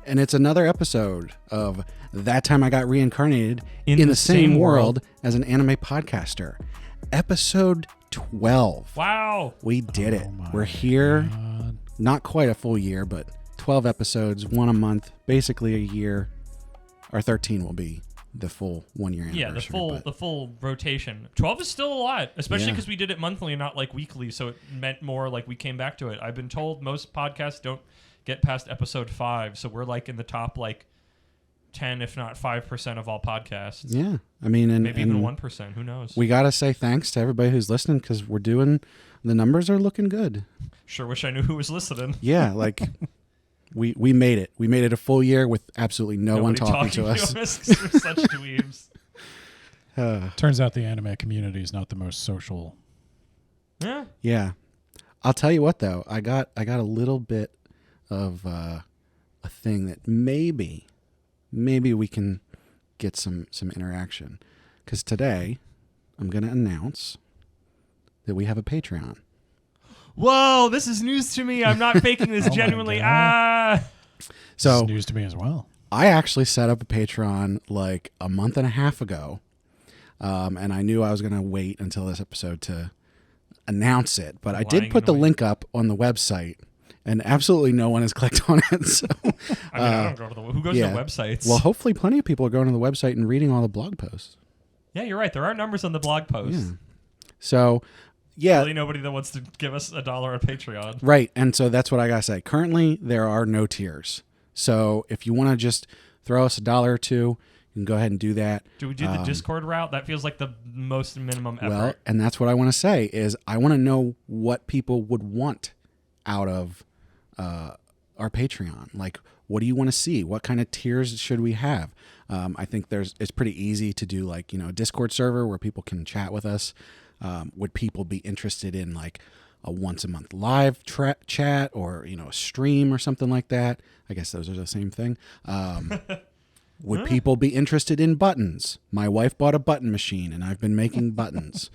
And it's another episode of That Time I Got Reincarnated in the same world as an anime podcaster. Episode 12. Wow. We did it. We're here. God. Not quite a full year, but 12 episodes, one a month, basically a year. Our 13 will be the full 1 year anniversary. Yeah, the full rotation. 12 is still a lot, especially Yeah. because we did it monthly and not like weekly, so it meant more like we came back to it. I've been told most podcasts don't get past episode 5, so we're like in the top like 10, if not 5% of all podcasts. Yeah. I mean, and maybe even 1%. Who knows? We got to say thanks to everybody who's listening because the numbers are looking good. Sure wish I knew who was listening. Yeah, like we made it. We made it a full year with absolutely no one Nobody talking to us. 'cause we're such dweebs. Turns out the anime community is not the most social. Yeah. Yeah. I'll tell you what though, I got a little bit of a thing that maybe we can get some interaction. Because today I'm going to announce that we have a Patreon. Whoa, this is news to me. I'm not faking this genuinely. So This is news to me as well. I actually set up a Patreon like a month and a half ago. And I knew I was going to wait until this episode to announce it. But I did put the link up on the website. And absolutely no one has clicked on it. So, I don't go to who goes to websites? Well, hopefully plenty of people are going to the website and reading all the blog posts. Yeah, you're right. There are numbers on the blog post. Yeah. So, yeah. Really nobody that wants to give us $1 on Patreon. Right. And so that's what I got to say. Currently, there are no tiers. So if you want to just throw us $1 or $2, you can go ahead and do that. Do we do the Discord route? That feels like the most minimum effort. Well, and that's what I want to say is I want to know what people would want out of our Patreon. Like, what do you want to see? What kind of tiers should we have? I think it's pretty easy to do, like, a Discord server where people can chat with us. Would people be interested in like a once a month live chat or, a stream or something like that? I guess those are the same thing. Would people be interested in buttons? My wife bought a button machine and I've been making buttons.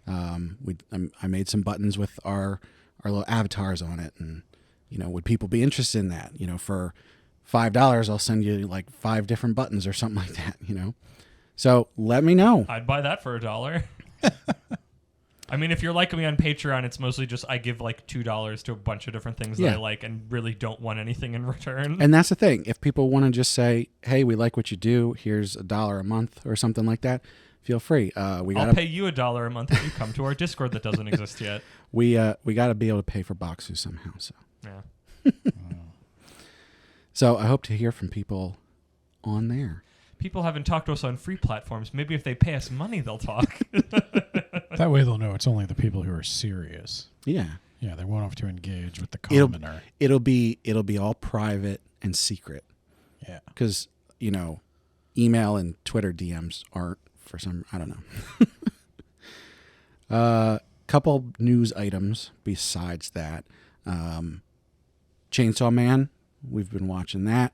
I made some buttons with our little avatars on it, and would people be interested in that? For $5 I'll send you like 5 different buttons or something like that. So let me know. I'd buy that for $1. I mean, if you're like me on Patreon, it's mostly just I give like $2 to a bunch of different things that I like and really don't want anything in return. And that's the thing. If people want to just say, hey, we like what you do, here's $1 a month or something like that, feel free. I'll pay you $1 a month if you come to our Discord that doesn't exist yet. We got to be able to pay for Boxu somehow. So yeah. So I hope to hear from people on there. People haven't talked to us on free platforms. Maybe if they pay us money, they'll talk. That way they'll know it's only the people who are serious. Yeah. Yeah, they won't have to engage with the commoner. It'll be all private and secret. Yeah. Because, email and Twitter DMs aren't for some, I don't know. Couple news items besides that. Chainsaw Man, we've been watching that.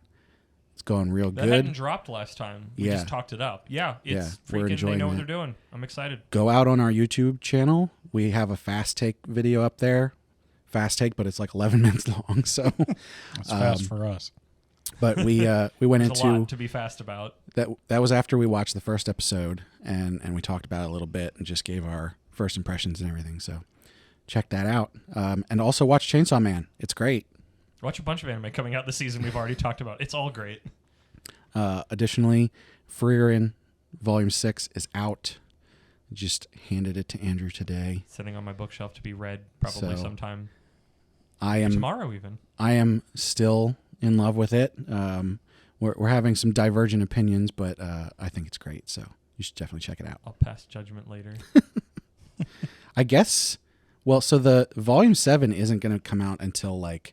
It's going real good. That hadn't dropped last time. We just talked it up. Yeah, it's we're freaking, enjoying they know what that. they're doing. I'm excited. Go out on our YouTube channel. We have a fast take video up there. Fast take, but it's like 11 minutes long. So That's fast for us. But we went There's into a lot to be fast about. that was after we watched the first episode and we talked about it a little bit and just gave our first impressions and everything. So check that out. And also watch Chainsaw Man. It's great. Watch a bunch of anime coming out this season we've already talked about. It's all great. Additionally, Frieren Volume 6 is out. Just handed it to Andrew today. Sitting on my bookshelf to be read probably sometime. Tomorrow even. I am still in love with it. We're having some divergent opinions, but I think it's great. So you should definitely check it out. I'll pass judgment later. I guess. Well, so the Volume 7 isn't going to come out until like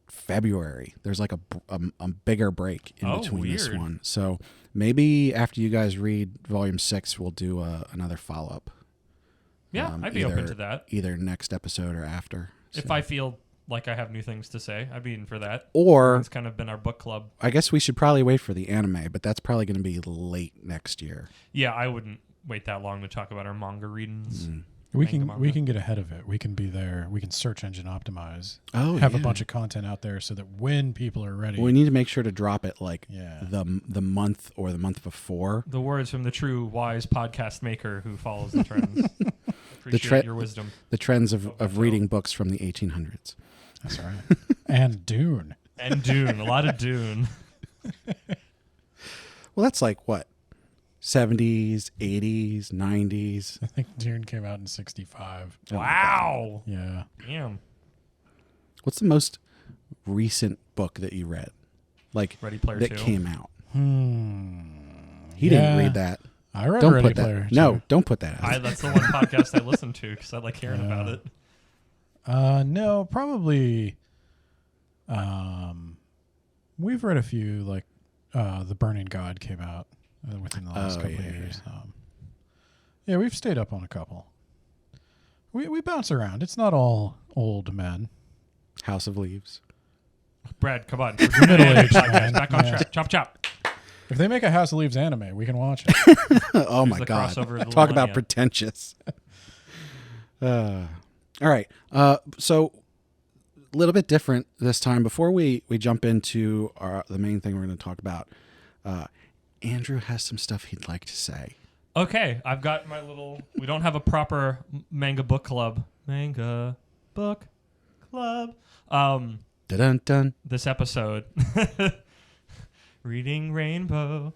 February. There's like a bigger break in between this one. So maybe after you guys read Volume 6, we'll do another follow-up. Yeah, I'd be open to that. Either next episode or after. If I feel like I have new things to say, I'd be in for that. Or it's kind of been our book club. I guess we should probably wait for the anime, but that's probably going to be late next year. Yeah, I wouldn't wait that long to talk about our manga readings. We manga. can get ahead of it. We can be there. We can search engine optimize. Oh, have yeah. a bunch of content out there so that when people are ready, We need to make sure to drop it like Yeah. the month or the month before. The words from the true wise podcast maker who follows the trends. Appreciate your wisdom. The trends of reading books from the 1800s. That's all right. And Dune. And Dune. A lot of Dune. Well, that's like what? 70s, 80s, 90s. I think Dune came out in 65. Wow. Yeah. Damn. What's the most recent book that you read? Like Ready Player that 2. came out. He Yeah. didn't read that. I read Don't Ready put that. Player. No, too. don't put that out. That's the one podcast I listen to because I like hearing about it. No, probably. We've read a few, like The Burning God came out within the last couple of years. Yeah, we've stayed up on a couple. We bounce around. It's not all old men. House of Leaves. Brad, come on. Middle-aged Podcast, man. back on Yeah. track. Chop, chop. If they make a House of Leaves anime, we can watch it. Oh my the God. crossover of the Talk about millennia. pretentious. All right. So a little bit different this time. Before we jump into the main thing we're going to talk about, Andrew has some stuff he'd like to say. Okay, I've got my little... We don't have a proper manga book club. Manga book club. Dun-dun-dun. This episode. Reading Rainbow.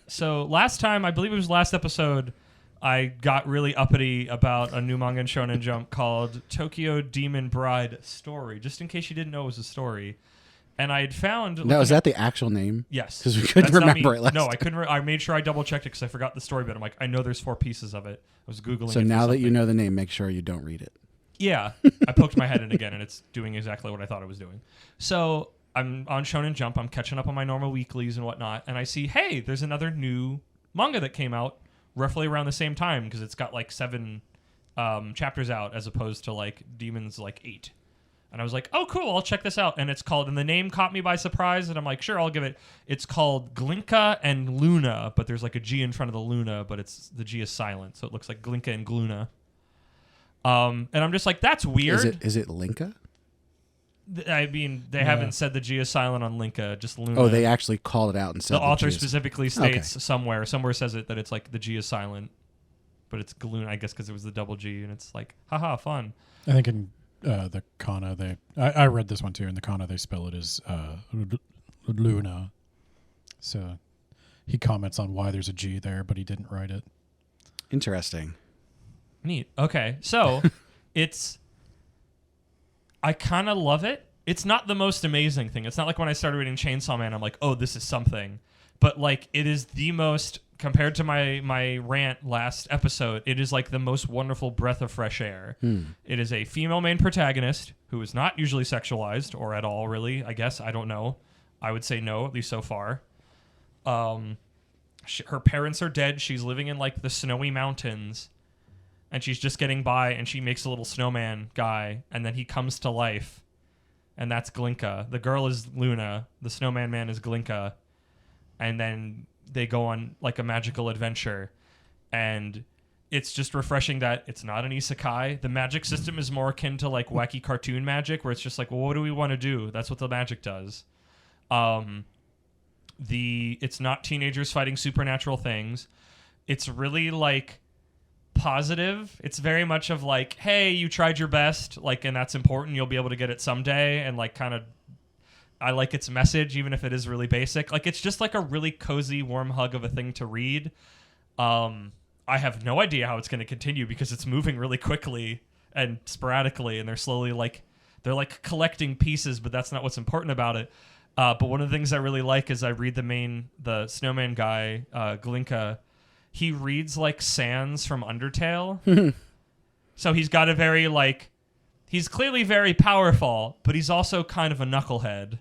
So last time, I believe it was last episode, I got really uppity about a new manga in Shonen Jump called Tokyo Demon Bride Story, just in case you didn't know it was a story. And I had found... Now, is that the actual name? Yes. Because we couldn't That's not remember me. it last No, I time. couldn't. I made sure I double checked it because I forgot the story bit. I'm like, I know there's 4 pieces of it. I was Googling So it for now that you something. know the name, make sure you don't read it. Yeah. I poked my head in again, and it's doing exactly what I thought it was doing. So I'm on Shonen Jump. I'm catching up on my normal weeklies and whatnot, and I see, hey, there's another new manga that came out roughly around the same time because it's got like 7 chapters out as opposed to like Demon's like 8. And I was like, oh, cool, I'll check this out. And it's called, and the name caught me by surprise, and I'm like, sure, I'll give it. It's called Glinka and Luna, but there's like a G in front of the Luna, but the G is silent, so it looks like Glinka and Gluna. And I'm just like, that's weird. Is it Linka? I mean, they haven't said the G is silent on Linka, just Luna. Oh, they actually called it out and said The author G is- specifically states somewhere says it that it's like the G is silent, but it's Gluna, I guess, because it was the double G, and it's like, haha, fun. I think in the kana, I read this one too. In the kana, they spell it as Luna. So he comments on why there's a G there, but he didn't write it. Interesting. Neat. Okay, so I kind of love it. It's not the most amazing thing. It's not like when I started reading Chainsaw Man, I'm like, oh, this is something. But like, it is the most, compared to my rant last episode, it is like the most wonderful breath of fresh air. It is a female main protagonist who is not usually sexualized or at all, really. I guess, I don't know. I would say no, at least so far. Her parents are dead. She's living in like the snowy mountains. And she's just getting by, and she makes a little snowman guy, and then he comes to life, and that's Glinka. The girl is Luna. The snowman man is Glinka. And then they go on like a magical adventure, and it's just refreshing that it's not an isekai. The magic system is more akin to like wacky cartoon magic, where it's just like, well, what do we want to do? That's what the magic does. It's not teenagers fighting supernatural things. It's really like positive. It's very much of like, hey, you tried your best, like, and that's important. You'll be able to get it someday, and like kind of. I like its message, even if it is really basic. Like, it's just like a really cozy, warm hug of a thing to read. I have no idea how it's going to continue because it's moving really quickly and sporadically, and they're like collecting pieces, but that's not what's important about it. But one of the things I really like is I read the snowman guy, Glinka. He reads like Sans from Undertale. So he's got a very like, he's clearly very powerful, but he's also kind of a knucklehead.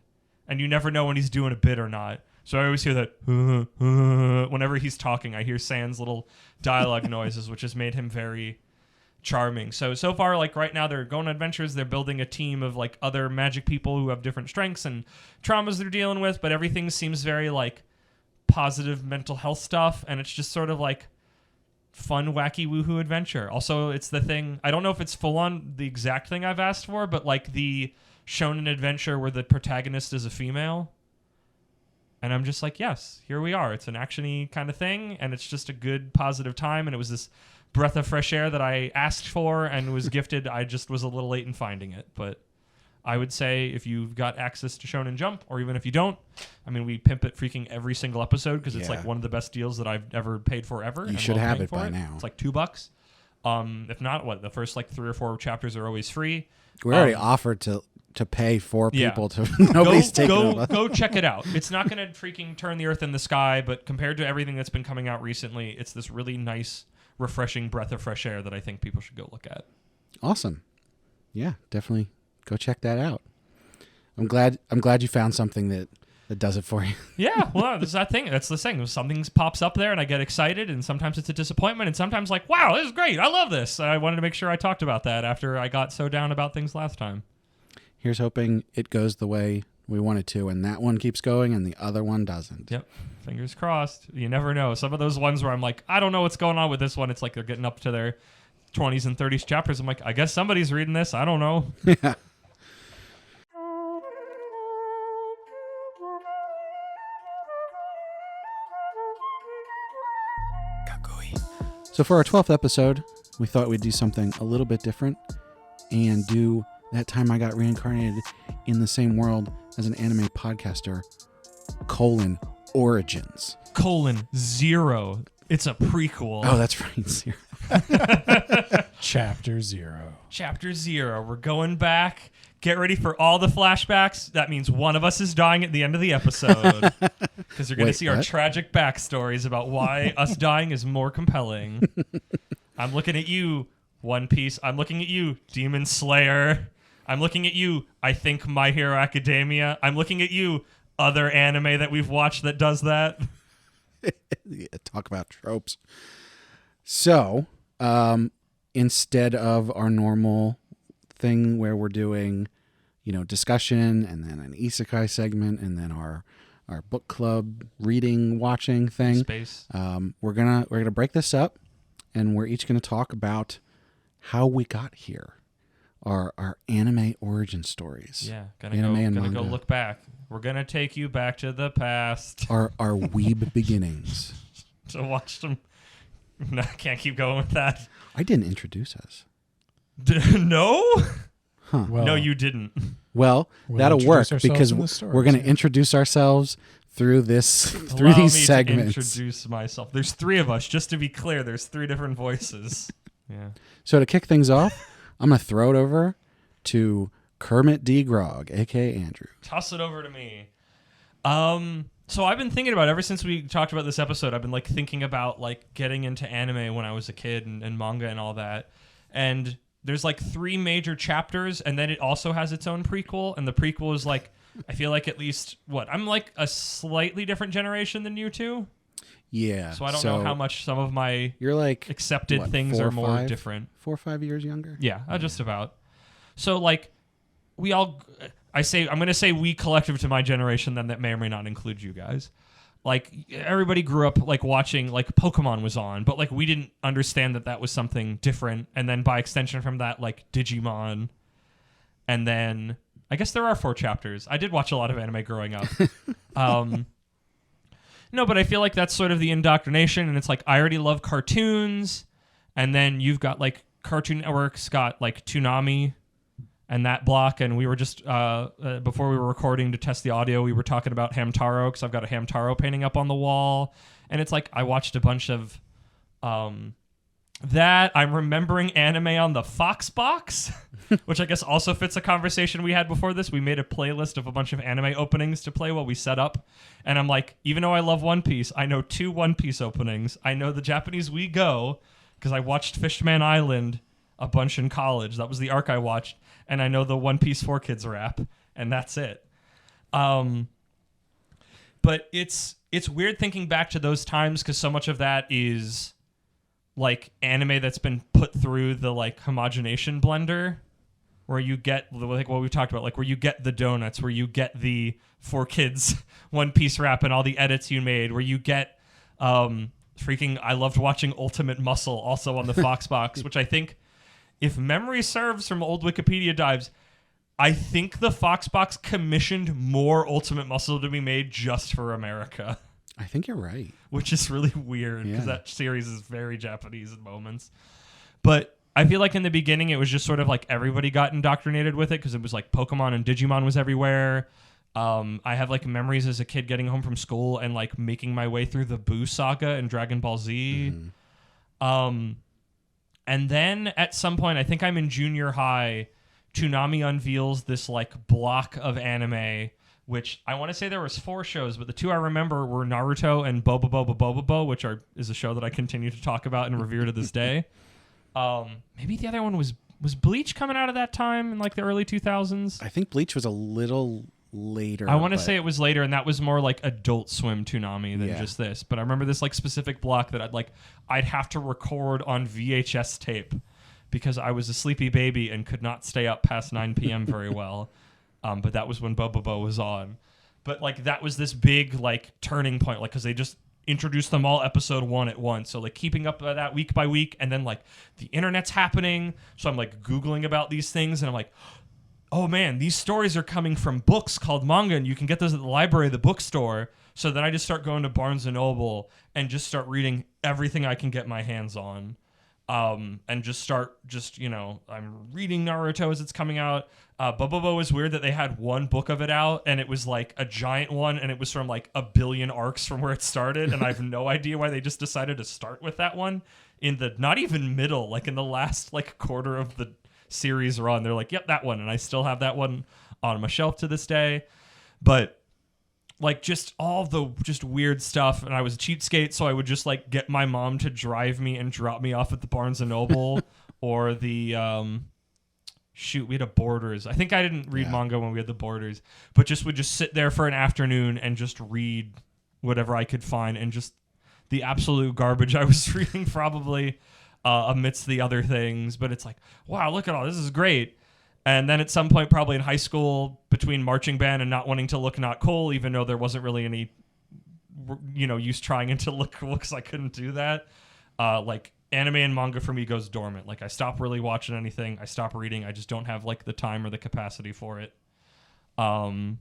And you never know when he's doing a bit or not. So I always hear that whenever he's talking, I hear Sans' little dialogue noises, which has made him very charming. So far, like right now, they're going on adventures. They're building a team of like other magic people who have different strengths and traumas they're dealing with, but everything seems very like positive mental health stuff. And it's just sort of like fun, wacky, woohoo adventure. Also, it's the thing, I don't know if it's full on the exact thing I've asked for, but like the shonen adventure where the protagonist is a female. And I'm just like, yes, here we are. It's an action-y kind of thing, and it's just a good, positive time, and it was this breath of fresh air that I asked for and was gifted. I just was a little late in finding it, but I would say if you've got access to Shonen Jump, or even if you don't, I mean, we pimp it freaking every single episode because it's like one of the best deals that I've ever paid for ever. You should have it by now. It's like $2. If not, the first like 3 or 4 chapters are always free. We already offered to pay 4 people to nobody's taking it. Go check it out. It's not going to freaking turn the earth in the sky, but compared to everything that's been coming out recently, it's this really nice, refreshing breath of fresh air that I think people should go look at. Awesome. Yeah, definitely go check that out. I'm glad you found something that does it for you. Yeah, well, there's that thing. That's the thing. Something pops up there and I get excited, and sometimes it's a disappointment, and sometimes like, wow, this is great. I love this. I wanted to make sure I talked about that after I got so down about things last time. Here's hoping it goes the way we want it to, and that one keeps going and the other one doesn't. Yep. Fingers crossed. You never know. Some of those ones where I'm like, I don't know what's going on with this one. It's like they're getting up to their 20s and 30s chapters. I'm like, I guess somebody's reading this. I don't know. Yeah. So for our 12th episode, we thought we'd do something a little bit different and do That Time I Got Reincarnated in the Same World as an Anime Podcaster, (Origins). (0). It's a prequel. Oh, that's right. 0. Chapter 0. Chapter 0. We're going back. Get ready for all the flashbacks. That means one of us is dying at the end of the episode. Because you're going to see our tragic backstories about why us dying is more compelling. I'm looking at you, One Piece. I'm looking at you, Demon Slayer. I'm looking at you, I think My Hero Academia. I'm looking at you, other anime that we've watched that does that. Yeah, talk about tropes. So, instead of our normal thing where we're doing, discussion and then an isekai segment and then our book club reading watching thing, we're gonna break this up, and we're each gonna talk about how we got here, our anime origin stories. Yeah, gonna go look back. We're gonna take you back to the past. Our Weeb beginnings. To watch them. No, I can't keep going with that. I didn't introduce us. No? Huh. Well, no, you didn't. Well, that'll work because we're going to introduce ourselves through these segments. To introduce myself. There's 3 of us. Just to be clear, there's 3 different voices. Yeah. So to kick things off, I'm going to throw it over to Kermit D. Grog, a.k.a. Andrew. Toss it over to me. So I've been thinking about, ever since we talked about this episode, I've been thinking about getting into anime when I was a kid and manga and all that. And there's 3 major chapters, and then it also has its own prequel. And the prequel is I feel like at least I'm a slightly different generation than you two. Yeah. So I don't know how much some of my accepted things are more different. 4 or 5 years younger? Yeah, just about. So we all, I'm going to say we collective to my generation, then that may or may not include you guys. Everybody grew up watching Pokemon was on, but we didn't understand that was something different. And then by extension from that, Digimon. And then I guess there are 4 chapters. I did watch a lot of anime growing up. No, but I feel like that's sort of the indoctrination, and it's I already love cartoons, and then you've got Cartoon Network's got Toonami and that block, and we were just before we were recording to test the audio, we were talking about Hamtaro, because I've got a Hamtaro painting up on the wall, and it's I watched a bunch of that. I'm remembering anime on the Fox box, which I guess also fits a conversation we had before this. We made a playlist of a bunch of anime openings to play while we set up, and I'm even though I love One Piece, I know 2 One Piece openings. I know the Japanese We Go, because I watched Fishman Island a bunch in college. That was the arc I watched. And I know the One Piece 4 Kids rap, and that's it. But it's weird thinking back to those times, because so much of that is anime that's been put through the homogenation blender, where you get what we talked about, where you get the donuts, where you get the 4 Kids One Piece rap and all the edits you made, where you get I loved watching Ultimate Muscle also on the Fox box, which I think, if memory serves from old Wikipedia dives, I think the Fox box commissioned more Ultimate Muscle to be made just for America. I think you're right. Which is really weird because that series is very Japanese in moments. But I feel like in the beginning it was just sort of like everybody got indoctrinated with it because it was like Pokemon and Digimon was everywhere. I have like memories as a kid getting home from school and like making my way through the Boo saga and Dragon Ball Z. And then at some point, I think I'm in junior high, Toonami unveils this like block of anime, which I want to say there was 4 shows, but the 2 I remember were Naruto and Boba Boba Boba Bo, which is a show that I continue to talk about and revere to this day. Maybe the other one was Bleach coming out at that time in like the early 2000s. I think Bleach was a little later. I want to say it was later, and that was more like Adult Swim Toonami than just this. But I remember this like specific block that I'd have to record on VHS tape because I was a sleepy baby and could not stay up past 9 p.m. very well. But that was when Bobo was on. But like that was this big like turning point, like because they just introduced them all episode 1 at once. So like keeping up with that week by week, and then like the internet's happening. So I'm like Googling about these things, and I'm like, oh man, these stories are coming from books called manga, and you can get those at the library, the bookstore. So then I just start going to Barnes & Noble and just start reading everything I can get my hands on. And I'm reading Naruto as it's coming out. Bobobo was weird that they had one book of it out, and it was like a giant one, and it was from like a billion arcs from where it started, and I have no idea why they just decided to start with that one in the not even middle, like in the last like quarter of the series run. They're like, yep, that one, and I still have that one on my shelf to this day. But like just all the just weird stuff, and I was a cheapskate, so I would just like get my mom to drive me and drop me off at the Barnes and Noble or the we had a Borders. I think I didn't read manga when we had the Borders, but would just sit there for an afternoon and just read whatever I could find, and just the absolute garbage I was reading probably amidst the other things. But it's like, wow, look at all this is great. And then at some point, probably in high school, between marching band and not wanting to look not cool, even though there wasn't really any, use trying to look cool because I couldn't do that. Like anime and manga for me goes dormant. Like I stop really watching anything. I stop reading. I just don't have like the time or the capacity for it. And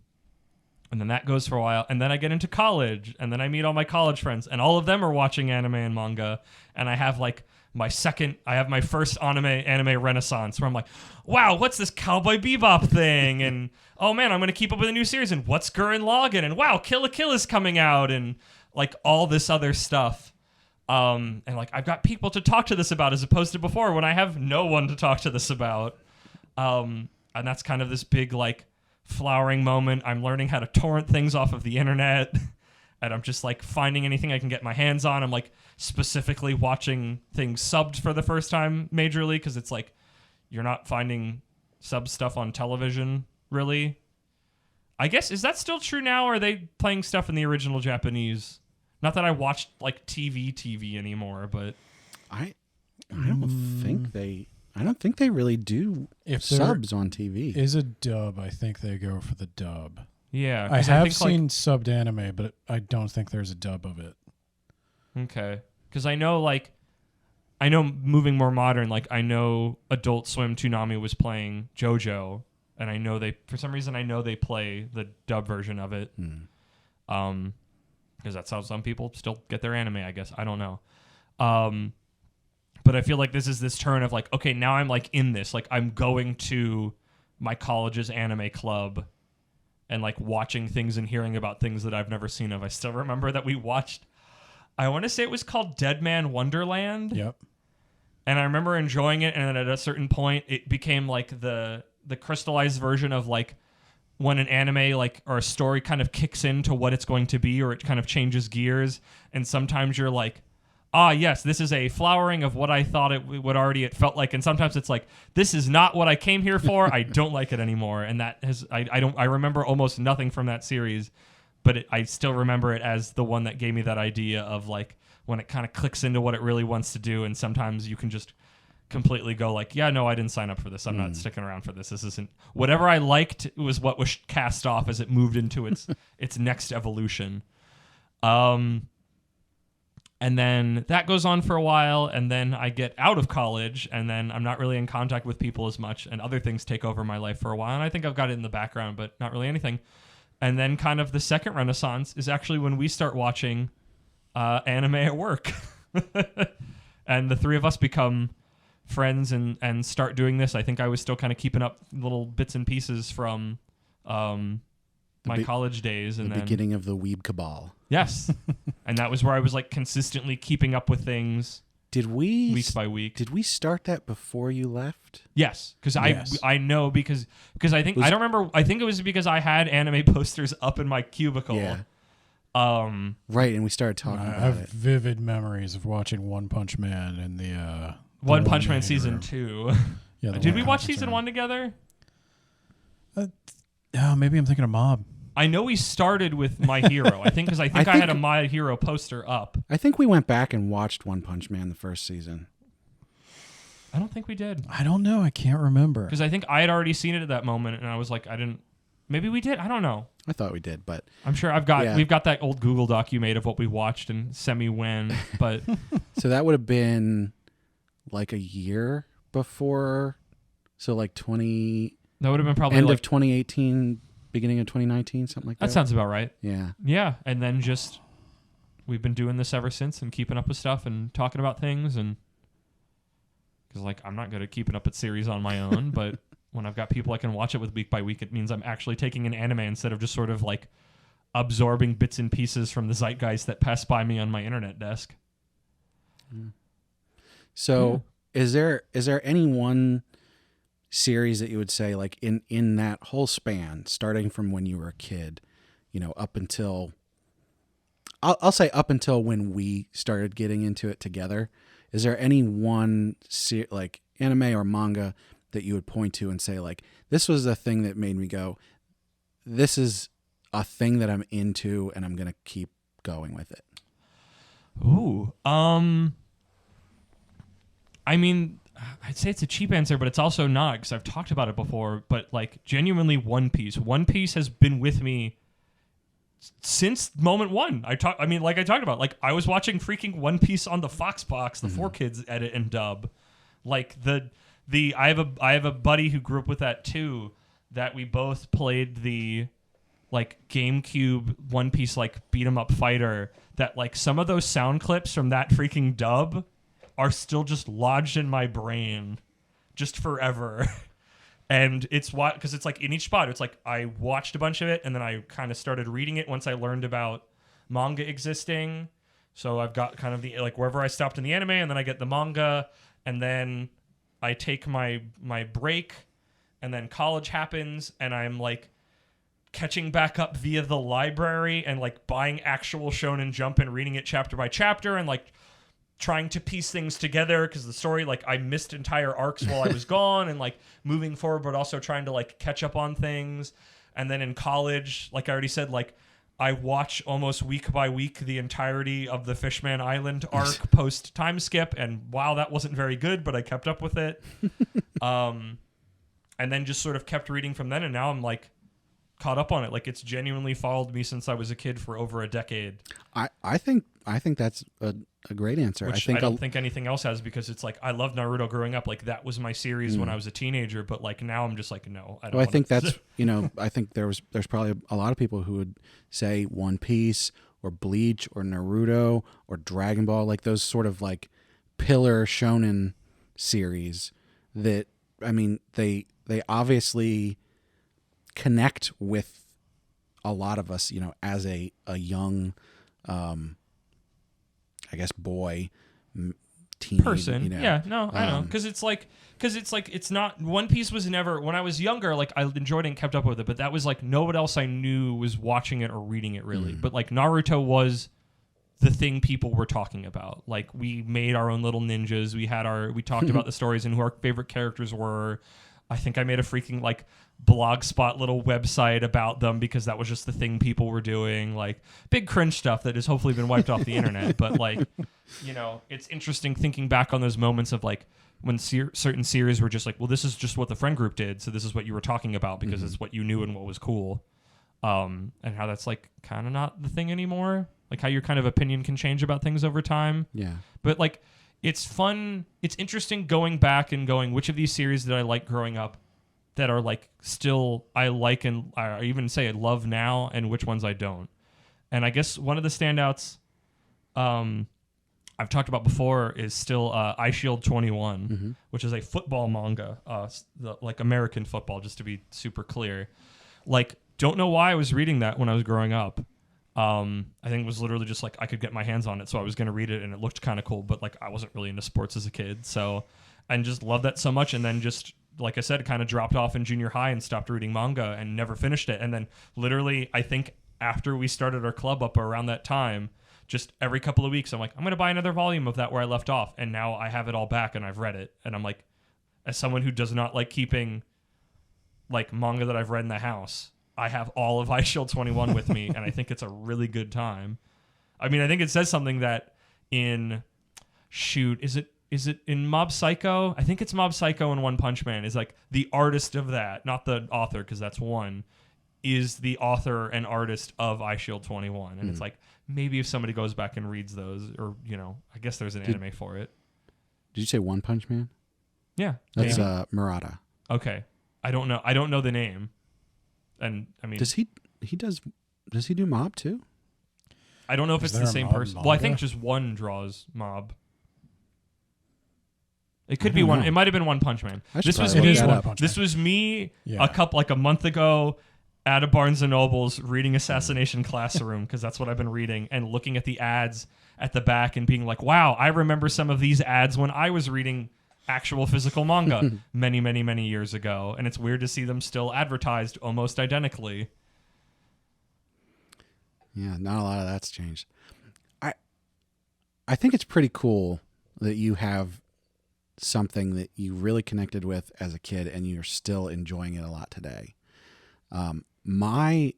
then that goes for a while. And then I get into college, and then I meet all my college friends, and all of them are watching anime and manga. And I have like my first anime renaissance where I'm like, wow, what's this Cowboy Bebop thing? And oh man, I'm going to keep up with a new series, and what's Gurren Lagann? And wow, Kill la Kill is coming out, and like all this other stuff. And like I've got people to talk to this about as opposed to before when I have no one to talk to this about. And that's kind of this big like flowering moment. I'm learning how to torrent things off of the internet. And I'm just like finding anything I can get my hands on. I'm like specifically watching things subbed for the first time majorly, because it's like you're not finding sub stuff on television really. I guess, is that still true now? Or are they playing stuff in the original Japanese? Not that I watch like TV anymore, but I don't think they really do if subs on TV. Is a dub, I think they go for the dub. Yeah, I have seen subbed anime, but I don't think there's a dub of it. Okay, because I know moving more modern, like I know Adult Swim Toonami was playing JoJo, and I know they play the dub version of it. Because that's how some people still get their anime, I guess. I don't know. But I feel like this is this turn of like, okay, now I'm like in this. Like I'm going to my college's anime club and like watching things and hearing about things that I've never seen of. I still remember that we watched, I want to say it was called Dead Man Wonderland. Yep. And I remember enjoying it, and then at a certain point it became like the crystallized version of like when an anime like or a story kind of kicks into what it's going to be, or it kind of changes gears, and sometimes you're like, yes, this is a flowering of what I thought it felt like, and sometimes it's like, this is not what I came here for. I don't like it anymore. And that has I remember almost nothing from that series, but I still remember it as the one that gave me that idea of like when it kind of clicks into what it really wants to do, and sometimes you can just completely go like, yeah, no, I didn't sign up for this. I'm not sticking around for this. This isn't whatever I liked. Was what was cast off as it moved into its its next evolution. And then that goes on for a while, and then I get out of college, and then I'm not really in contact with people as much, and other things take over my life for a while, and I think I've got it in the background, but not really anything. And then kind of the second renaissance is actually when we start watching anime at work. And the three of us become friends and start doing this. I think I was still kind of keeping up little bits and pieces from my college days. And the beginning of the Weeb Cabal. Yes. And that was where I was like consistently keeping up with things. Did we week by week? Did we start that before you left? Yes, because I know because I think I don't remember. I think it was because I had anime posters up in my cubicle. Yeah. Right, and we started talking about it. I have vivid memories of watching One Punch Man in the One Punch Man room. season 2. Yeah, Did we watch season 1 together? Maybe I'm thinking of Mob. I know we started with My Hero. I think because I had a My Hero poster up. I think we went back and watched One Punch Man the first season. I don't think we did. I don't know. I can't remember. Because I think I had already seen it at that moment, and I was like, I didn't. Maybe we did. I don't know. I thought we did, but I'm sure we've got that old Google doc you made of what we watched and semi when, but so that would have been like a year before. So like that would have been probably end like of 2018, beginning of 2019, something like that. That sounds about right. Yeah. Yeah, and then just we've been doing this ever since and keeping up with stuff and talking about things and because like I'm not good at keeping up with series on my own, but when I've got people I can watch it with week by week, it means I'm actually taking an anime instead of just sort of like absorbing bits and pieces from the zeitgeist that pass by me on my internet desk. So is there any one series that you would say like in that whole span, starting from when you were a kid, up until I'll say up until when we started getting into it together, is there any one like anime or manga that you would point to and say like this was the thing that made me go, this is a thing that I'm into and I'm gonna keep going with it? Ooh, I mean, I'd say it's a cheap answer, but it's also not because I've talked about it before. But like genuinely, One Piece. One Piece has been with me since moment one. I talked about. Like I was watching freaking One Piece on the Fox Box, the 4Kids edit and dub. Like I have a buddy who grew up with that too. That we both played the like GameCube One Piece like beat 'em up fighter. That like some of those sound clips from that freaking dub are still just lodged in my brain just forever. And it's what, because it's like in each spot, it's like I watched a bunch of it and then I kind of started reading it once I learned about manga existing. So I've got kind of the, like wherever I stopped in the anime and then I get the manga and then I take my break and then college happens and I'm like catching back up via the library and like buying actual Shonen Jump and reading it chapter by chapter and like trying to piece things together because the story, like I missed entire arcs while I was gone and like moving forward, but also trying to like catch up on things. And then in college, like I already said, like I watch almost week by week the entirety of the Fishman Island arc post time skip. And wow, that wasn't very good, but I kept up with it. And then just sort of kept reading from then. And now I'm like caught up on it. Like it's genuinely followed me since I was a kid for over a decade. I think that's a great answer. Which I don't think anything else has because it's like I loved Naruto growing up. Like that was my series when I was a teenager. But like now I'm just like no. I don't. Well, I think that's I think there's probably a lot of people who would say One Piece or Bleach or Naruto or Dragon Ball, like those sort of like pillar shonen series that I mean they obviously connect with a lot of us, as a young, I guess, boy, teen person. Yeah, no, I know. Because it's like, it's not, One Piece was never, when I was younger, like I enjoyed it and kept up with it, but that was like no one else I knew was watching it or reading it really. But like Naruto was the thing people were talking about. Like we made our own little ninjas. We talked about the stories and who our favorite characters were. I think I made a freaking like blogspot little website about them because that was just the thing people were doing, like big cringe stuff that has hopefully been wiped off the internet. But like, it's interesting thinking back on those moments of like when certain series were just like, well, this is just what the friend group did. So this is what you were talking about because it's what you knew and what was cool. And how that's like kind of not the thing anymore. like how your kind of opinion can change about things over time. Yeah. But like, it's fun. It's interesting going back and going, which of these series did I like growing up that are like still I like and I even say I love now, and which ones I don't. And I guess one of the standouts I've talked about before is still iShield 21, which is a football manga, like American football, just to be super clear. Like, don't know why I was reading that when I was growing up. I think it was literally just like I could get my hands on it, so I was going to read it, and it looked kind of cool, but like I wasn't really into sports as a kid, so I just loved that so much, and then just, like I said, kind of dropped off in junior high and stopped reading manga and never finished it. And then literally, I think after we started our club up around that time, just every couple of weeks, I'm like, I'm going to buy another volume of that where I left off. And now I have it all back and I've read it. And I'm like, as someone who does not like keeping like manga that I've read in the house, I have all of iShield 21 with me. And I think it's a really good time. I mean, I think it says something that in, is it in Mob Psycho? I think it's Mob Psycho and One Punch Man is like the artist of that, not the author, because that's one, is the author and artist of iShield 21. And it's like, maybe if somebody goes back and reads those, or, you know, I guess there's an anime for it. Did you say One Punch Man? Yeah. That's Murata. Okay. I don't know the name. And I mean, does he do Mob too? I don't know if it's the same person. Well, I think just one draws Mob. It could be one. It might have been One Punch Man. This was me. This was me a month ago at a Barnes and Noble's reading Assassination Classroom, because that's what I've been reading, and looking at the ads at the back and being like, wow, I remember some of these ads when I was reading actual physical manga many, many, many years ago. And it's weird to see them still advertised almost identically. Yeah, not a lot of that's changed. I think it's pretty cool that you have something that you really connected with as a kid and you're still enjoying it a lot today. My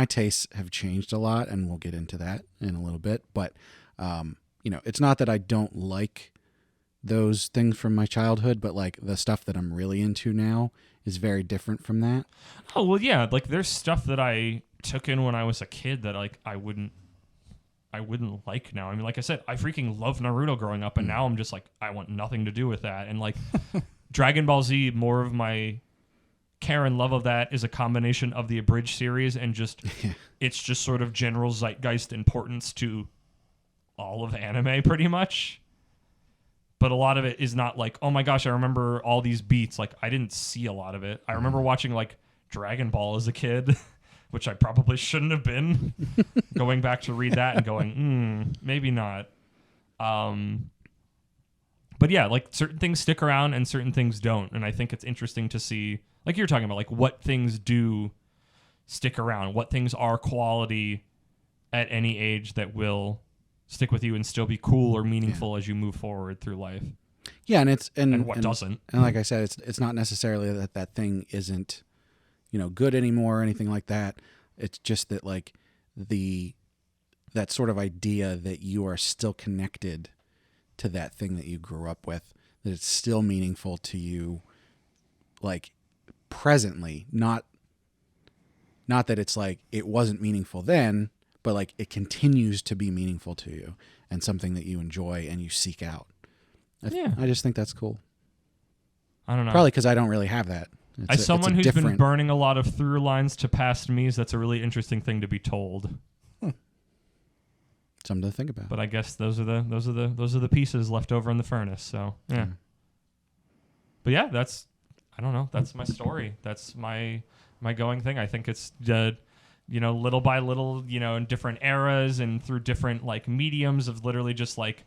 tastes have changed a lot, and we'll get into that in a little bit, but you know, it's not that I don't like those things from my childhood, but like the stuff that I'm really into now is very different from that. Oh, well, yeah, like there's stuff that I took in when I was a kid that like I wouldn't like now. I mean, like I said, I freaking loved Naruto growing up, and now I'm just like, I want nothing to do with that. And like Dragon Ball Z, more of my care and love of that is a combination of the abridged series and just it's just sort of general zeitgeist importance to all of anime pretty much. But a lot of it is not like, oh my gosh, I remember all these beats. Like, I didn't see a lot of it. I remember watching like Dragon Ball as a kid, which I probably shouldn't have been. Going back to read that and going, maybe not. But yeah, like certain things stick around and certain things don't. And I think it's interesting to see, like you're talking about, like what things do stick around, what things are quality at any age that will stick with you and still be cool or meaningful as you move forward through life. Yeah, and it's and what doesn't. And like I said, it's not necessarily that thing isn't, you know, good anymore or anything like that. It's just that like that sort of idea that you are still connected to that thing that you grew up with, that it's still meaningful to you, like presently, not that it's like it wasn't meaningful then, but like it continues to be meaningful to you and something that you enjoy and you seek out. I just think that's cool. I don't know. Probably because I don't really have that. As someone who's been burning a lot of through lines to past me's, that's a really interesting thing to be told. Something to think about. But I guess those are the pieces left over in the furnace. So yeah. But yeah, I don't know. That's my story. That's my going thing. I think it's little by little, in different eras and through different like mediums of literally just like,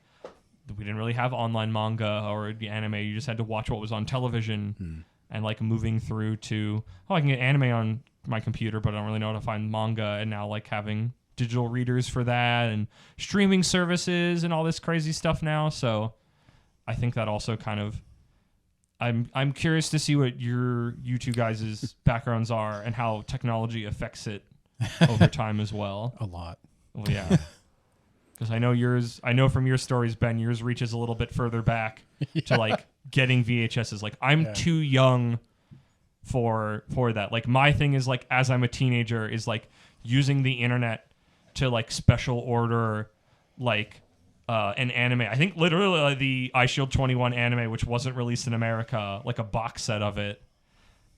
we didn't really have online manga or anime. You just had to watch what was on television and like moving through to, I can get anime on my computer, but I don't really know how to find manga. And now like having digital readers for that and streaming services and all this crazy stuff now. So I think that also kind of, I'm curious to see what you two guys' backgrounds are and how technology affects it over time as well. A lot. Well, yeah. Because I know from your stories, Ben, yours reaches a little bit further back to like getting VHSs. Like I'm too young for that. Like my thing is like, as I'm a teenager, is like using the internet to like special order like an anime. I think literally the iShield 21 anime, which wasn't released in America, like a box set of it.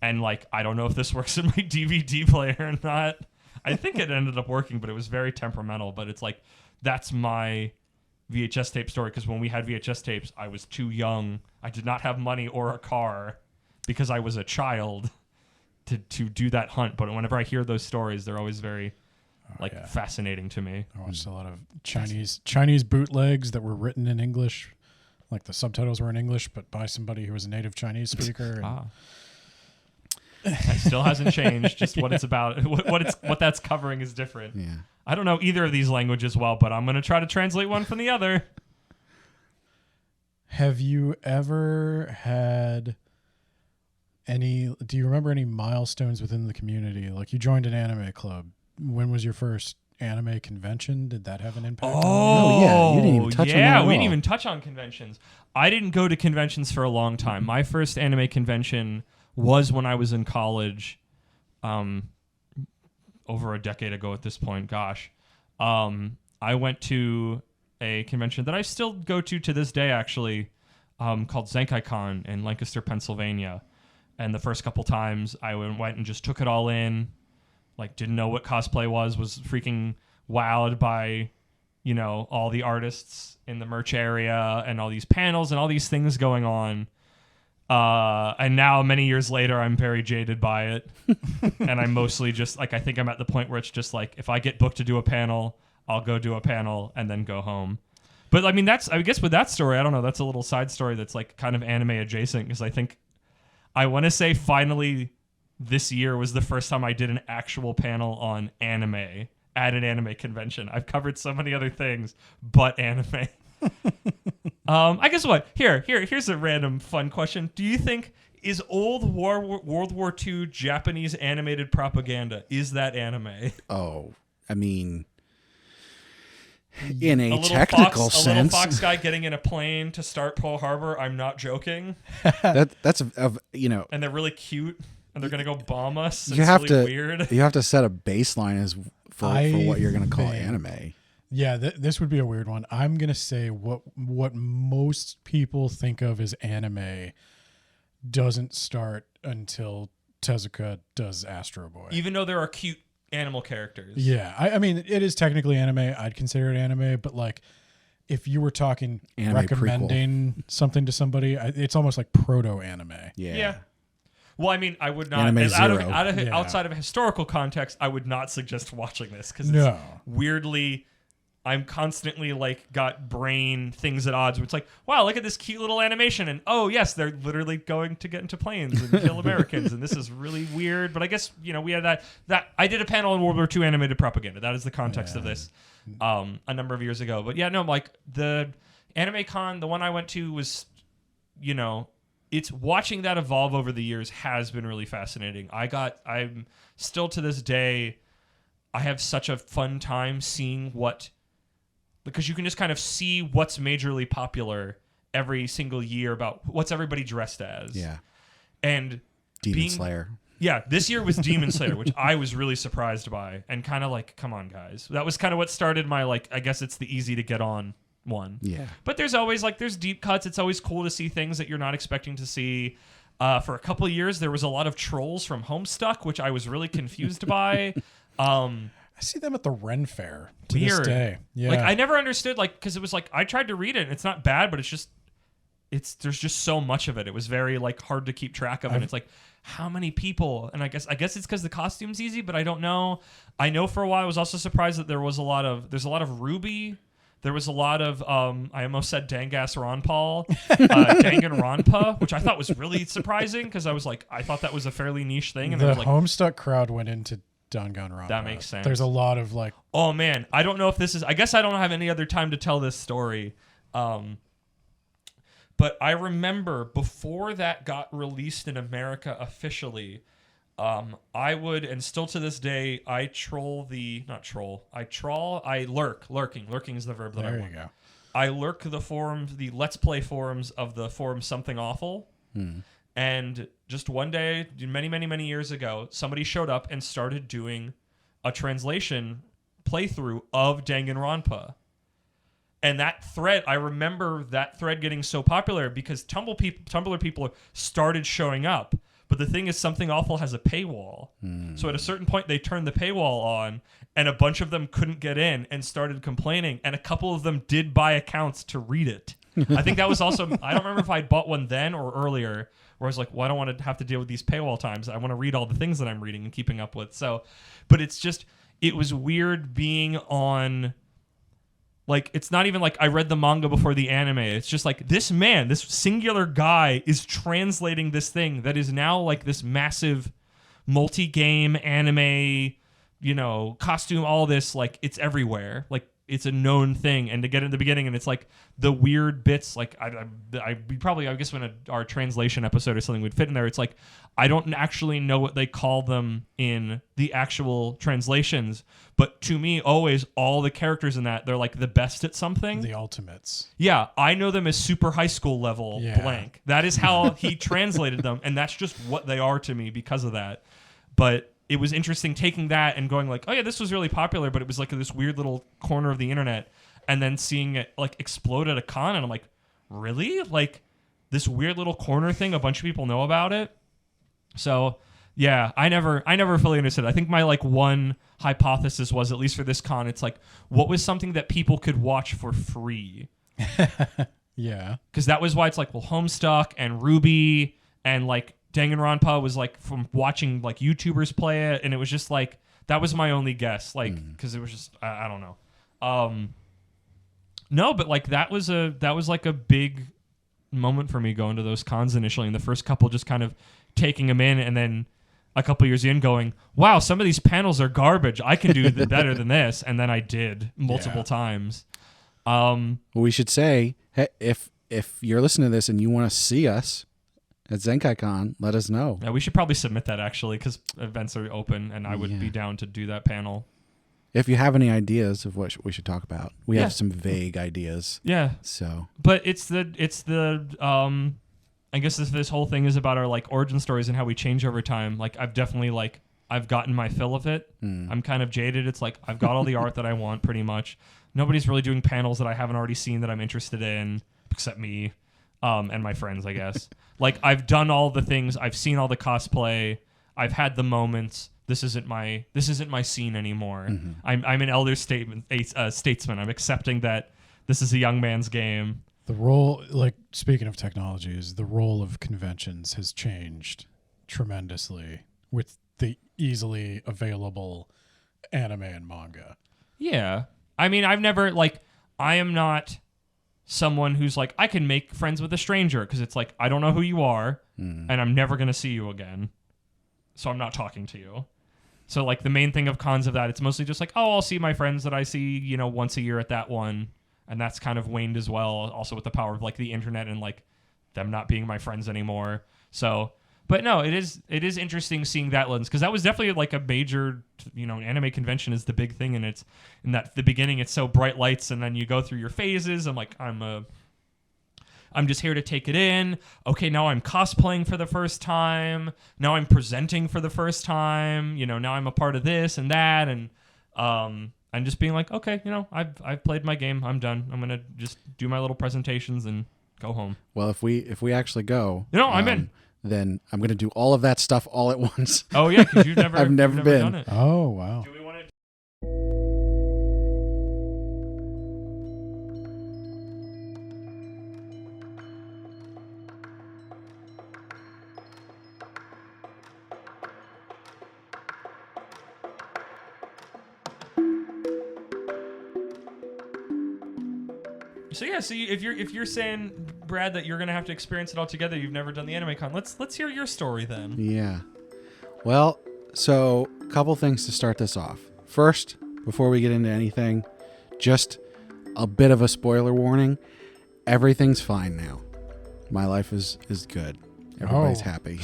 And like, I don't know if this works in my DVD player or not. I think it ended up working, but it was very temperamental. But it's like, that's my VHS tape story, because when we had VHS tapes, I was too young. I did not have money or a car because I was a child to do that hunt. But whenever I hear those stories, they're always very fascinating to me. I watched a lot of Chinese bootlegs that were written in English, like the subtitles were in English, but by somebody who was a native Chinese speaker. It still hasn't changed. Just what it's about, what that's covering is different. Yeah. I don't know either of these languages well, but I'm going to try to translate one from the other. Have you ever had do you remember any milestones within the community? Like, you joined an anime club. When was your first anime convention? Did that have an impact on you? Oh, yeah. You didn't even touch on that at we all. didn't even touch on conventions. I didn't go to conventions for a long time. My first anime convention was when I was in college, over a decade ago at this point. Gosh. I went to a convention that I still go to this day, actually, called Zenkai-Con in Lancaster, Pennsylvania. And the first couple times I went and just took it all in, like didn't know what cosplay was freaking wowed by, you know, all the artists in the merch area and all these panels and all these things going on. And now many years later, I'm very jaded by it. And I'm mostly just like, I think I'm at the point where it's just like, if I get booked to do a panel, I'll go do a panel and then go home. But I mean, I guess with that story, I don't know, that's a little side story that's like kind of anime adjacent, because I want to say finally this year was the first time I did an actual panel on anime at an anime convention. I've covered so many other things, but anime. I guess what? Here's a random fun question. Do you think is World War II Japanese animated propaganda, is that anime? Oh, I mean, in a technical sense, a little fox guy getting in a plane to start Pearl Harbor. I'm not joking. that's you know, and they're really cute, and they're gonna go bomb us. You it's have really to weird. You have to set a baseline for what you're gonna call anime. Yeah, this would be a weird one. I'm gonna say what most people think of as anime doesn't start until Tezuka does Astro Boy. Even though there are cute animal characters. Yeah, I mean, it is technically anime. I'd consider it anime, but like, if you were talking anime recommending something to somebody, it's almost like proto-anime. Yeah. Well, I mean, I would not, outside of a historical context, I would not suggest watching this, because it's weirdly, I'm constantly like got brain things at odds where it's like, wow, look at this cute little animation, and oh yes, they're literally going to get into planes and kill Americans, and this is really weird. But I guess, you know, we had that I did a panel on World War II animated propaganda. That is the context of this, a number of years ago. But yeah, no, like the Anime Con, the one I went to was, you know, it's watching that evolve over the years has been really fascinating. I'm still to this day, I have such a fun time seeing because you can just kind of see what's majorly popular every single year about what's everybody dressed as. Yeah. And Demon Slayer. Yeah, this year was Demon Slayer, which I was really surprised by, and kind of like, come on, guys. That was kind of what started my, like, I guess it's the easy to get on one. Yeah. But there's always, like, there's deep cuts. It's always cool to see things that you're not expecting to see. For a couple of years, there was a lot of trolls from Homestuck, which I was really confused by. I see them at the Ren Fair to this day. Yeah. Like, I never understood, like, because it was like, I tried to read it, and it's not bad, but there's just so much of it. It was very, like, hard to keep track of, and it's like, how many people? And I guess it's because the costume's easy, but I don't know. I know for a while I was also surprised that there's a lot of Ruby. There was a lot of, I almost said Dangas Ronpaul, Danganronpa, which I thought was really surprising, because I was like, I thought that was a fairly niche thing. And the I was like, Homestuck crowd went into Danganronpa. That makes sense. There's a lot of like, oh man, I don't know if this is, I guess I don't have any other time to tell this story. But I remember before that got released in America officially, I would, and still to this day, I lurk. Lurking is the verb that I want. There you go. I lurk the forums, the Let's Play forums of the forum Something Awful. And just one day, many, many, many years ago, somebody showed up and started doing a translation playthrough of Danganronpa. And that thread, I remember that thread getting so popular because Tumblr people started showing up. But the thing is, Something Awful has a paywall. So at a certain point, they turned the paywall on, and a bunch of them couldn't get in and started complaining. And a couple of them did buy accounts to read it. I think that was also, I don't remember if I bought one then or earlier, where I was like, well, I don't want to have to deal with these paywall times. I want to read all the things that I'm reading and keeping up with. So, but it's just, it was weird being on... Like, it's not even like I read the manga before the anime. It's just like this singular guy is translating this thing that is now like this massive multi-game anime, costume, all this, like it's everywhere. Like it's a known thing. And to get in the beginning and it's like the weird bits, like I guess when our translation episode or something would fit in there, it's like, I don't actually know what they call them in the actual translations, but to me, always all the characters in that, they're like the best at something. The ultimates. Yeah, I know them as super high school level blank. That is how he translated them, and that's just what they are to me because of that. But it was interesting taking that and going like, oh yeah, this was really popular, but it was like this weird little corner of the internet, and then seeing it like explode at a con, and I'm like, really? Like this weird little corner thing, a bunch of people know about it? So yeah, I never fully understood. I think my like one hypothesis was, at least for this con, it's like, what was something that people could watch for free? Yeah. Because that was why it's like, well, Homestuck and Ruby and like Danganronpa was like from watching like YouTubers play it, and it was just like, that was my only guess, like, because it was just I don't know. No, but like that was like a big moment for me going to those cons initially, and the first couple just kind of taking them in, and then a couple years in going, wow, some of these panels are garbage. I can do better than this. And then I did multiple times. We should say, hey, if you're listening to this and you want to see us at ZenkaiCon, let us know. Yeah, we should probably submit that actually, because events are open, and I would be down to do that panel. If you have any ideas of what we should talk about, we have some vague ideas. Yeah. So, but it's the I guess this whole thing is about our like origin stories and how we change over time. Like I've definitely like I've gotten my fill of it. I'm kind of jaded. It's like I've got all the art that I want pretty much. Nobody's really doing panels that I haven't already seen that I'm interested in, except me and my friends, I guess. Like I've done all the things. I've seen all the cosplay. I've had the moments. This isn't my scene anymore. I'm an elder statesman. I'm accepting that this is a young man's game. The role, like speaking of technologies, the role of conventions has changed tremendously with the easily available anime and manga. Yeah. I mean, I've never, like, I am not someone who's like, I can make friends with a stranger, because it's like, I don't know who you are, and I'm never going to see you again. So I'm not talking to you. So, like, the main thing of cons of that, it's mostly just like, oh, I'll see my friends that I see, once a year at that one. And that's kind of waned as well, also with the power of like the internet and like them not being my friends anymore. So, but no, it is interesting seeing that lens, because that was definitely like a major, anime convention is the big thing, and it's in that the beginning it's so bright lights, and then you go through your phases. I'm like, I'm just here to take it in. Okay, now I'm cosplaying for the first time. Now I'm presenting for the first time. Now I'm a part of this and that, and I'm just being like, okay, I've played my game. I'm done. I'm gonna just do my little presentations and go home. Well, if we actually go, I'm in. Then I'm gonna do all of that stuff all at once. Oh yeah, because you've never. I've never been. Done it. Oh wow. Do we want to? So yeah, so if you're saying, Brad, that you're gonna have to experience it all together, you've never done the anime con. Let's hear your story then. Yeah. Well, so a couple things to start this off. First, before we get into anything, just a bit of a spoiler warning. Everything's fine now. My life is good. Everybody's happy.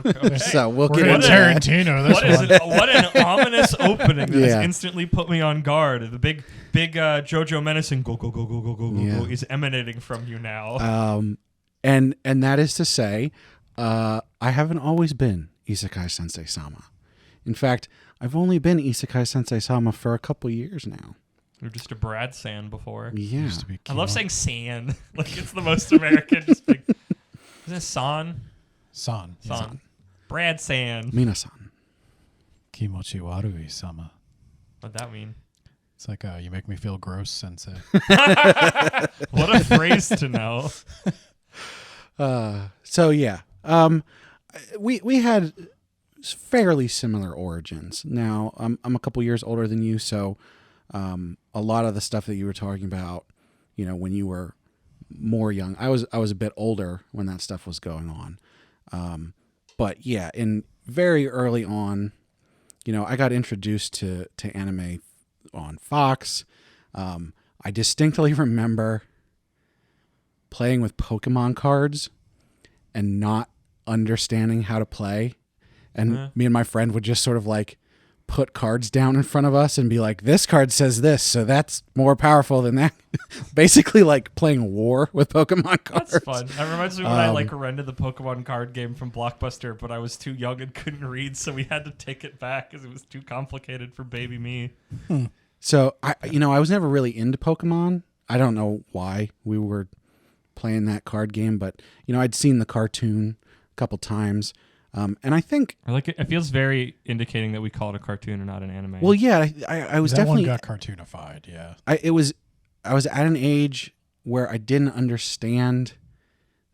Okay. So we'll We're get into Tarantino. What an ominous opening that has instantly put me on guard. The big JoJo menacing go is emanating from you now. And that is to say, I haven't always been Isekai Sensei-Sama. In fact, I've only been Isekai Sensei-Sama for a couple years now. You're just a Brad San before. Yeah. Used to be I love Kimo- saying San. Like it's the most American. Just big. Isn't it San? San. San. Brad San. Minasan. Kimochi warui sama. What'd that mean? It's like you make me feel gross, sensei. What a phrase to know. So yeah, we had fairly similar origins. Now I'm a couple years older than you, so a lot of the stuff that you were talking about, you know, when you were more young, I was a bit older when that stuff was going on. But yeah, in very early on, you know, I got introduced to anime on Fox. I distinctly remember playing with Pokemon cards and not understanding how to play. And me and my friend would just sort of like put cards down in front of us and be like, this card says this, so that's more powerful than that. Basically like playing war with Pokemon cards. That's fun. That reminds me when I like rented the Pokemon card game from Blockbuster, but I was too young and couldn't read, so we had to take it back because it was too complicated for baby me. So I was never really into Pokemon. I don't know why we were playing that card game, but you know, I'd seen the cartoon a couple times. And I think I like it. It feels very indicating that we call it a cartoon and not an anime. well, yeah, I was that definitely one got cartoonified. Yeah. I was at an age where I didn't understand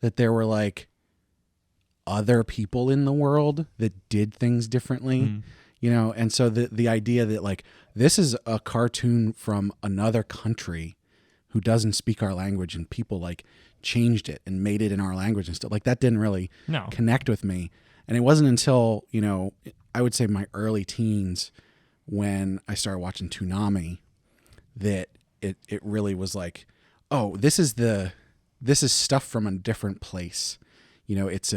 that there were like other people in the world that did things differently, you know, and so the idea that like this is a cartoon from another country who doesn't speak our language and people like changed it and made it in our language and stuff like that didn't really connect with me. And it wasn't until, you know, I would say my early teens when I started watching Toonami that it really was like, oh, this is stuff from a different place. You know, it's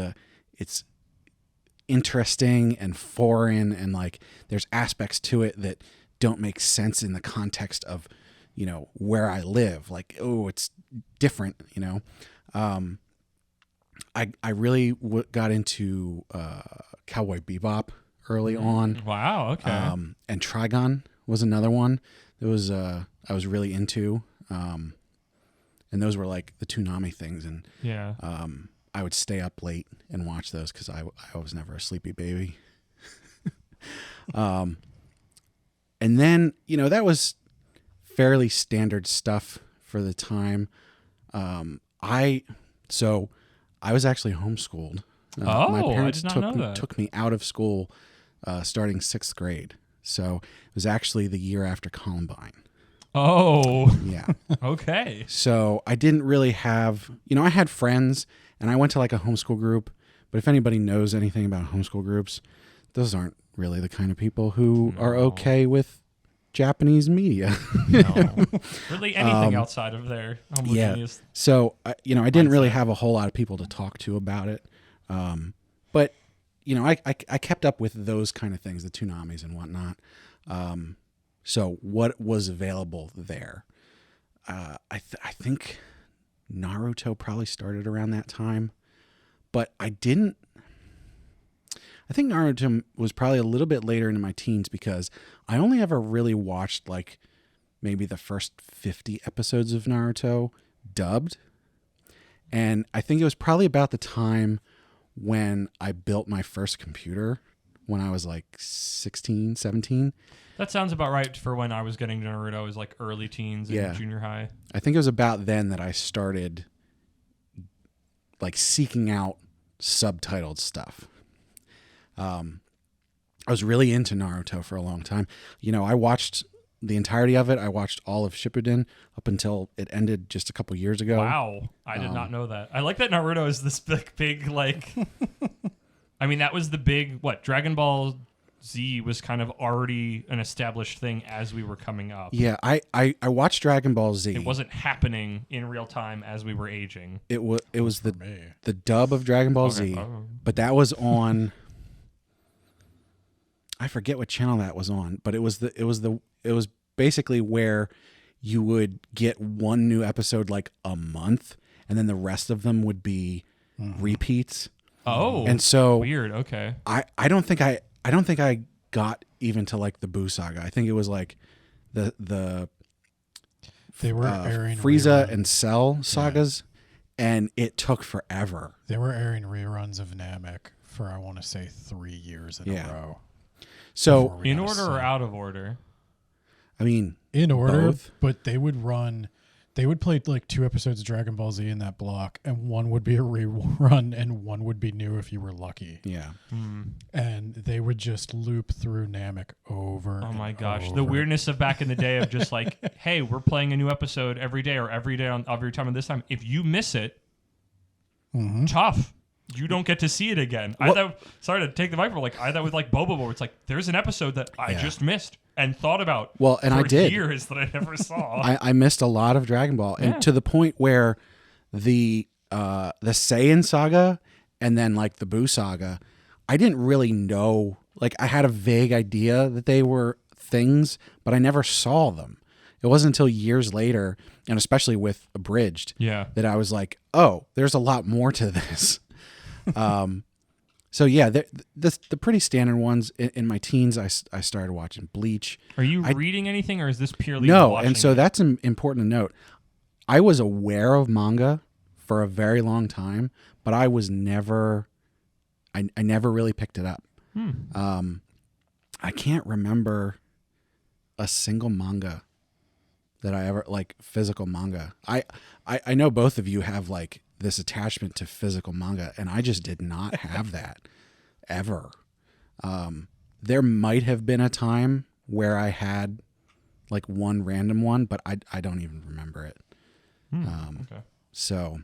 interesting and foreign and like there's aspects to it that don't make sense in the context of, you know, where I live. Like, oh, it's different, you know. I really got into Cowboy Bebop early on. Wow, okay. And Trigon was another one that was I was really into. And those were like the Toonami things. And yeah. I would stay up late and watch those because I was never a sleepy baby. And then, you know, that was fairly standard stuff for the time. I was actually homeschooled. My parents I did not know that. took me out of school starting 6th grade. So it was actually the year after Columbine. Oh. Yeah. Okay. So I didn't really have, you know, I had friends and I went to like a homeschool group. But if anybody knows anything about homeschool groups, those aren't really the kind of people who are okay with Japanese media. No. Really anything outside of their homogeneous. Yeah. So, you know, I didn't really have a whole lot of people to talk to about it. But, you know, I kept up with those kind of things, the Toonamis and whatnot. So what was available there? I think Naruto probably started around that time. But I think Naruto was probably a little bit later into my teens because I only ever really watched like maybe the first 50 episodes of Naruto dubbed. And I think it was probably about the time when I built my first computer when I was like 16, 17. That sounds about right for when I was getting to Naruto. It was like early teens and junior high. I think it was about then that I started like seeking out subtitled stuff. I was really into Naruto for a long time. You know, I watched the entirety of it. I watched all of Shippuden up until it ended just a couple years ago. Wow. I did not know that. I like that Naruto is this big like... I mean, that was the big... Dragon Ball Z was kind of already an established thing as we were coming up. Yeah, I watched Dragon Ball Z. It wasn't happening in real time as we were aging. It was the dub of Dragon Ball Z, but that was on... I forget what channel that was on, but it was basically where you would get one new episode like a month, and then the rest of them would be repeats. Oh, and so weird. Okay, I don't think I got even to like the Boo saga. I think it was like the They were airing Frieza reruns. and Cell sagas, and it took forever. They were airing reruns of Namek for, I want to say, 3 years in a row. So before we In got a order or sub. out of order? I mean, In order, both. but they would play like 2 episodes of Dragon Ball Z in that block, and one would be a rerun and one would be new if you were lucky. Yeah. And they would just loop through Namek over. Oh and my gosh, over. the weirdness of back in the day of just like, hey, we're playing a new episode every day or every day on every time. And this time, if you miss it, tough. You don't get to see it again. I thought, sorry to take the mic, but like I thought with like Boba, where it's like there's an episode that I just missed and thought about. Well, and for I did. years that I never saw. I missed a lot of Dragon Ball, and to the point where the Saiyan saga and then like the Boo saga, I didn't really know. Like I had a vague idea that they were things, but I never saw them. It wasn't until years later, and especially with Abridged, that I was like, oh, there's a lot more to this. So yeah, the pretty standard ones in my teens. I started watching Bleach. Are you reading anything, or is this purely No? watching And so it? that's important to note. I was aware of manga for a very long time, but I was never. I never really picked it up. I can't remember a single manga that I ever like physical manga. I know both of you have like this attachment to physical manga, and I just did not have that ever. There might have been a time where I had like one random one, but I don't even remember it. Okay. So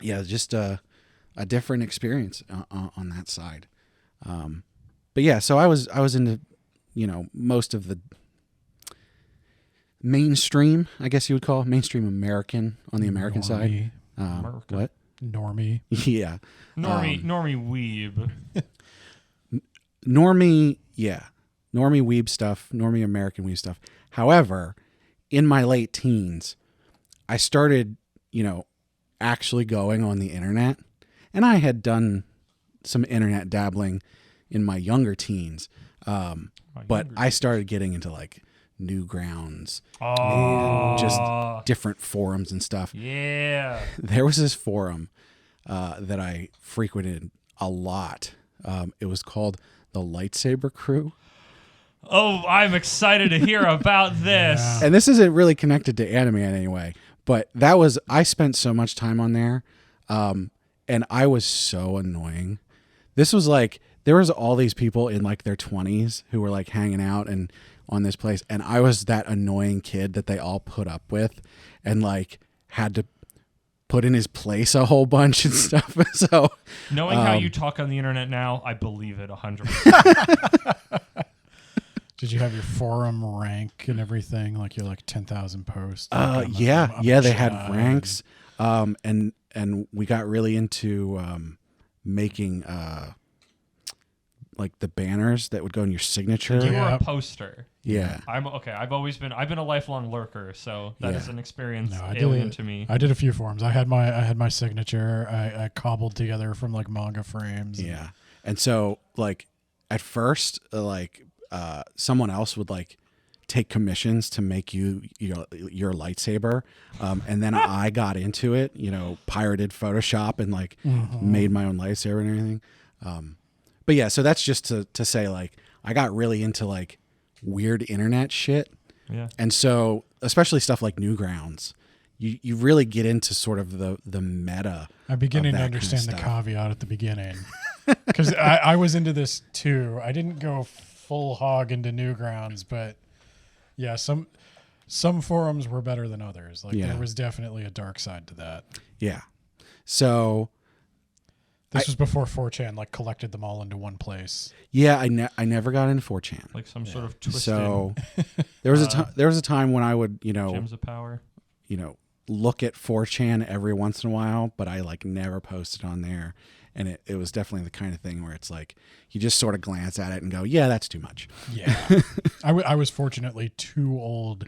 yeah, just a different experience on that side. But yeah, so I was into, most of the mainstream, I guess you would call it, mainstream American on the American side. America. What? Normie. Yeah. Normie weeb. Normie Weeb stuff, normie American Weeb stuff. However, in my late teens, I started, actually going on the internet, and I had done some internet dabbling in my younger teens. But I started getting into like Newgrounds and just different forums and stuff. Yeah. There was this forum that I frequented a lot. It was called the Lightsaber Crew. Oh, I'm excited to hear about this. Yeah. And this isn't really connected to anime in any way, but I spent so much time on there, and I was so annoying. This was like, there was all these people in like their 20s who were like hanging out and on this place, and I was that annoying kid that they all put up with and like had to put in his place a whole bunch and stuff. So Knowing how you talk on the internet now, I believe it 100%. Did you have your forum rank and everything? Like your 10,000 posts? yeah, they had ranks. And we got really into making like the banners that would go in your signature. You were Yeah. a poster. Yeah. I've been a lifelong lurker, so that is an experience No, alien to me. I did a few forums. I had my signature. I cobbled together from like manga frames. Yeah. And so like at first, someone else would like take commissions to make your lightsaber. And then I got into it, pirated Photoshop and like made my own lightsaber and everything. But yeah, so that's just to say like, I got really into like weird internet shit. Yeah. And so, especially stuff like Newgrounds, you really get into sort of the meta. I'm beginning to that kind of understand the stuff. caveat at the beginning. Because I was into this too. I didn't go full hog into Newgrounds, but yeah, some forums were better than others. Like there was definitely a dark side to that. Yeah. So This was before 4chan like collected them all into one place. yeah, I never got into 4chan. Like some sort of twisted So there was a time when I would, gems of power. look at 4chan every once in a while, but I like never posted on there. And it was definitely the kind of thing where it's like, you just sort of glance at it and go, yeah, that's too much. Yeah. I was fortunately too old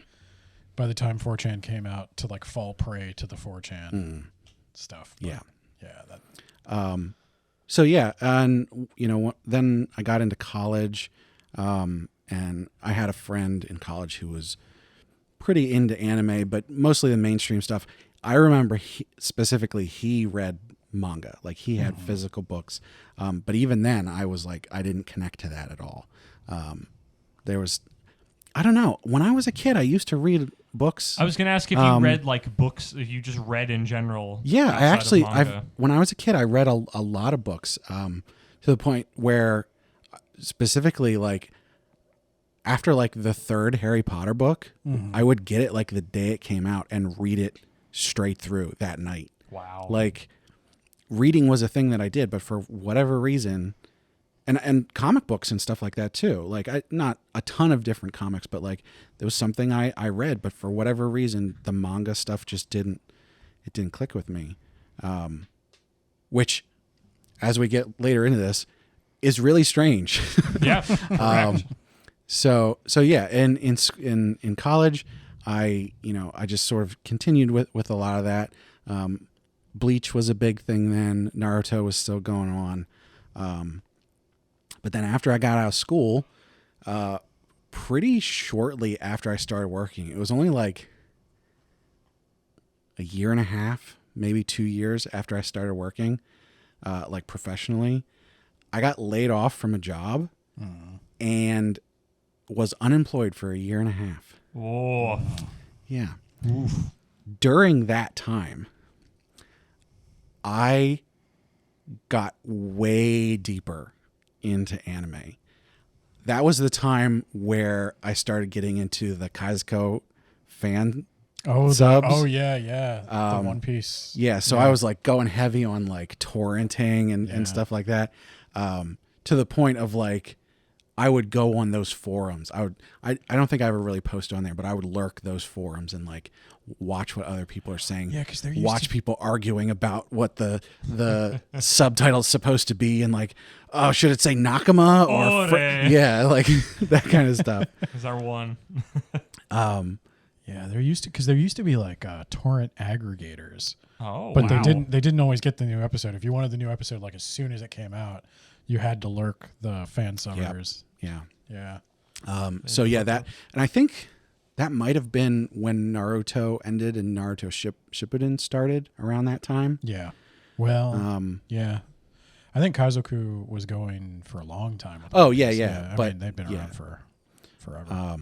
by the time 4chan came out to like fall prey to the 4chan stuff. But Yeah. Yeah. So yeah, and then I got into college. And I had a friend in college who was pretty into anime, but mostly the mainstream stuff. I remember specifically he read manga, like he had physical books. But even then I was like, I didn't connect to that at all. There was, I don't know. When I was a kid, I used to read books. I was going to ask if you read like books, if you just read in general. Yeah, I actually, manga. when I was a kid, I read a lot of books, to the point where specifically like after like the third Harry Potter book, I would get it like the day it came out and read it straight through that night. Wow. Like reading was a thing that I did, but for whatever reason, and comic books and stuff like that too. Like not a ton of different comics, but like there was something I read, but for whatever reason, the manga stuff just didn't click with me. Which, as we get later into this, is really strange. Yeah. Correct. So yeah, in college, I just sort of continued with a lot of that. Bleach was a big thing then. Naruto was still going on. But then after I got out of school, pretty shortly after I started working, it was only like a year and a half, maybe 2 years after I started working, like professionally, I got laid off from a job and was unemployed for a year and a half. Oh. Yeah. Oof. During that time, I got way deeper into anime. That was the time where I started getting into the Kazuko fan subs. The One Piece. Yeah, so I was like going heavy on like torrenting and stuff like that, to the point of like I would go on those forums. I don't think I ever really posted on there, but I would lurk those forums and like watch what other people are saying. Yeah, because they're watch people arguing about what the subtitle's supposed to be, and like, oh, should it say Nakama or yeah, like that kind of stuff. Is our one. Yeah, there used to be like torrent aggregators. Oh, but wow. they didn't always get the new episode. If you wanted the new episode like as soon as it came out, you had to lurk the fan summers. Yeah. So yeah, that, and I think that might have been when Naruto ended and Naruto Shippuden started around that time. Yeah. Well, yeah. I think Kazoku was going for a long time. Oh yeah. But I mean, they've been around for forever.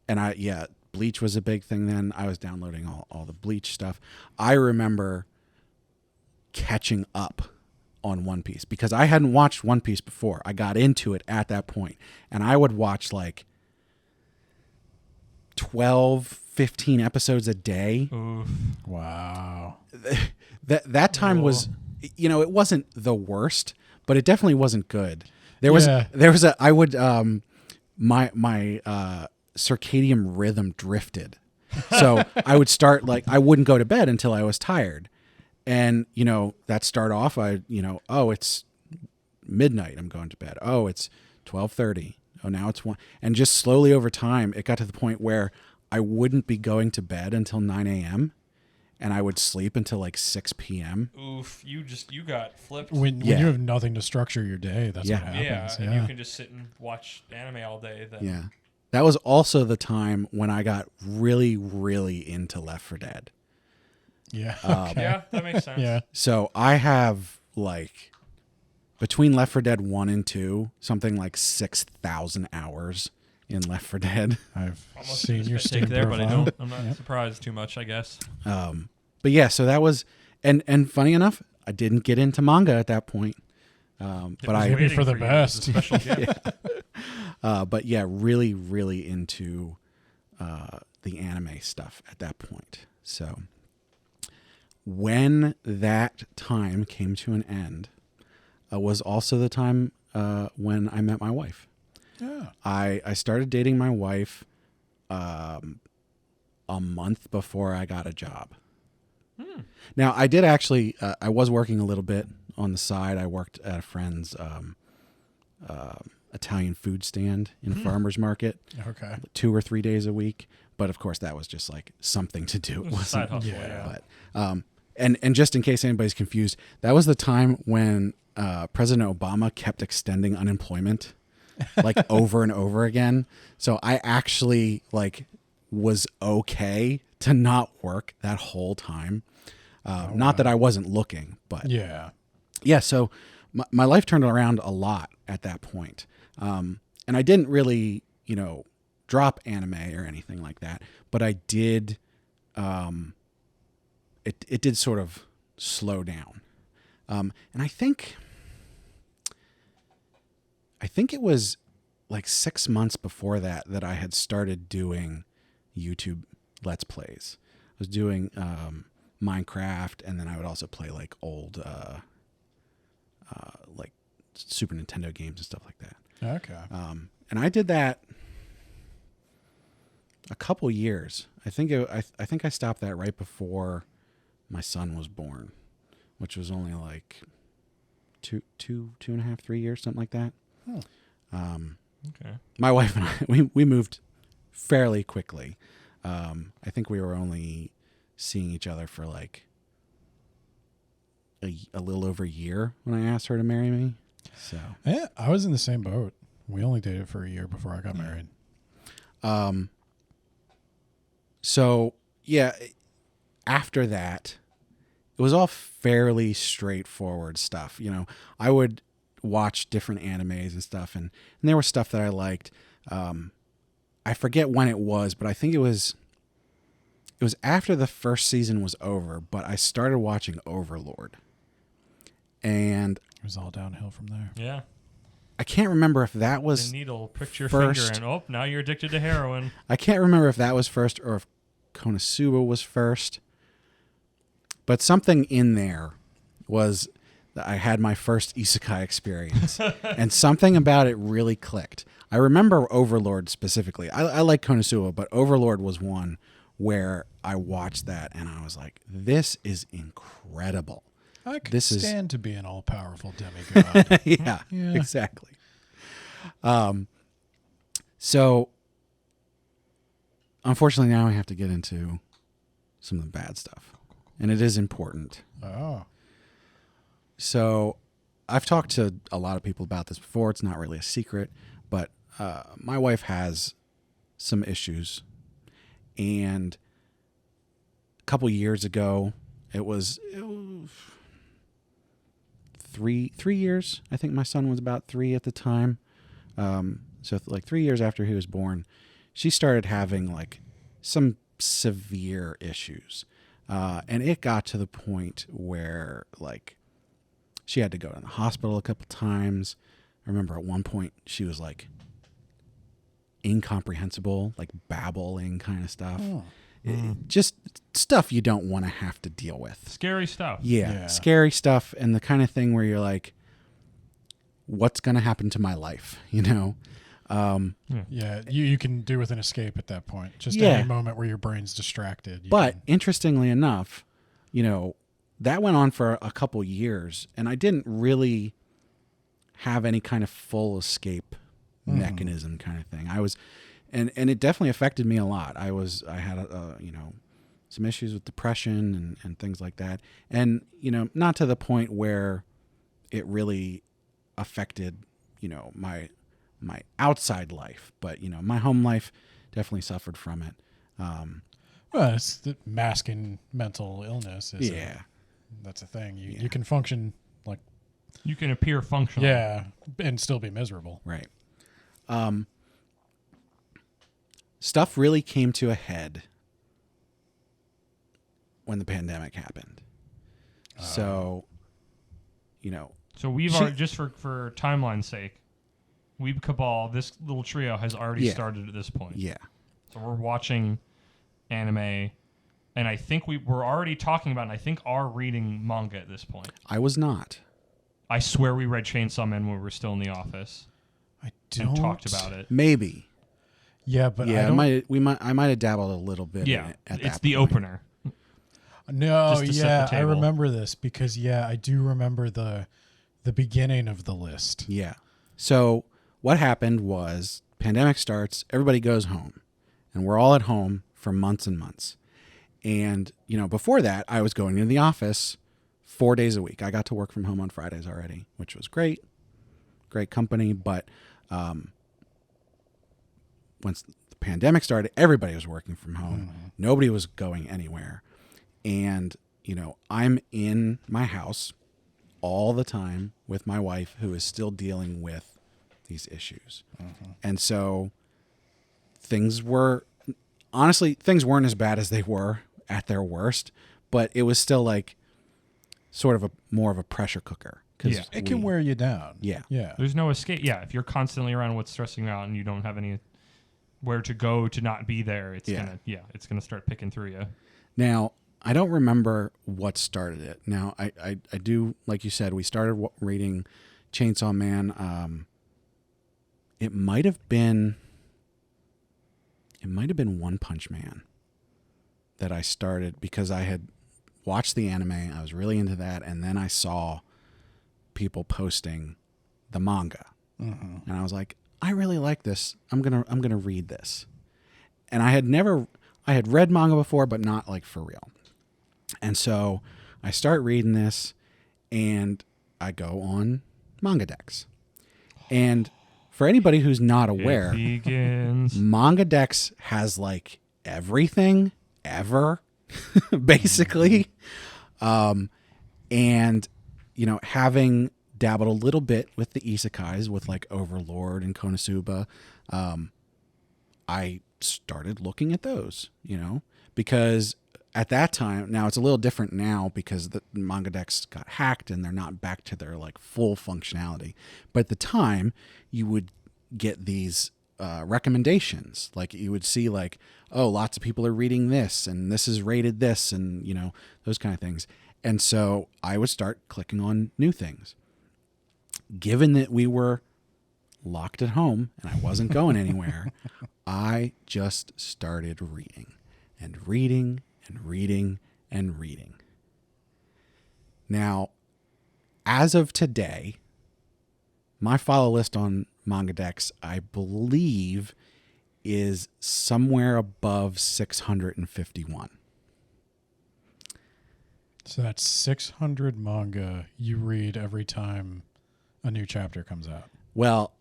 And Bleach was a big thing then. I was downloading all the Bleach stuff. I remember catching up on One Piece because I hadn't watched One Piece before. I got into it at that point, and I would watch like 12, 15 episodes a day. Oof. Wow. That time was, it wasn't the worst, but it definitely wasn't good. I would my circadian rhythm drifted. So I would start I wouldn't go to bed until I was tired. And, that start off, it's midnight, I'm going to bed. Oh, it's 12:30. Oh, now it's 1. And just slowly over time, it got to the point where I wouldn't be going to bed until 9 a.m. and I would sleep until like 6 p.m. Oof, you got flipped. When you have nothing to structure your day, that's what happens. Yeah, and you can just sit and watch anime all day. Then. Yeah. That was also the time when I got really, really into Left 4 Dead. Yeah. Okay. Yeah, that makes sense. Yeah. So I have between Left 4 Dead 1 and 2, something like 6,000 hours in Left 4 Dead. I've almost seen your Steam there, profile. but I'm not surprised too much, I guess. But yeah, so that was, and funny enough, I didn't get into manga at that point. But I waiting for the best. Special gift. But yeah, really, really into the anime stuff at that point. So when that time came to an end, was also the time when I met my wife. Yeah. I started dating my wife a month before I got a job. Now, I did actually, I was working a little bit on the side. I worked at a friend's Italian food stand in a farmer's market. Okay. 2 or 3 days a week. But of course, that was just like something to do. It wasn't side hustle, yeah. But and just in case anybody's confused, that was the time when President Obama kept extending unemployment. like over and over again. So I actually like was okay to not work that whole time. Not that I wasn't looking, but Yeah. So my life turned around a lot at that point. And I didn't really, drop anime or anything like that, but I did, it did sort of slow down. And I think it was like 6 months before that I had started doing YouTube Let's Plays. I was doing Minecraft, and then I would also play like old like Super Nintendo games and stuff like that. Okay. And I did that a couple years. I think I stopped that right before my son was born, which was only like two and a half, 3 years, something like that. Okay. My wife and I, we moved fairly quickly. I think we were only seeing each other for like a little over a year when I asked her to marry me. So Yeah, I was in the same boat. We only dated for a year before I got married. So yeah, after that, it was all fairly straightforward stuff. I would watch different animes and stuff, and there was stuff that I liked. I forget when it was, but I think it was after the first season was over, but I started watching Overlord. And It was all downhill from there. Yeah. I can't remember if that was The needle pricked your first. finger, and now you're addicted to heroin. I can't remember if that was first or if Konosuba was first. But something in there was that I had my first isekai experience. And something about it really clicked. I remember Overlord specifically. I like Konosuba, but Overlord was one where I watched that and I was like, this is incredible. I could This stand to be an all-powerful demigod. yeah, Yeah. exactly. So unfortunately now I have to get into some of the bad stuff, and it is important. Oh. So I've talked to a lot of people about this before. It's not really a secret, but my wife has some issues, and a couple years ago, it was 3 years. I think my son was about 3 at the time. So like 3 years after he was born, she started having like some severe issues. And it got to the point where like she had to go to the hospital a couple times. I remember at one point she was like incomprehensible, like babbling kind of stuff. Oh. Just stuff you don't want to have to deal with. Scary stuff. Yeah, scary stuff, and the kind of thing where you're like, what's going to happen to my life, Yeah, you can do with an escape at that point. Just Yeah. any moment where your brain's distracted. But interestingly enough, that went on for a couple years, and I didn't really have any kind of full escape mechanism kind of thing. I was, and it definitely affected me a lot. I had some issues with depression and things like that, and not to the point where it really affected my outside life, but my home life definitely suffered from it. Well, it's the masking mental illness. Yeah. That's a thing. You can function like You can appear functional. and still be miserable. Right. Stuff really came to a head when the pandemic happened. So So already, just for timeline's sake, Weeb Cabal, this little trio has already started at this point. yeah. So we're watching anime, and I think we're already talking about, and I think are reading manga at this point. I was not. I swear we read Chainsaw Man when we were still in the office I and don't talked about it. Maybe. Yeah, but Yeah, I don't. I might have dabbled a little bit in Yeah, it at it's that the point. opener. No, just to set yeah, the I table. remember this because I do remember the beginning of the list. Yeah. So what happened was pandemic starts, everybody goes home, and we're all at home for months and months. And, before that, I was going into the office 4 days a week. I got to work from home on Fridays already, which was great. Great company. But once the pandemic started, everybody was working from home. Nobody was going anywhere. And, I'm in my house all the time with my wife, who is still dealing with these issues. And so things weren't as bad as they were at their worst, but it was still like sort of more of a pressure cooker. It can wear you down. Yeah. There's no escape. Yeah, if you're constantly around what's stressing you out and you don't have where to go to not be there, it's gonna start picking through you. Now, I don't remember what started it. Now, I do, like you said, we started reading Chainsaw Man. It might have been One Punch Man that I started because I had watched the anime. I was really into that, and then I saw people posting the manga, and I was like, I really like this. I'm gonna read this. And I had read manga before, but not like for real. And so I start reading this, and I go on Manga Dex. And for anybody who's not aware, Manga Dex has like everything ever, basically. And having dabbled a little bit with the isekais, with like Overlord and Konosuba, I started looking at those, because at that time, now it's a little different now because the Manga Dex got hacked and they're not back to their like full functionality. But at the time, you would get these recommendations. Like you would see like, oh, lots of people are reading this and this is rated this, and those kind of things. And so I would start clicking on new things. Given that we were locked at home and I wasn't going anywhere, I just started reading and reading and reading and reading. Now, as of today, my follow list on Manga Dex, I believe, is somewhere above 651. So that's 600 manga you read every time a new chapter comes out. Well,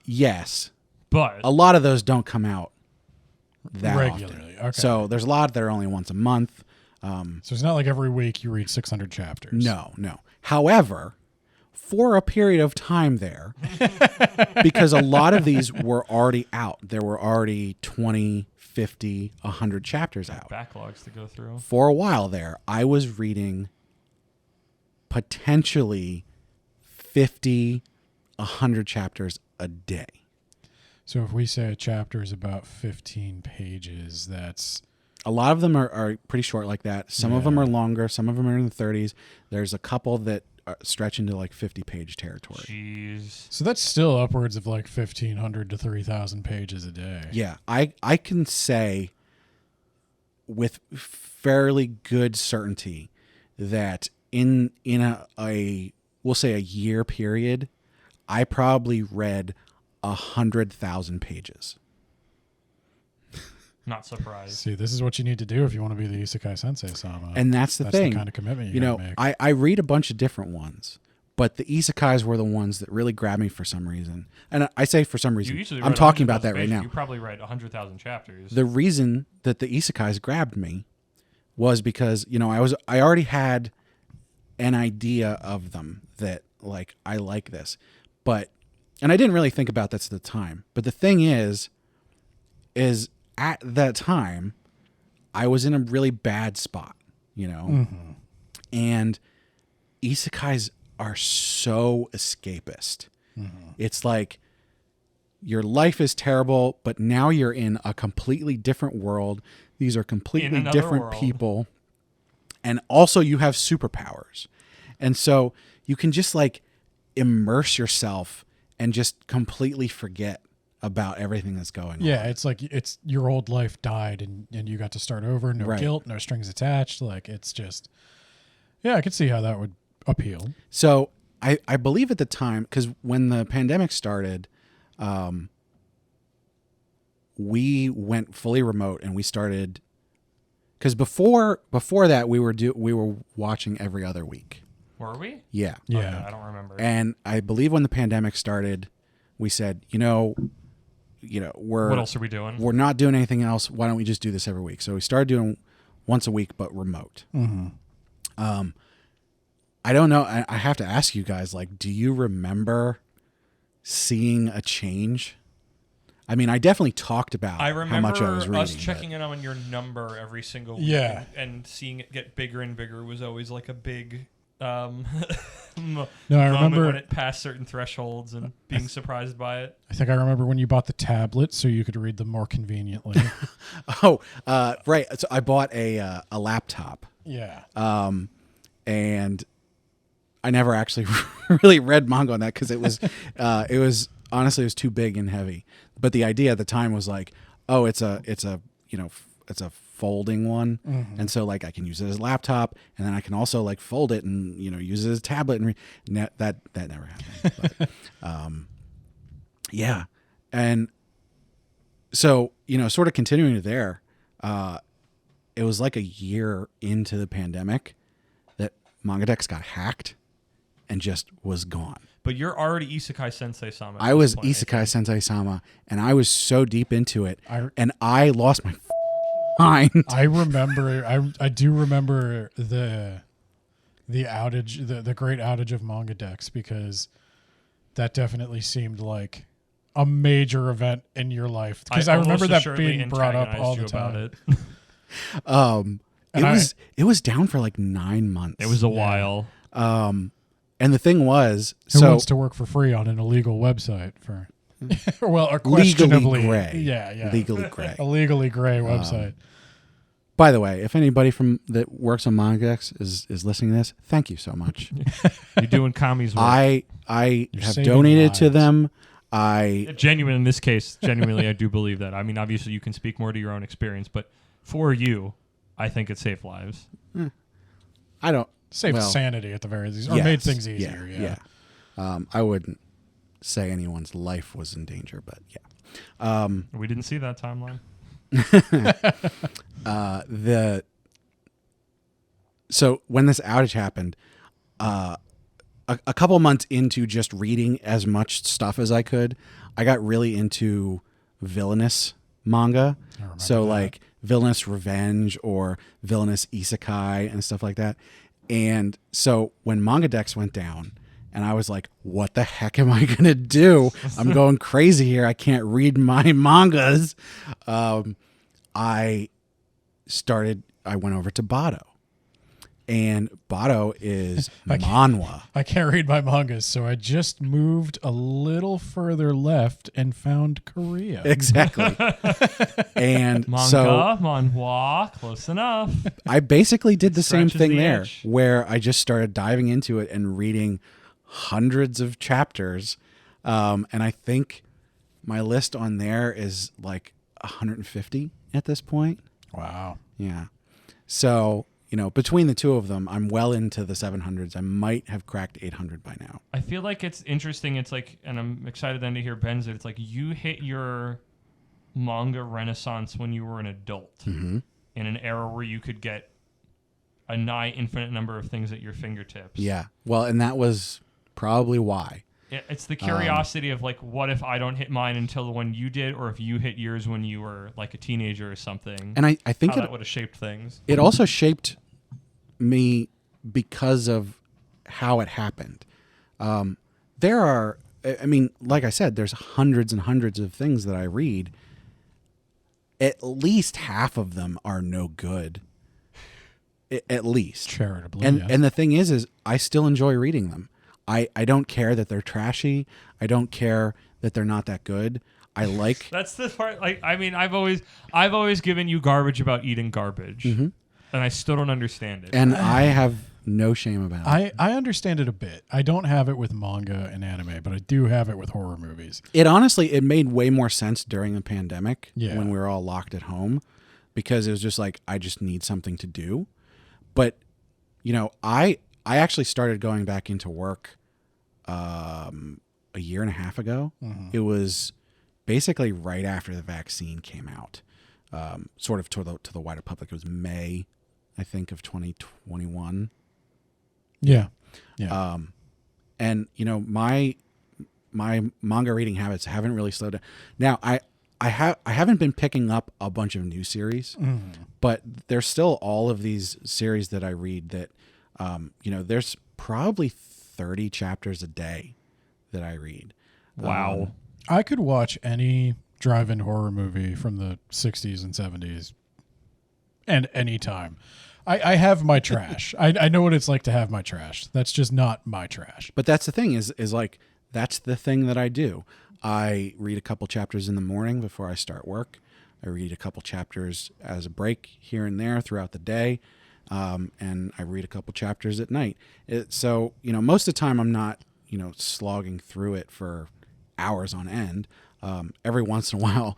yes, but a lot of those don't come out that regularly. Often. Okay. So there's a lot that are only once a month. So it's not like every week you read 600 chapters. No. However, for a period of time there, because a lot of these were already out. There were already 20, 50, 100 chapters out. Backlogs to go through. For a while there, I was reading potentially 50, 100 chapters a day. So if we say a chapter is about 15 pages, that's... A lot of them are pretty short like that. Some of them are longer. Some of them are in the 30s. There's a couple that stretch into like 50-page territory. Jeez. So that's still upwards of like 1,500 to 3,000 pages a day. Yeah. I can say with fairly good certainty that in a we'll say a year period, I probably read 100,000 pages. Not surprised. See, this is what you need to do if you want to be the Isekai Sensei-Sama. And that's the thing. That's the kind of commitment you gotta make. I read a bunch of different ones, but the isekais were the ones that really grabbed me for some reason. And I say for some reason. I'm talking about that right now. You probably read 100,000 chapters. The reason that the isekais grabbed me was because, I already had an idea of them that like I like this. And I didn't really think about this at the time. But the thing is at that time, I was in a really bad spot, Mm-hmm. And isekais are so escapist. Mm-hmm. It's like your life is terrible, but now you're in a completely different world. These are completely different people. And also you have superpowers. And so you can just like immerse yourself and just completely forget about everything that's going on. Yeah, it's like it's your old life died and you got to start over. No guilt, no strings attached. Like it's just, I could see how that would appeal. So I believe at the time, because when the pandemic started, we went fully remote and we started, because before that we were watching every other week. Were we? Yeah. Yeah. I don't remember. And I believe when the pandemic started, we said, What else are we doing? we're not doing anything else. Why don't we just do this every week? So we started doing once a week, but remote. I don't know. I have to ask you guys, like, do you remember seeing a change? I mean, I definitely talked about how much I was reading. Us checking in on your number every single week and seeing it get bigger and bigger was always like a big I moment remember when it passed certain thresholds and being surprised by it. I think I remember when you bought the tablet so you could read them more conveniently. Right. So I bought a laptop. Yeah. And I never actually really read manga on that because it was honestly, it was too big and heavy. But the idea at the time was like, oh, it's a folding one, and so like I can use it as a laptop, and then I can also like fold it and use it as a tablet. And that never happened. But, yeah, and so sort of continuing there, it was like a year into the pandemic that Mangadex got hacked and just was gone. But you're already Isekai Sensei-Sama. I was Isekai Sensei-Sama, and I was so deep into it, and I lost my mind. I remember. I do remember the outage, the great outage of Mangadex, because that definitely seemed like a major event in your life. Because I remember that being brought up all the time. It was down for like 9 months. It was a while. And the thing was, who wants to work for free on an illegal website for, or questionably legally gray? Yeah, legally gray, a legally gray website. By the way, if anybody that works on Mangadex is listening to this, thank you so much. You're doing commies work. I have donated to them. Genuine in this case, genuinely, I do believe that. I mean, obviously, you can speak more to your own experience, but for you, I think it saved lives. I don't. Saved sanity at the very least, or made things easier. Yeah. I wouldn't say anyone's life was in danger, but yeah. We didn't see that timeline. So when this outage happened, a couple months into just reading as much stuff as I could, I got really into villainous manga. So like Villainous Revenge or Villainous Isekai and stuff like that. And so when Mangadex went down and I was like, what the heck am I going to do? I'm going crazy here. I can't read my mangas. I went over to Bado. And Bado is manhwa. I can't read my mangas, so I just moved a little further left and found Korea. Exactly. And manhwa, close enough. I basically did the same thing there, edge. where I just started diving into it and reading hundreds of chapters. And I think my list on there is like 150 at this point. Wow. Yeah. So, between the two of them, I'm well into the 700s. I might have cracked 800 by now. I feel like it's interesting. It's like, and I'm excited then to hear Ben's. It's like you hit your manga renaissance when you were an adult in an era where you could get a nigh infinite number of things at your fingertips. Yeah. Well, and that was probably why. It's the curiosity of like, what if I don't hit mine until when you did, or if you hit yours when you were like a teenager or something. And I think that would have shaped things. It also shaped me because of how it happened. There are, like I said, there's hundreds and hundreds of things that I read. At least half of them are no good. At least. Charitably, and the thing is I still enjoy reading them. I don't care that they're trashy. I don't care that they're not that good. I like that's the part. Like, I mean, I've always given you garbage about eating garbage, and I still don't understand it. And I have no shame about it. I understand it a bit. I don't have it with manga and anime, but I do have it with horror movies. It made way more sense during the pandemic when we were all locked at home, because it was just like, I just need something to do. But I actually started going back into work a year and a half ago. It was basically right after the vaccine came out, sort of to the wider public. It was May, I think, of 2021. Yeah. And my my manga reading habits haven't really slowed down. Now I haven't been picking up a bunch of new series, but there's still all of these series that I read that, there's probably 30 chapters a day that I read. Wow. I could watch any drive-in horror movie from the 60s and 70s and any time. I have my trash. I know what it's like to have my trash. That's just not my trash. But that's the thing is like, that's the thing that I do. I read a couple chapters in the morning before I start work. I read a couple chapters as a break here and there throughout the day. And I read a couple chapters at night. So, most of the time I'm not, slogging through it for hours on end. Every once in a while,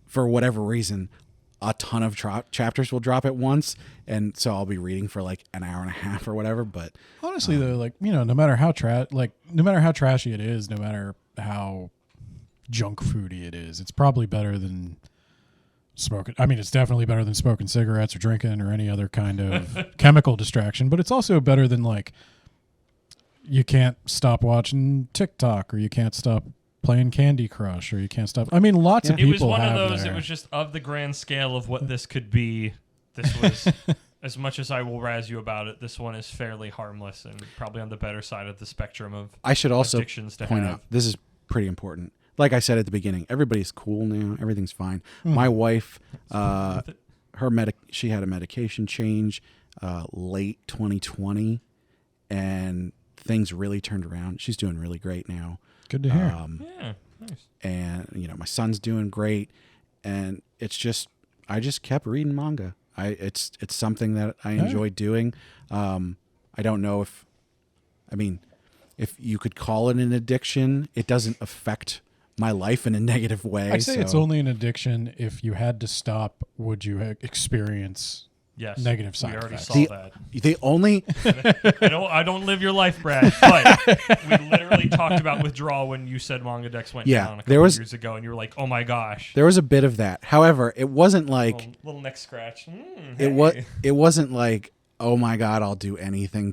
for whatever reason, a ton of chapters will drop at once, and so I'll be reading for like an hour and a half or whatever. But honestly, though, like no matter how trashy it is, no matter how junk foody it is, it's probably better than smoking. I mean, it's definitely better than smoking cigarettes or drinking or any other kind of chemical distraction. But it's also better than like you can't stop watching TikTok or you can't stop playing Candy Crush or you can't stop. I mean, lots of people have It was one of those. their... It was just of the grand scale of what this could be. This was as much as I will razz you about it. This one is fairly harmless and probably on the better side of the spectrum of. I should also addictions to point have. out this is pretty important. Like I said at the beginning, everybody's cool now. Everything's fine. My wife, she had a medication change late 2020, and things really turned around. She's doing really great now. Good to hear. Yeah, nice. And my son's doing great, and it's just I just kept reading manga. It's something that I enjoy doing. I don't know if you could call it an addiction. It doesn't affect my life in a negative way. I'd say it's only an addiction. If you had to stop, would you experience negative side effects? We already saw that. The only I don't live your life, Brad, but we literally talked about withdrawal when you said Manga Dex went down a couple years ago, and you were like, oh my gosh. There was a bit of that. However, it wasn't like... Little neck scratch. It wasn't like, oh my God, I'll do anything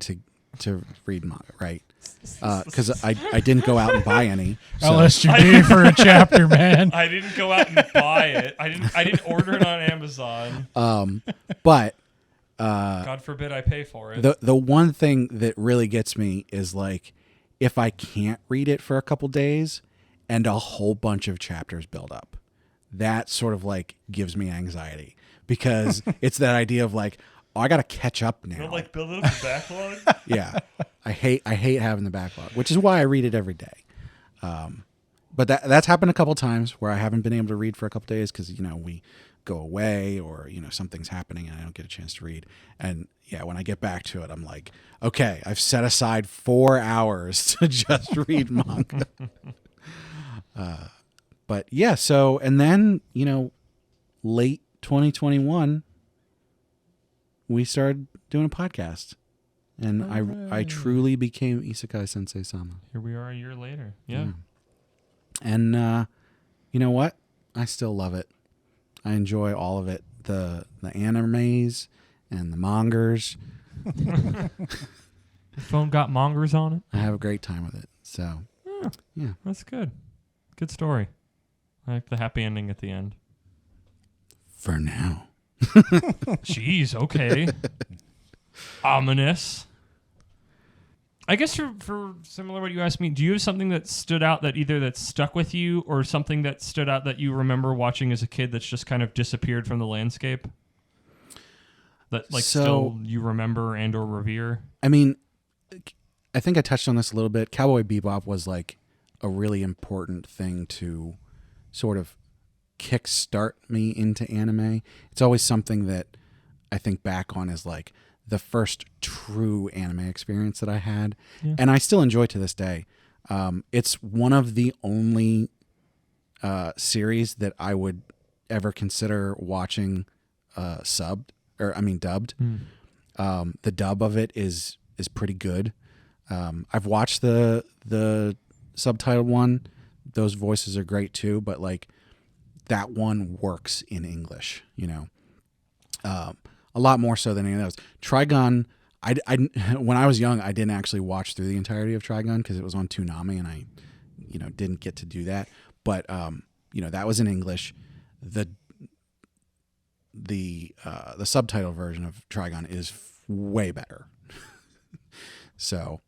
to read manga, right? Because I didn't go out and buy any. So. LSGD for a chapter, man. I didn't go out and buy it. I didn't order it on Amazon. But God forbid I pay for it. The one thing that really gets me is like if I can't read it for a couple days and a whole bunch of chapters build up. That sort of like gives me anxiety because it's that idea of like, oh, I got to catch up now. You don't like building up the backlog? Yeah. I hate having the backlog, which is why I read it every day. But that's happened a couple times where I haven't been able to read for a couple days because, we go away or, something's happening and I don't get a chance to read. And yeah, when I get back to it, I'm like, okay, I've set aside 4 hours to just read manga. But yeah, so, and then, late 2021, we started doing a podcast. And I truly became Isekai Sensei-Sama. Here we are a year later. Yeah. And you know what? I still love it. I enjoy all of it. The animes and the mangers. The phone got mongers on it? I have a great time with it. So, yeah. That's good. Good story. I like the happy ending at the end. For now. Jeez, okay. Ominous. I guess for similar to what you asked me, do you have something that stood out that stuck with you or something that stood out that you remember watching as a kid that's just kind of disappeared from the landscape? That still you remember and or revere? I mean, I think I touched on this a little bit. Cowboy Bebop was like a really important thing to sort of kickstart me into anime. It's always something that I think back on as like the first true anime experience that I had. Yeah. And I still enjoy to this day. It's one of the only series that I would ever consider watching dubbed. The dub of it is pretty good. I've watched the subtitled one. Those voices are great too, but like that one works in English, a lot more so than any of those. Trigun, when I was young, I didn't actually watch through the entirety of Trigun because it was on Toonami, and I, didn't get to do that. But that was in English. The subtitle version of Trigun is way better. So,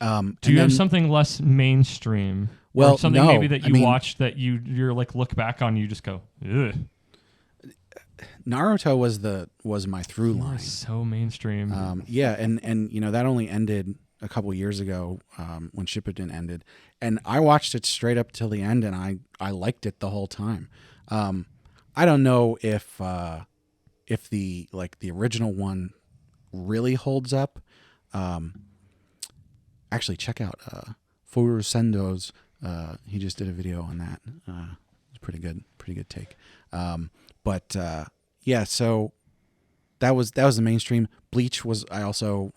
do you have something less mainstream? Well, or something no, maybe that you watched that you're like look back on, you just go, ugh. Naruto was my through line. So mainstream. And that only ended a couple years ago when Shippuden ended, and I watched it straight up till the end, and I liked it the whole time. I don't know if the original one really holds up. Actually, check out Furu Sendo's. He just did a video on that. It's pretty good take. So that was the mainstream. Bleach was, I also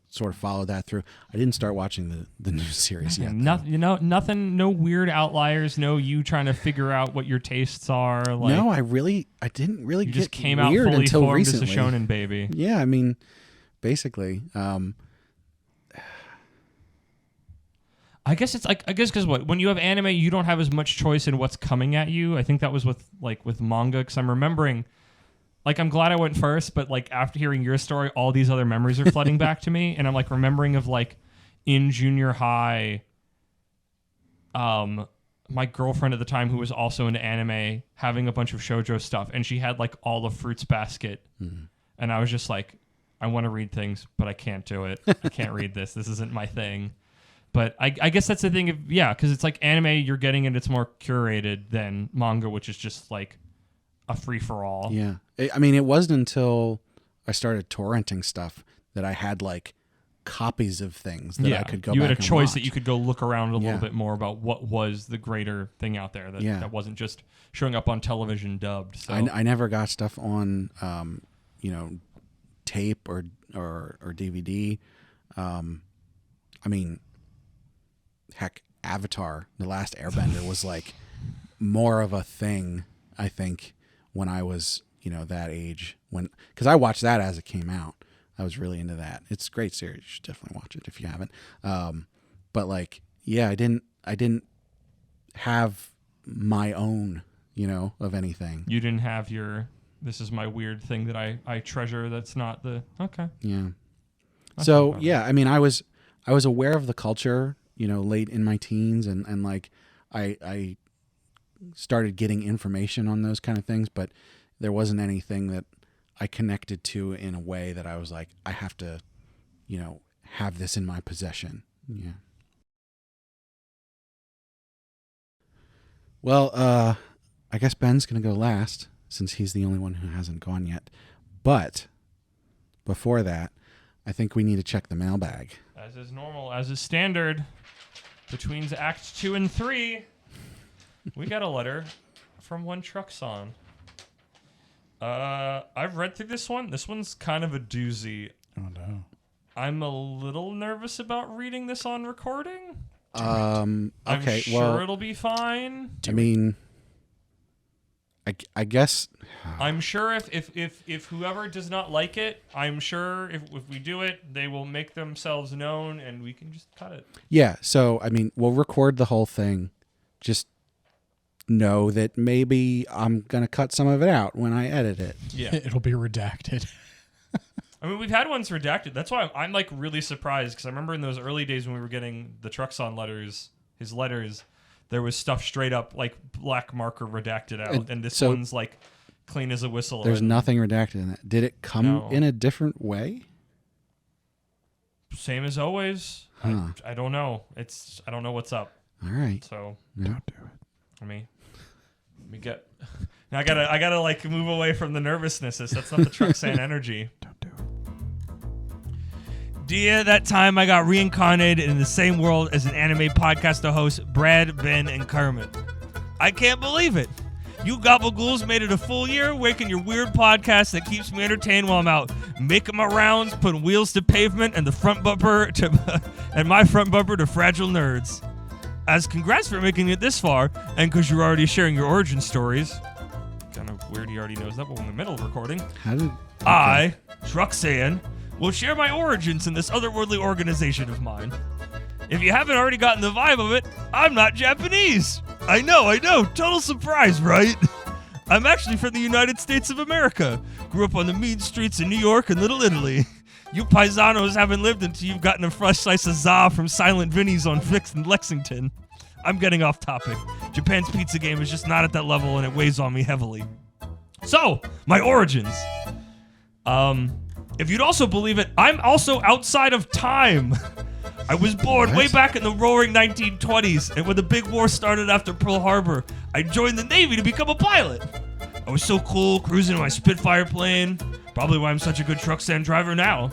sort of followed that through. I didn't start watching the new series yet. Nothing, no weird outliers. No, you trying to figure out what your tastes are. Like, no, I didn't really get just came out weird fully until formed recently. as a shonen baby. Yeah, I mean, basically. I guess because when you have anime, you don't have as much choice in what's coming at you. I think that was with manga, because I'm remembering, I'm glad I went first, but after hearing your story, all these other memories are flooding back to me, and I'm remembering of in junior high, my girlfriend at the time, who was also into anime, having a bunch of shoujo stuff, and she had all of Fruits Basket, and I was just I want to read things, but I can't do it. I can't read this. This isn't my thing. But I guess that's the thing of, because it's anime, you're getting it, it's more curated than manga, which is just a free-for-all. Yeah. It wasn't until I started torrenting stuff that I had copies of things that I could go back and watch. You had a choice that you could go look around a little bit more about what was the greater thing out there that wasn't just showing up on television dubbed. So I never got stuff on, tape or DVD. Heck, Avatar, The Last Airbender was more of a thing, I think, when I was, that age. Because I watched that as it came out. I was really into that. It's a great series. You should definitely watch it if you haven't. I didn't have my own, of anything. You didn't have this is my weird thing that I treasure that's not the, okay. Yeah. So, I was aware of the culture, late in my teens, and I started getting information on those kind of things, but there wasn't anything that I connected to in a way that I was I have to, have this in my possession. Yeah. Well, I guess Ben's going to go last since he's the only one who hasn't gone yet. But before that, I think we need to check the mailbag. As is normal, as is standard, between Acts 2 and 3, we got a letter from one Truxon. I've read through this one. This one's kind of a doozy. Oh, no. I'm a little nervous about reading this on recording. Okay, I'm sure it'll be fine. I guess. I'm sure if whoever does not like it, I'm sure if we do it, they will make themselves known and we can just cut it. Yeah, so, we'll record the whole thing. Just know that maybe I'm going to cut some of it out when I edit it. Yeah. It'll be redacted. We've had ones redacted. That's why I'm really surprised, because I remember in those early days when we were getting the Truxon letters, his letters, there was stuff straight up black marker redacted out, and this one's clean as a whistle. There's nothing redacted in it. Did it come in a different way? Same as always. Huh. I don't know. I don't know what's up. All right. So Don't do it. let me get. Now I gotta move away from the nervousness. That's not the Truxan energy. Don't do it. Dear, that time I got reincarnated in the same world as an anime podcast host, Brad, Ben, and Kermit. I can't believe it. You gabagool made it a full year, making your weird podcast that keeps me entertained while I'm out making my rounds, putting wheels to pavement, and the front bumper to and my front bumper to fragile nerds. As congrats for making it this far, and because you're already sharing your origin stories. Kind of weird he already knows that, but we're in the middle of recording. How did... I, Truxan, will share my origins in this otherworldly organization of mine. If you haven't already gotten the vibe of it, I'm not Japanese. I know, total surprise, right? I'm actually from the United States of America. Grew up on the mean streets of New York and Little Italy. You paisanos haven't lived until you've gotten a fresh slice of za from Silent Vinny's on Fixed in Lexington. I'm getting off topic. Japan's pizza game is just not at that level and it weighs on me heavily. So, my origins. If you'd also believe it, I'm also outside of time. I was born way back in the roaring 1920s, and when the big war started after Pearl Harbor, I joined the Navy to become a pilot. I was so cool cruising in my Spitfire plane, probably why I'm such a good truck stand driver now.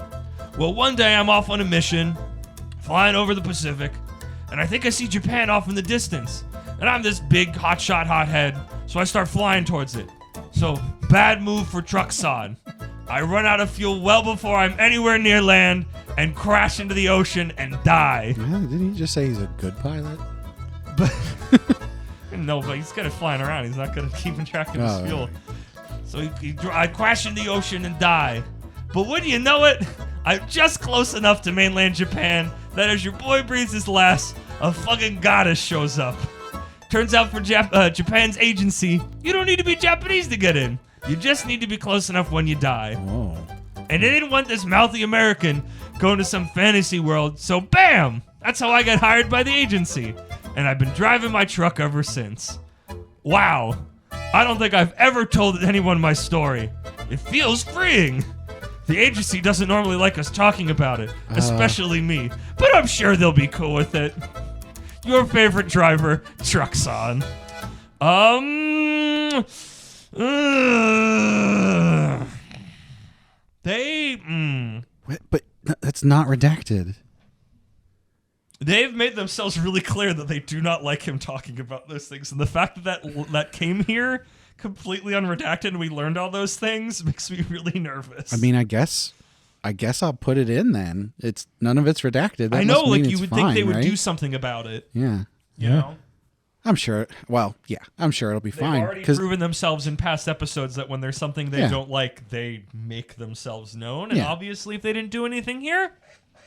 Well, one day I'm off on a mission, flying over the Pacific, and I think I see Japan off in the distance. And I'm this big hotshot hothead, so I start flying towards it. So, bad move for truck sod. I run out of fuel well before I'm anywhere near land and crash into the ocean and die. Yeah, didn't he just say he's a good pilot? But no, but he's good at flying around. He's not good at keeping track of his fuel. So I crash in the ocean and die. But wouldn't you know it, I'm just close enough to mainland Japan that as your boy breathes his last, a fucking goddess shows up. Turns out for Japan's agency, you don't need to be Japanese to get in. You just need to be close enough when you die. Whoa. And they didn't want this mouthy American going to some fantasy world, so bam! That's how I got hired by the agency. And I've been driving my truck ever since. Wow. I don't think I've ever told anyone my story. It feels freeing. The agency doesn't normally like us talking about it, especially me. But I'm sure they'll be cool with it. Your favorite driver, Truckson. But that's not redacted. They've made themselves really clear that they do not like him talking about those things. And the fact that came here completely unredacted and we learned all those things makes me really nervous. I mean, I guess I'll put it in then. None of it's redacted. That I know, must mean like you would think they would right? do something about it. Yeah. You know? I'm sure. Well, yeah, I'm sure it'll be fine. They've already proven themselves in past episodes that when there's something they Yeah. don't like, they make themselves known. And Yeah. obviously, if they didn't do anything here,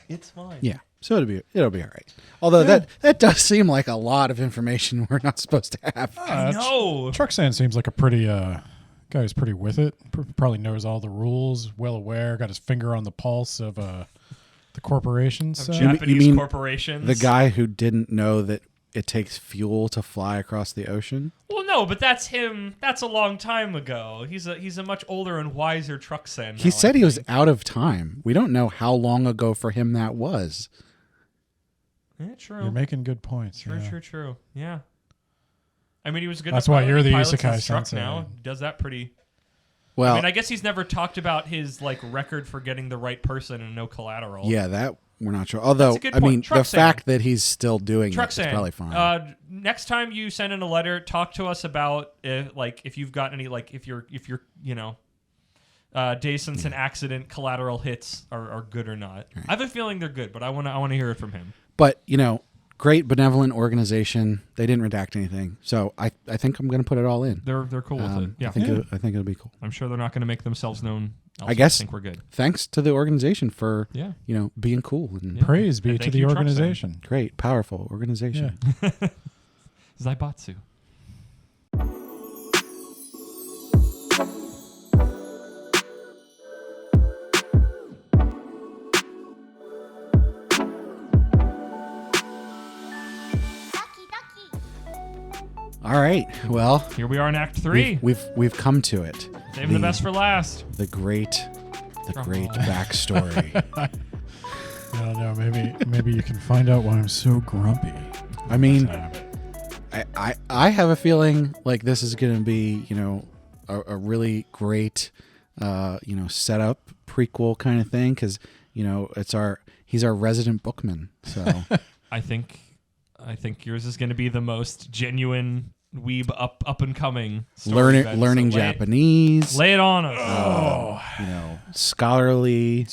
it's fine. Yeah. So it'll be all right. Although that does seem like a lot of information we're not supposed to have. I know. Trucksan seems like a pretty guy who's pretty with it. Probably knows all the rules, well aware, got his finger on the pulse of the corporations. Japanese mean corporations. The guy who didn't know that it takes fuel to fly across the ocean? Well, no, but that's him. That's a long time ago. He's a much older and wiser Trucksan. He said he was out of time. We don't know how long ago for him that was. Yeah, true. You're making good points. True. Yeah. I mean, he was good. That's why you're the Isekai Isekai Sensei. Sensei. Now does that pretty. Well, I mean, I guess he's never talked about his record for getting the right person and no collateral. yeah, that we're not sure. Although, That's a good I mean, point. the fact that he's still doing it is Trucksan, probably fine. Next time you send in a letter, talk to us about if you've got any if you're days since an accident collateral hits are good or not. Right. I have a feeling they're good, but I want to hear it from him. But great benevolent organization. They didn't redact anything, so I think I'm going to put it all in. They're cool with it. Yeah, I think it'll be cool. I'm sure they're not going to make themselves known. I guess. I think we're good. Thanks to the organization for being cool and Praise be to the organization. Great, powerful organization. Yeah. Zaibatsu. All right. Well, here we are in Act 3. We've come to it. Save the best for last. The great backstory. I don't know. Maybe you can find out why I'm so grumpy. I mean, I have a feeling like this is going to be a really great setup prequel kind of thing because he's our resident bookman. So I think yours is going to be the most genuine weeb up and coming story. Learning Japanese. Lay it on us. Scholarly.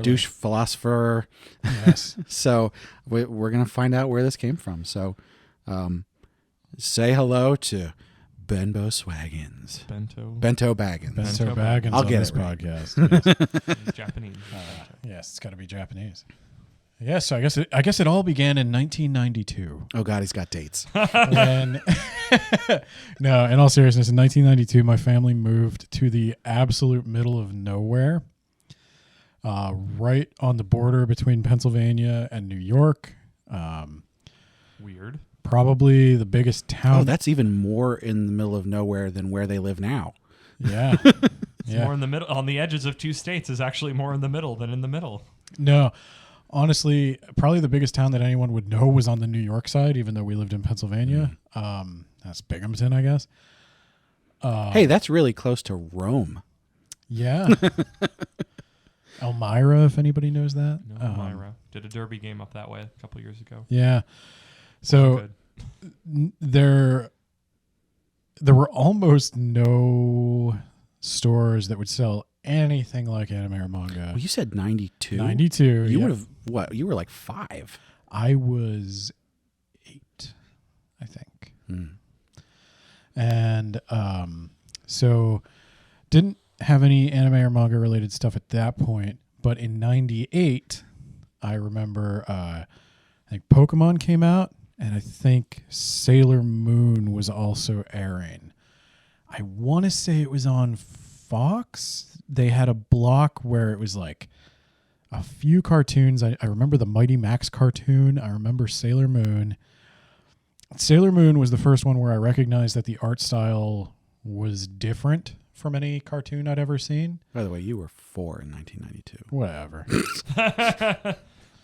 Douche philosopher. Yes. So we're gonna find out where this came from. So say hello to Benbo Swaggins. Bento. Bento Baggins. Bento Baggins I'll on get this it right. podcast. Yes. Japanese. Yes, it's got to be Japanese. Yeah, so I guess it all began in 1992. Oh God, he's got dates. When no, in all seriousness, in 1992, my family moved to the absolute middle of nowhere, right on the border between Pennsylvania and New York. Weird. Probably the biggest town. Oh, that's even more in the middle of nowhere than where they live now. Yeah. It's more in the middle. On the edges of two states is actually more in the middle than in the middle. No, honestly, probably the biggest town that anyone would know was on the New York side, even though we lived in Pennsylvania. That's Binghamton, I guess. Hey, that's really close to Rome. Yeah. Elmira, if anybody knows that. No, Myra did a derby game up that way a couple years ago. Yeah. So Good. there were almost no stores that would sell anything like anime or manga. Well, you said 92. 92. You yeah. would have what? You were like 5. I was 8, I think. And so didn't have any anime or manga related stuff at that point. But in 98, I remember I think Pokemon came out, and I think Sailor Moon was also airing. I want to say it was on Fox. They had a block where it was like a few cartoons. I remember the Mighty Max cartoon. I remember Sailor Moon. Sailor Moon was the first one where I recognized that the art style was different from any cartoon I'd ever seen. By the way, you were 4 in 1992. Whatever.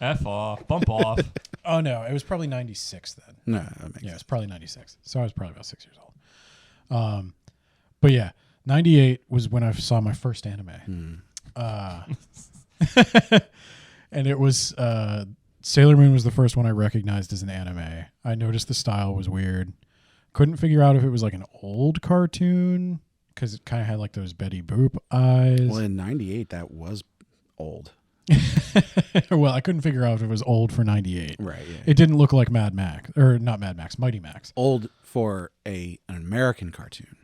F off. Bump off. Oh, no. It was probably 96 then. No, that makes Yeah, it sense. was probably 96. So I was probably about 6 years old. But yeah, 98 was when I saw my first anime. And it was Sailor Moon was the first one I recognized as an anime. I noticed the style was weird. Couldn't figure out if it was like an old cartoon because it kind of had like those Betty Boop eyes. Well, in 98, that was old. Well, I couldn't figure out if it was old for 98. Right, yeah. It didn't look like Mad Max, or not Mad Max, Mighty Max. Old for an American cartoon.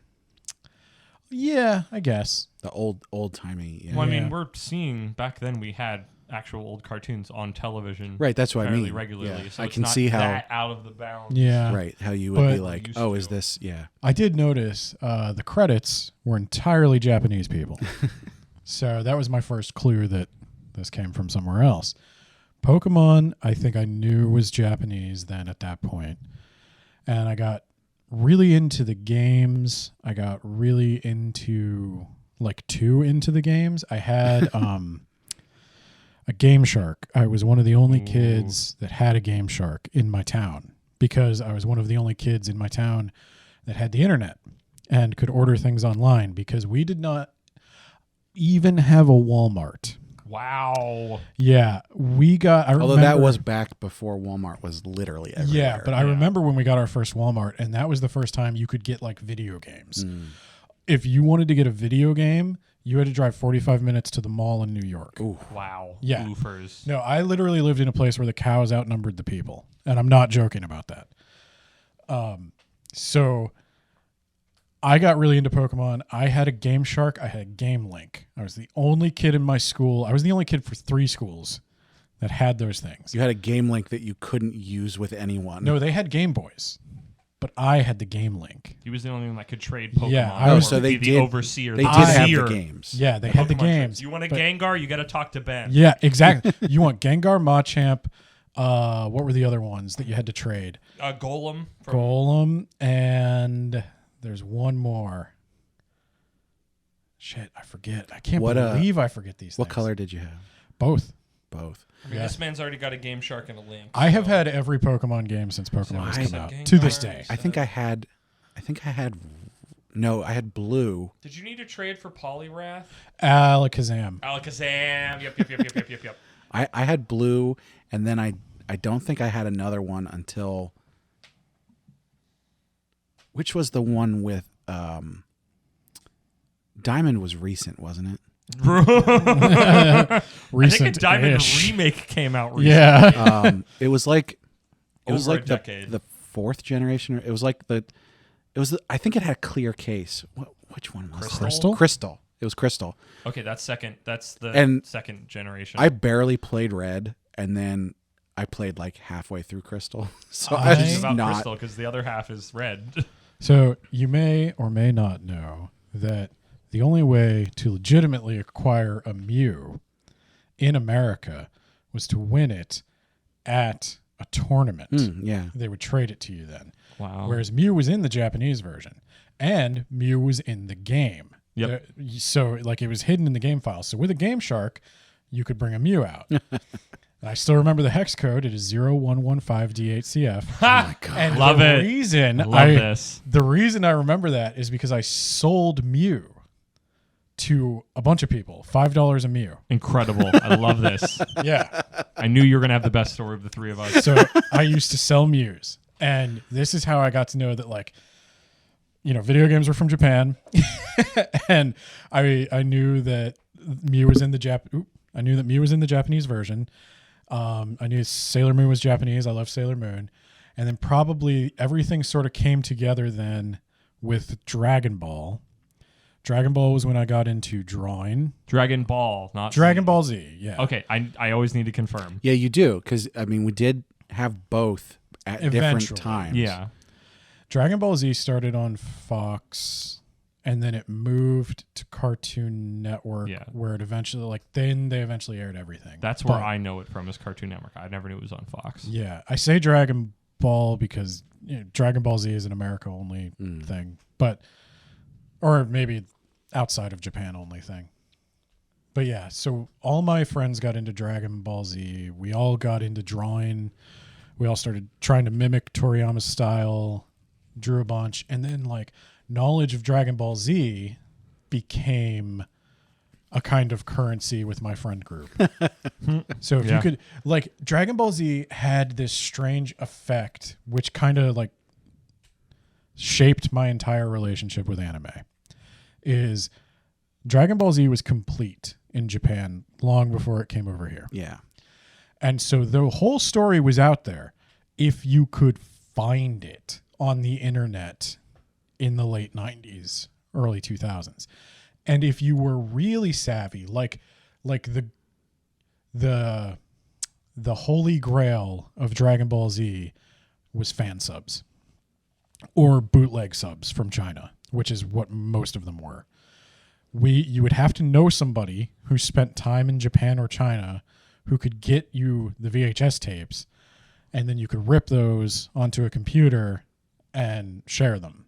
Yeah, I guess. The old-timey. Yeah. Well, I mean, Yeah. we're seeing back then we had actual old cartoons on television. Right, that's what I fairly mean. regularly. Yeah. So I it's can not see how. that out of the bounds. Yeah. Right, how you would be But- like, Used oh, to. is this? Yeah. I did notice the credits were entirely Japanese people. So that was my first clue that this came from somewhere else. Pokemon, I think I knew was Japanese then at that point. And I got really into the games. I got really into, like, too into the games. I had a Game Shark. I was one of the only kids that had a Game Shark in my town because I was one of the only kids in my town that had the internet and could order things online because we did not even have a Walmart. Wow. Yeah, we got. I Although remember, that was back before Walmart was literally everywhere. yeah, but I remember when we got our first Walmart, and that was the first time you could get like video games. If you wanted to get a video game, you had to drive 45 minutes to the mall in New York. Ooh. Wow. Yeah. Oofers. No, I literally lived in a place where the cows outnumbered the people, and I'm not joking about that. So I got really into Pokemon. I had a Game Shark. I had a Game Link. I was the only kid in my school. I was the only kid for 3 schools that had those things. You had a Game Link that you couldn't use with anyone. No, they had Game Boys, but I had the Game Link. He was the only one that could trade Pokemon. Yeah, I was- so they be the did- overseer. They the did have seer. the games. Yeah, they had the Pokemon games. trades. You want a but- Gengar? You got to talk to Ben. Yeah, exactly. You want Gengar, Machamp. What were the other ones that you had to trade? Golem. From Golem, and there's one more. Shit, I forget. I can't believe I forget these What things. color did you have? Both. Both. I mean, Yeah. this man's already got a Game Shark and a Link. I have so- had every Pokemon game since Pokemon has I- come out. Gengar, To this day. I think I had. No, I had blue. Did you need to trade for Poliwrath? Alakazam. Alakazam. Yep. I had blue, and then I don't think I had another one until. Which was the one with Diamond was recent, wasn't it? I Recent. think a Diamond remake came out recently. Yeah. It was like Over a the decade. the 4th generation. It was like the I think it had a clear case. Which one was Crystal? it? Crystal. It was Crystal. Okay, that's second. That's the And second generation. I barely played Red, and then I played like halfway through Crystal. So I- I This is was about not. Crystal because the other half is red. So you may or may not know that the only way to legitimately acquire a Mew in America was to win it at a tournament. Yeah. They would trade it to you then. Wow. Whereas Mew was in the Japanese version, and Mew was in the game. Yep. So like it was hidden in the game file. So with a Game Shark, you could bring a Mew out. And I still remember the hex code. It is 0115D8CF. Oh my god. And Love the it. reason Love this. The reason I remember that is because I sold Mew to a bunch of people. $5 a Mew. Incredible. I love this. Yeah. I knew you were going to have the best story of the three of us. So I used to sell Mews. And this is how I got to know that, like, you know, video games were from Japan. And I knew that Mew was in the I knew that Mew was in the Japanese version. I knew Sailor Moon was Japanese. I love Sailor Moon. And then probably everything sort of came together then with Dragon Ball. Dragon Ball was when I got into drawing. Dragon Ball, not Dragon Z. Ball Z, yeah. Okay, I always need to confirm. Yeah, you do, because I mean, we did have both at different Eventually. times. Yeah. Dragon Ball Z started on Fox, and then it moved to Cartoon Network, Yeah. where it eventually, like, then they eventually aired everything. That's where But, I know it from, is Cartoon Network. I never knew it was on Fox. Yeah, I say Dragon Ball because Dragon Ball Z is an America only thing, or maybe outside of Japan only thing. But yeah, so all my friends got into Dragon Ball Z. We all got into drawing. We all started trying to mimic Toriyama's style, drew a bunch, and then like knowledge of Dragon Ball Z became a kind of currency with my friend group. So if you could, like, Dragon Ball Z had this strange effect, which kind of like shaped my entire relationship with anime, is Dragon Ball Z was complete in Japan long before it came over here. Yeah. And so the whole story was out there if you could find it on the internet in the late 90s, early 2000s. And if you were really savvy, like the holy grail of Dragon Ball Z was fan subs or bootleg subs from China, which is what most of them were. You would have to know somebody who spent time in Japan or China who could get you the VHS tapes, and then you could rip those onto a computer and share them.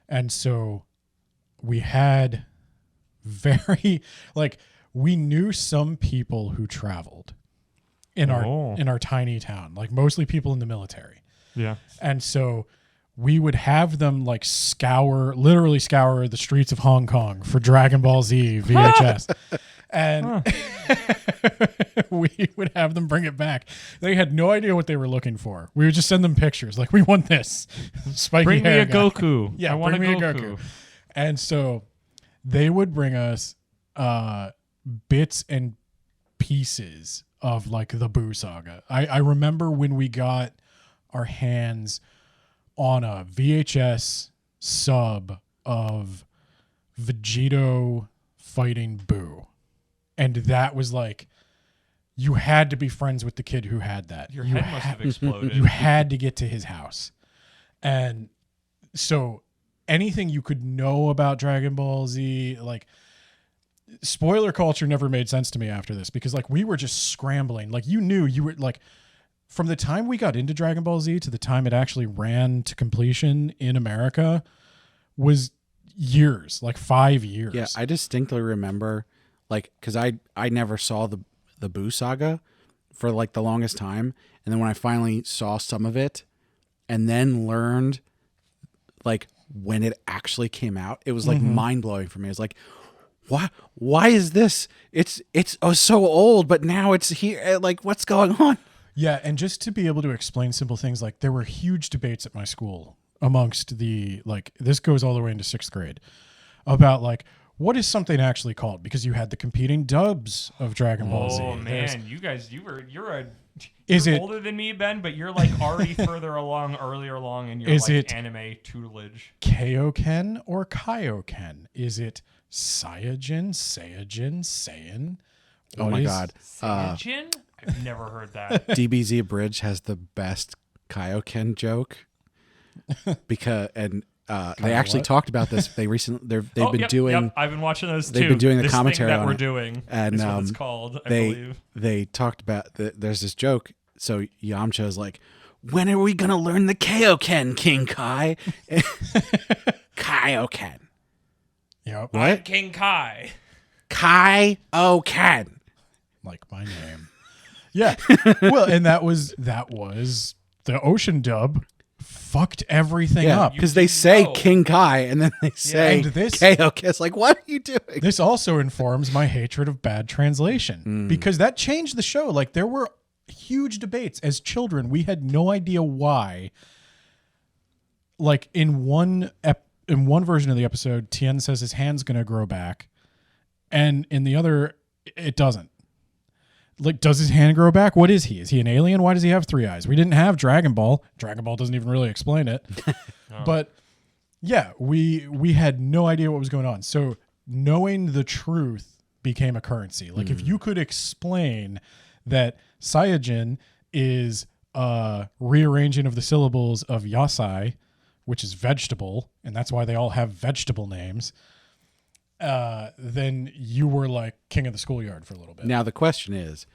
And so we had we knew some people who traveled in our tiny town, like mostly people in the military. Yeah. And so we would have them like literally scour the streets of Hong Kong for Dragon Ball Z VHS. And we would have them bring it back. They had no idea what they were looking for. We would just send them pictures. Like, we want this. Spiky Bring me hair a guy. Goku. Yeah, I want bring a me a Goku. Goku. And so they would bring us bits and pieces of like the Boo Saga. I remember when we got our hands on a VHS sub of Vegito fighting Boo. And that was like, you had to be friends with the kid who had that. Your head must have exploded. You had to get to his house. And so anything you could know about Dragon Ball Z, like, spoiler culture never made sense to me after this, because like we were just scrambling. Like, you knew you were like, from the time we got into Dragon Ball Z to the time it actually ran to completion in America was years, like 5 years. Yeah, I distinctly remember, like, because I never saw the Boo Saga for like the longest time, and then when I finally saw some of it, and then learned like when it actually came out, it was like mind blowing for me. It's like, why is this? It's so old, but now it's here. Like, what's going on? Yeah, and just to be able to explain simple things, like there were huge debates at my school amongst this goes all the way into 6th grade, about like, what is something actually called? Because you had the competing dubs of Dragon Ball Z. Oh man, you're You're older than me, Ben, but you're like already earlier along in your like anime tutelage. Kaioken or Kaioken? Is it Saiyajin, Saiyan? Oh my God. Saiyajin? I've never heard that. DBZ Abridged has the best Kaioken joke because they actually talked about this. They've been doing. I've been watching those too. They've been doing the this commentary thing that on we're it. doing. And is what it's called. I believe they talked about there's this joke. So Yamcha's like, when are we gonna learn the Kaioken, King Kai? Kaioken. Yep. What? I'm King Kai. Kaioken. Like my name. Yeah. Well, and that was the Ocean dub fucked everything up. Because they say King Kai and then they say and this, Kaioken. It's like, what are you doing? This also informs my hatred of bad translation because that changed the show. Like there were huge debates as children. We had no idea why. Like in one version of the episode, Tien says his hand's going to grow back, and in the other, it doesn't. Like, does his hand grow back? What is he? Is he an alien? Why does he have 3 eyes? We didn't have Dragon Ball. Dragon Ball doesn't even really explain it. But yeah, we had no idea what was going on. So knowing the truth became a currency. Like if you could explain that Saiyajin is a rearranging of the syllables of yasai, which is vegetable, and that's why they all have vegetable names, then you were like king of the schoolyard for a little bit. Now the question is,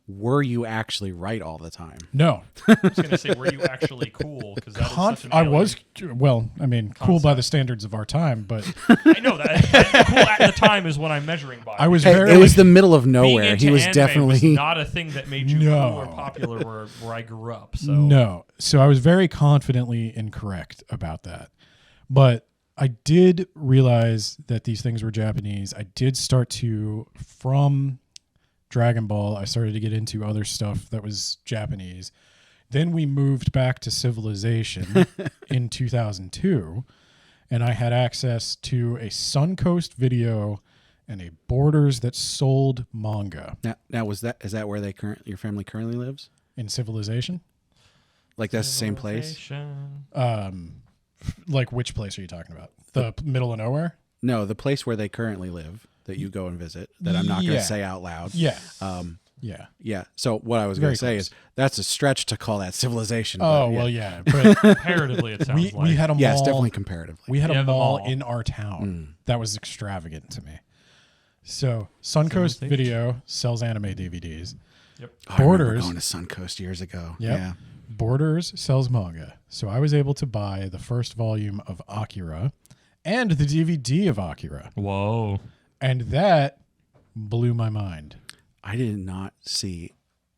were you actually right all the time? No. I was going to say, were you actually cool? Because that is such an I alien was, well, I mean, concept. cool by the standards of our time, but I know that. Cool at the time is what I'm measuring by. I was Hey, very... it was the middle of Being nowhere. into He was anime definitely was not a thing that made you No. cool or popular where I grew up. So No. So I was very confidently incorrect about that. But I did realize that these things were Japanese. I did start to, from Dragon Ball, I started to get into other stuff that was Japanese. Then we moved back to Civilization in 2002, and I had access to a Suncoast video and a Borders that sold manga. Now is that where your family currently lives? In Civilization? Like that's the same place? Like which place are you talking about? The middle of nowhere? No, the place where they currently live that you go and visit that I'm not going to say out loud. Yeah. Yeah. Yeah. So what I was going Very to say close. is that's a stretch to call that Civilization. Oh, but well, yeah. But comparatively, it sounds we had a mall. Yes, definitely comparatively. We had You a have a mall mall. in our town that was extravagant to me. So Suncoast Civilization. Video sells anime DVDs. Yep. Oh, I remember Borders. going to Suncoast years ago. Yep. Yeah. Borders sells manga. So I was able to buy the first volume of Akira and the DVD of Akira. Whoa. And that blew my mind. I did not see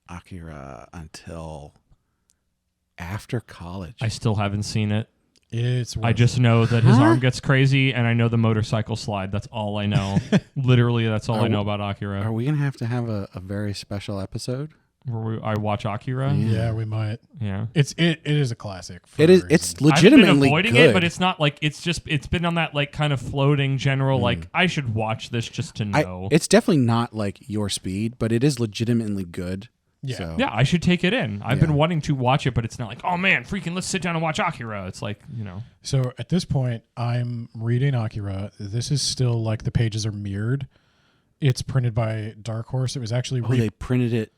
Akira until after college. I still haven't seen it. It's worth I just know that his arm gets crazy, and I know the motorcycle slide. That's all I know. Literally, that's all I know about Akira. Are we going to have a very special episode? Where I watch Akira. Yeah, we might. Yeah. It is a classic. For It is. a It's reason. legitimately I've been avoiding good. it, but it's not like it's been on that like kind of floating general like I should watch this just to know. It's definitely not like your speed, but it is legitimately good. Yeah. So. Yeah, I should take it in. I've Yeah. been wanting to watch it, but it's not like, oh man, freaking let's sit down and watch Akira. It's like, So at this point, I'm reading Akira. This is still like the pages are mirrored. It's printed by Dark Horse. It was actually They printed it.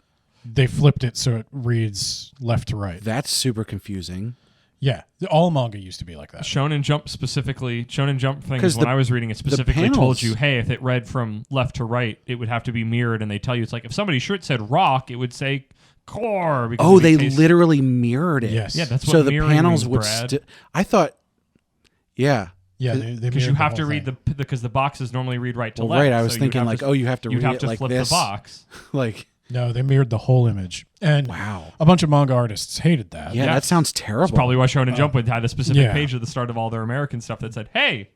they flipped it so it reads left to right. That's super confusing. Yeah, all manga used to be like that. Shonen Jump specifically, Shonen Jump things 'Cause when the- I was reading it specifically panels- told you, hey, if it read from left to right, it would have to be mirrored, and they tell you it's like if somebody's shirt said rock, it would say core. Because Oh, in they case- literally mirrored it. Yes. Yeah, that's what So the mirroring panels means, would. Brad. I thought. Yeah. Yeah, they Because mirrored you the have whole to read thing. because the boxes normally read right to Well, left. right. I was so thinking you'd like, have to, you have to you'd read have it to like flip this. the box. Like, No, they mirrored the whole image, and wow. a bunch of manga artists hated that. Yeah, Yeah. that sounds terrible. That's probably why Shonen Jump would had a specific yeah. page at the start of all their American stuff that said, hey,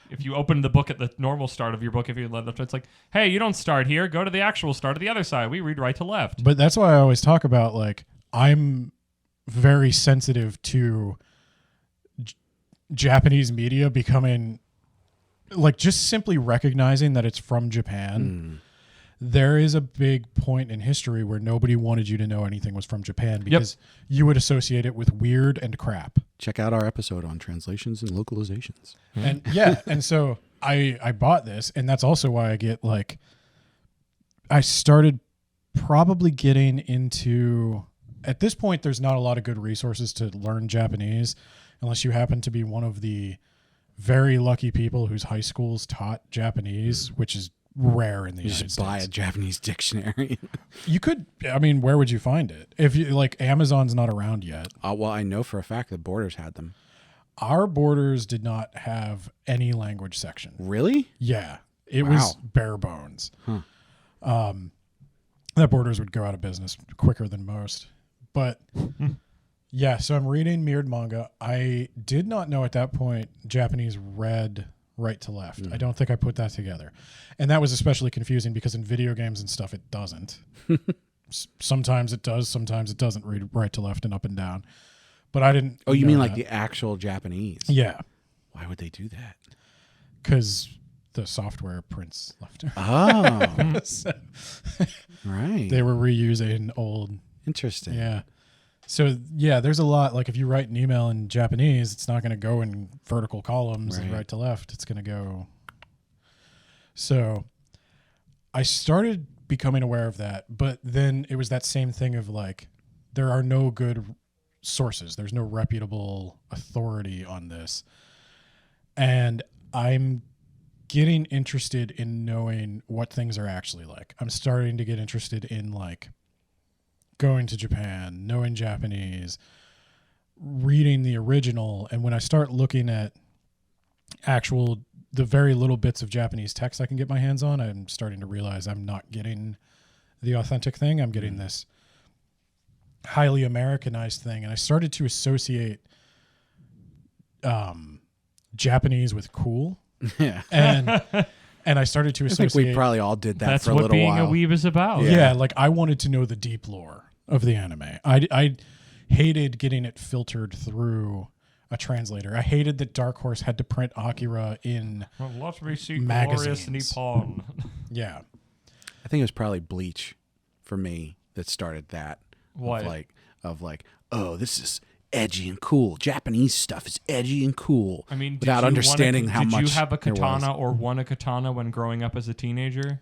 if you open the book at the normal start of your book, if you let it, it's like, hey, you don't start here. Go to the actual start of the other side. We read right to left. But that's why I always talk about like I'm very sensitive to Japanese media becoming like just simply recognizing that it's from Japan. there is a big point in history where nobody wanted you to know anything was from Japan because you would associate it with weird and crap. Check out our episode on translations and localizations. And and so I bought this, and that's also why I get like, I started probably getting into, at this point, there's not a lot of good resources to learn Japanese unless you happen to be one of the very lucky people whose high schools taught Japanese, which is rare in the United States. Just buy a Japanese dictionary. You could, I mean, where would you find it? If you like, Amazon's not around yet. Well, I know for a fact that Borders had them. Our Borders did not have any language section. Really? Yeah. It was bare bones. Huh. That Borders would go out of business quicker than most. But yeah, so I'm reading mirrored manga. I did not know at that point Japanese read right to left. I don't think I put that together. And that was especially confusing because in video games and stuff, it doesn't. Sometimes it does. Sometimes it doesn't read right to left and up and down. But I didn't. Oh, you know mean like that. the actual Japanese? Yeah. Why would they do that? Because the software prints left. Oh. So Right. they were reusing old. Interesting. Yeah. So yeah, there's a lot. Like if you write an email in Japanese, it's not going to go in vertical columns and right to left. It's going to go. So I started becoming aware of that, but then it was that same thing of like, there are no good sources. There's no reputable authority on this. And I'm getting interested in knowing what things are actually like. I'm starting to get interested in like going to Japan, knowing Japanese, reading the original. And when I start looking at the very little bits of Japanese text I can get my hands on, I'm starting to realize I'm not getting the authentic thing. I'm getting this highly Americanized thing. And I started to associate Japanese with cool. Yeah. And I started to associate. I think we probably all did that That's for a little while. That's what being a weeb is about. Yeah, like I wanted to know the deep lore of the anime. I hated getting it filtered through a translator. I hated that Dark Horse had to print Akira in Let me see magazines. glorious Nippon. Yeah. I think it was probably Bleach for me that started that. What? Of like, oh, this is edgy and cool. Japanese stuff is edgy and cool. I mean, without understanding how much. Did you have a there was. katana or won a katana when growing up as a teenager?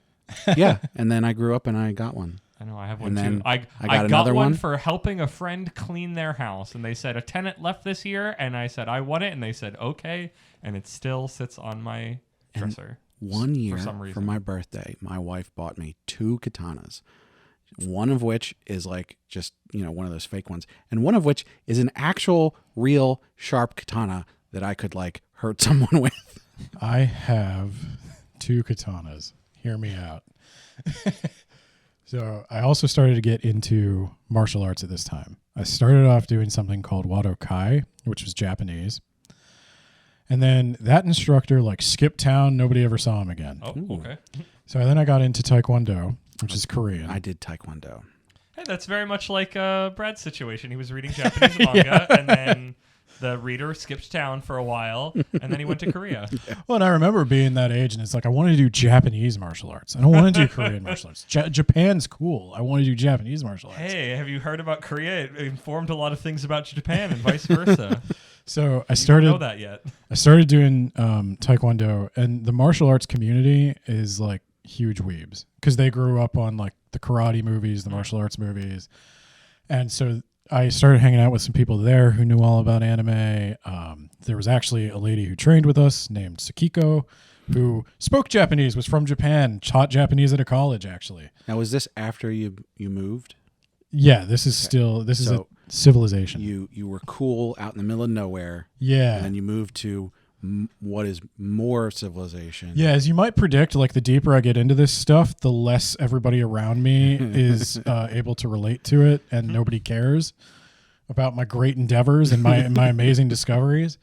Yeah, and then I grew up and I got one. I know, I have one And then too. I got another one one for helping a friend clean their house, and they said a tenant left this year, and I said I want it, and they said okay, and it still sits on my dresser. 1 year for some reason. for my birthday, my wife bought me 2 katanas. One of which is like just, one of those fake ones, and one of which is an actual real sharp katana that I could like hurt someone with. I have 2 katanas. Hear me out. So I also started to get into martial arts at this time. I started off doing something called Wado Kai, which was Japanese. And then that instructor like skipped town. Nobody ever saw him again. Oh, okay. So then I got into Taekwondo, which is Korean. I did Taekwondo. Hey, that's very much like Brad's situation. He was reading Japanese manga, and then the reader skipped town for a while, and then he went to Korea. Well, and I remember being that age, and it's like, I want to do Japanese martial arts. I don't want to do Korean martial arts. Japan's cool. I want to do Japanese martial arts. Hey, have you heard about Korea? It informed a lot of things about Japan and vice versa. So I You started. don't know that yet. I started doing Taekwondo, and the martial arts community is like huge weebs because they grew up on like the karate movies, the martial arts movies, and so I started hanging out with some people there who knew all about anime. There was actually a lady who trained with us named Sakiko, who spoke Japanese, was from Japan, taught Japanese at a college, actually. Now, was this after you moved? Yeah, this is is a civilization. You were cool out in the middle of nowhere. Yeah. And then you moved to what is more civilization. Yeah, as you might predict, like the deeper I get into this stuff, the less everybody around me is able to relate to it, and nobody cares about my great endeavors and my amazing discoveries.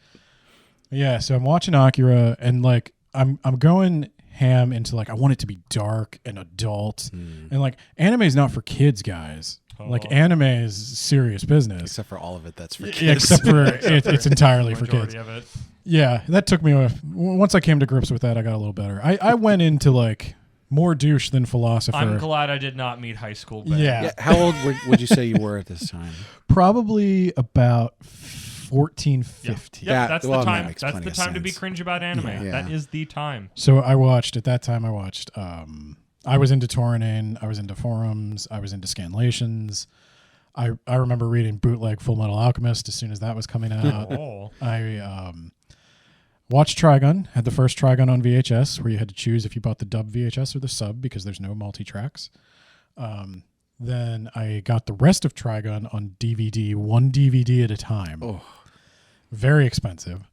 Yeah, so I'm watching Akira, and like I'm going ham into like I want it to be dark and adult, and like anime is not for kids, guys. Like anime is serious business. Except for all of it, that's for kids. Yeah, except for it's entirely for kids. Of it. Yeah, that took me once I came to grips with that, I got a little better. I went into like more douche than philosopher. I'm glad I did not meet high school Ben. Yeah. How old would you say you were at this time? Probably about 14, 15. Yep, That- that's well, the that time. makes That's plenty the of time to be sense. cringe about anime. Yeah. That is the time. So I watched I was into torrenting, I was into forums, I was into scanlations. I remember reading bootleg Full Metal Alchemist as soon as that was coming out. Oh. I watched Trigun, had the first Trigun on VHS where you had to choose if you bought the dub VHS or the sub because there's no multi-tracks. Then I got the rest of Trigun on DVD, one DVD at a time. Oh, Very expensive.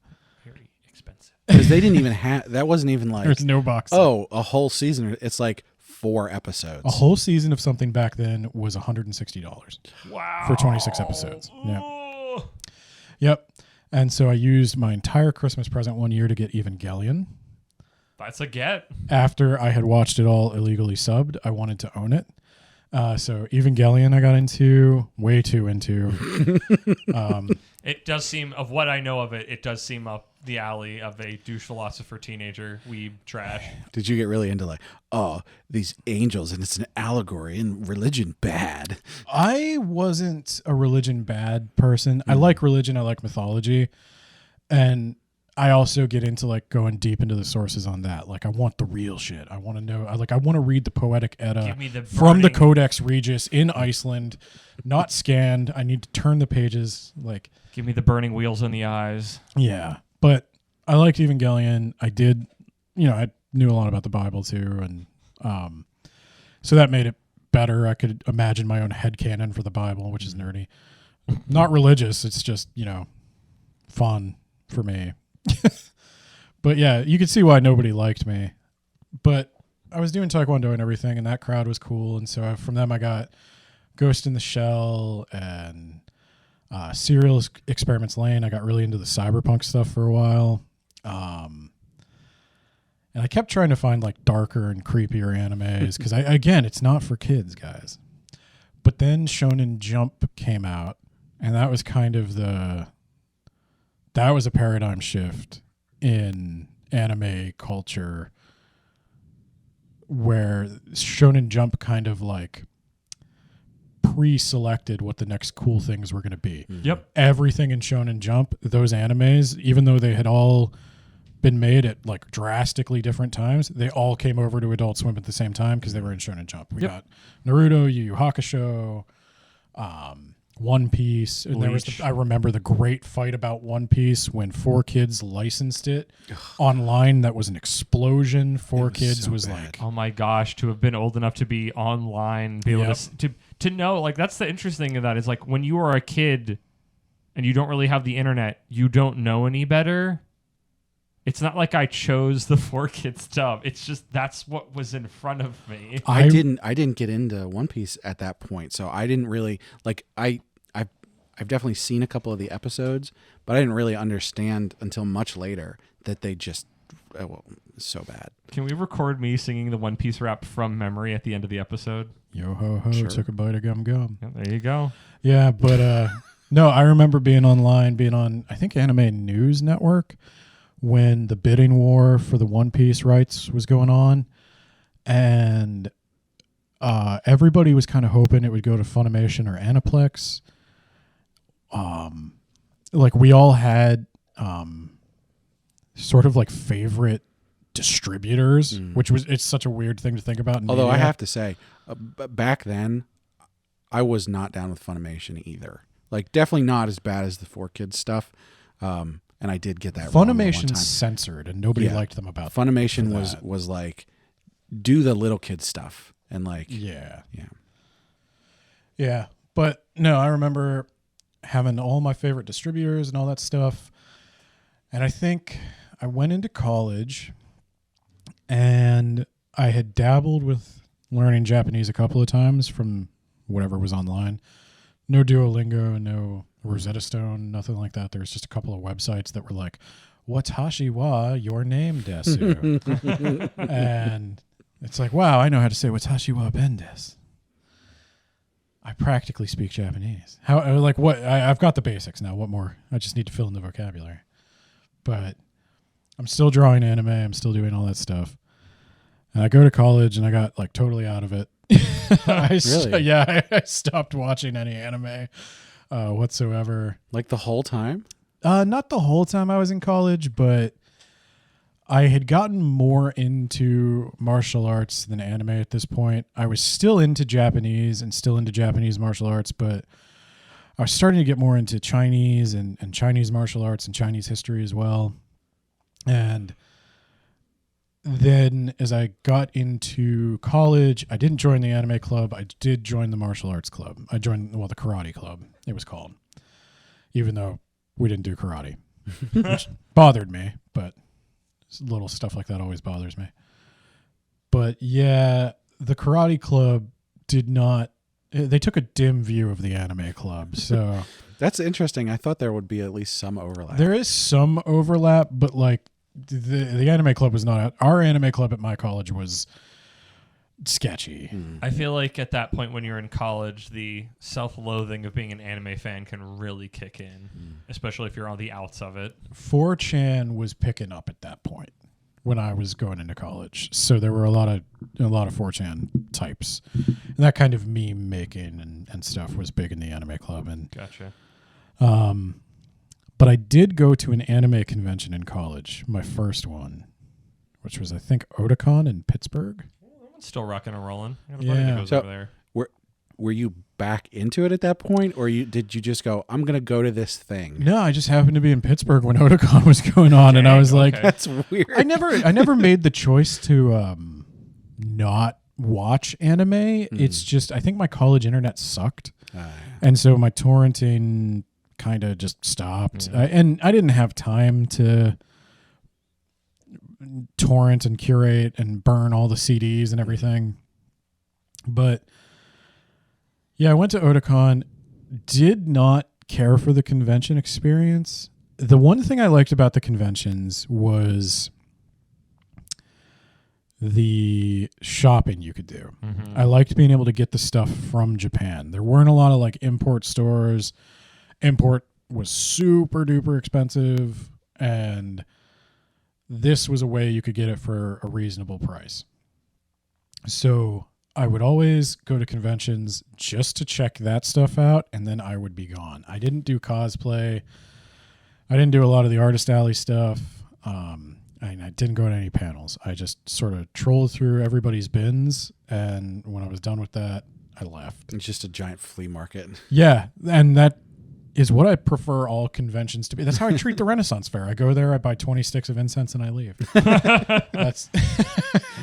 Very expensive. because they didn't even have. That wasn't even like. There's no box set. Oh, a whole season. It's like 4 episodes. A whole season of something back then was $160 Wow. for 26 episodes. Yeah. Oh. Yep. And so I used my entire Christmas present one year to get Evangelion. That's a get. After I had watched it all illegally subbed, I wanted to own it. So Evangelion I got into, way too into. It does seem, of what I know of it, it does seem up the alley of a douche philosopher teenager weeb trash. Did you get really into like, oh, these angels and it's an allegory and religion bad? I wasn't a religion bad person. I like religion. I like mythology. And I also get into like going deep into the sources on that. Like I want the real shit. I want to know, I want to read the Poetic Edda Give me the from the burning- Codex Regius in Iceland, not scanned. I need to turn the pages. Like, Give me the burning wheels in the eyes. yeah. But I liked Evangelion. I did, I knew a lot about the Bible too. And so that made it better. I could imagine my own headcanon for the Bible, which is nerdy. Not religious. It's just, fun for me. But yeah, you could see why nobody liked me. But I was doing Taekwondo and everything, and that crowd was cool. And so from them, I got Ghost in the Shell and Serial Experiments Lane. I got really into the cyberpunk stuff for a while. And I kept trying to find like darker and creepier animes because again, it's not for kids, guys. But then Shonen Jump came out, and that was kind of that was a paradigm shift in anime culture where Shonen Jump kind of like pre-selected what the next cool things were going to be. Yep. Everything in Shonen Jump, those animes, even though they had all been made at like drastically different times, they all came over to Adult Swim at the same time because they were in Shonen Jump. We got Naruto, Yu Yu Hakusho, One Piece, and there was I remember the great fight about One Piece when 4Kids licensed it online. That was an explosion. 4Kids so was bad. like, Oh my gosh, to have been old enough to be online, be able Yep. to know, like that's the interesting thing of that is like when you are a kid and you don't really have the internet, you don't know any better. It's not like I chose the 4Kids stuff. It's just that's what was in front of me. I didn't get into One Piece at that point, so I didn't really like. I've definitely seen a couple of the episodes, but I didn't really understand until much later that they just so bad. Can we record me singing the One Piece rap from memory at the end of the episode? yo ho ho, Sure. took a bite of gum gum. Yeah, there you go. Yeah, but no, I remember being online, being on, I think, Anime News Network when the bidding war for the One Piece rights was going on. And everybody was kind of hoping it would go to Funimation or Aniplex. Like we all had sort of like favorite distributors, which was, it's such a weird thing to think about. In Although I media. have to say, back then, I was not down with Funimation either. Like, definitely not as bad as the 4Kids stuff. And I did get that wrong the one Funimation time. censored, and nobody Yeah. liked them about Funimation for was that. was like, do the little kid stuff and like, Yeah. yeah. Yeah. But no, I remember having all my favorite distributors and all that stuff. And I think I went into college and I had dabbled with learning Japanese a couple of times from whatever was online. No Duolingo, no Rosetta Stone, nothing like that. There was just a couple of websites that were like, Watashi wa your name desu. And it's like, wow, I know how to say Watashi wa ben desu. I practically speak Japanese. How, like, what? I've got the basics now. What more? I just need to fill in the vocabulary. But I'm still drawing anime. I'm still doing all that stuff. And I go to college and I got like totally out of it. Really? I stopped watching any anime whatsoever. Like the whole time? Not the whole time I was in college, but I had gotten more into martial arts than anime at this point. I was still into Japanese and still into Japanese martial arts, but I was starting to get more into Chinese and Chinese martial arts and Chinese history as well. And then as I got into college, I didn't join the anime club. I did join the martial arts club. I joined, the karate club, it was called, even though we didn't do karate, which bothered me, but little stuff like that always bothers me. But yeah, the karate club they took a dim view of the anime club. So That's interesting. I thought there would be at least some overlap. there is some overlap, but like the anime club was not, our anime club at my college was sketchy. I feel like at that point when you're in college, the self-loathing of being an anime fan can really kick in, especially if you're on the outs of it. 4chan was picking up at that point when I was going into college. So there were a lot of 4chan types. And that kind of meme making and stuff was big in the anime club. And Gotcha. but I did go to an anime convention in college, my first one, which was, I think, Otakon in Pittsburgh. Still rocking and rolling. I got a buddy that goes So- over there. Were you back into it at that point, or did you just go, I'm going to go to this thing? No, I just happened to be in Pittsburgh when Otakon was going on, and I was like, okay. That's weird. I never made the choice to not watch anime. It's just, I think my college internet sucked, and so my torrenting kind of just stopped. And I didn't have time to torrent and curate and burn all the CDs and everything. But yeah, I went to Otakon, did not care for the convention experience. The one thing I liked about the conventions was the shopping you could do. I liked being able to get the stuff from Japan. There weren't a lot of like import stores. Import was super duper expensive, and this was a way you could get it for a reasonable price. So I would always go to conventions just to check that stuff out, and then I would be gone. I didn't do cosplay. I didn't do a lot of the Artist Alley stuff. I didn't go to any panels. I just sort of trolled through everybody's bins, and when I was done with that, I left. It's just a giant flea market. Yeah, and that is what I prefer all conventions to be. That's how I treat the Renaissance Fair. I go there, I buy 20 sticks of incense, and I leave. That's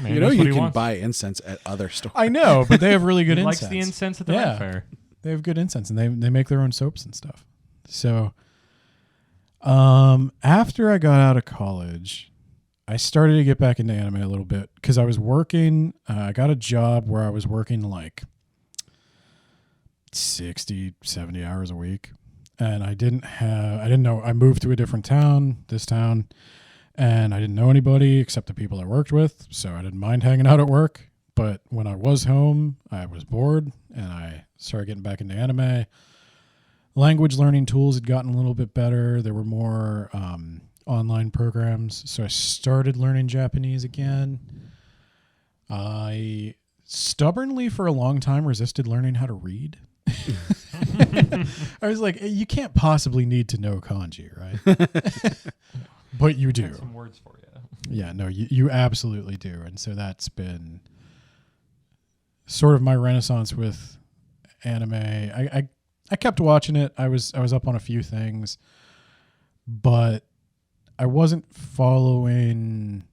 Maybe You know, that's what you he can wants. buy incense at other stores. I know, but they have really good He incense. likes the incense at the Yeah. Red Fair. They have good incense, and they make their own soaps and stuff. So after I got out of college, I started to get back into anime a little bit because I was working. I got a job where I was working like 60, 70 hours a week. And I didn't know, I moved to a different town, this town, and I didn't know anybody except the people I worked with. So I didn't mind hanging out at work. But when I was home, I was bored, and I started getting back into anime. Language learning tools had gotten a little bit better. There were more online programs. So I started learning Japanese again. I stubbornly, for a long time, resisted learning how to read. I was like, you can't possibly need to know kanji, right? But you do. Got some words for you. Yeah, no, you absolutely do. And so that's been sort of my renaissance with anime. I kept watching it. I was up on a few things, but I wasn't following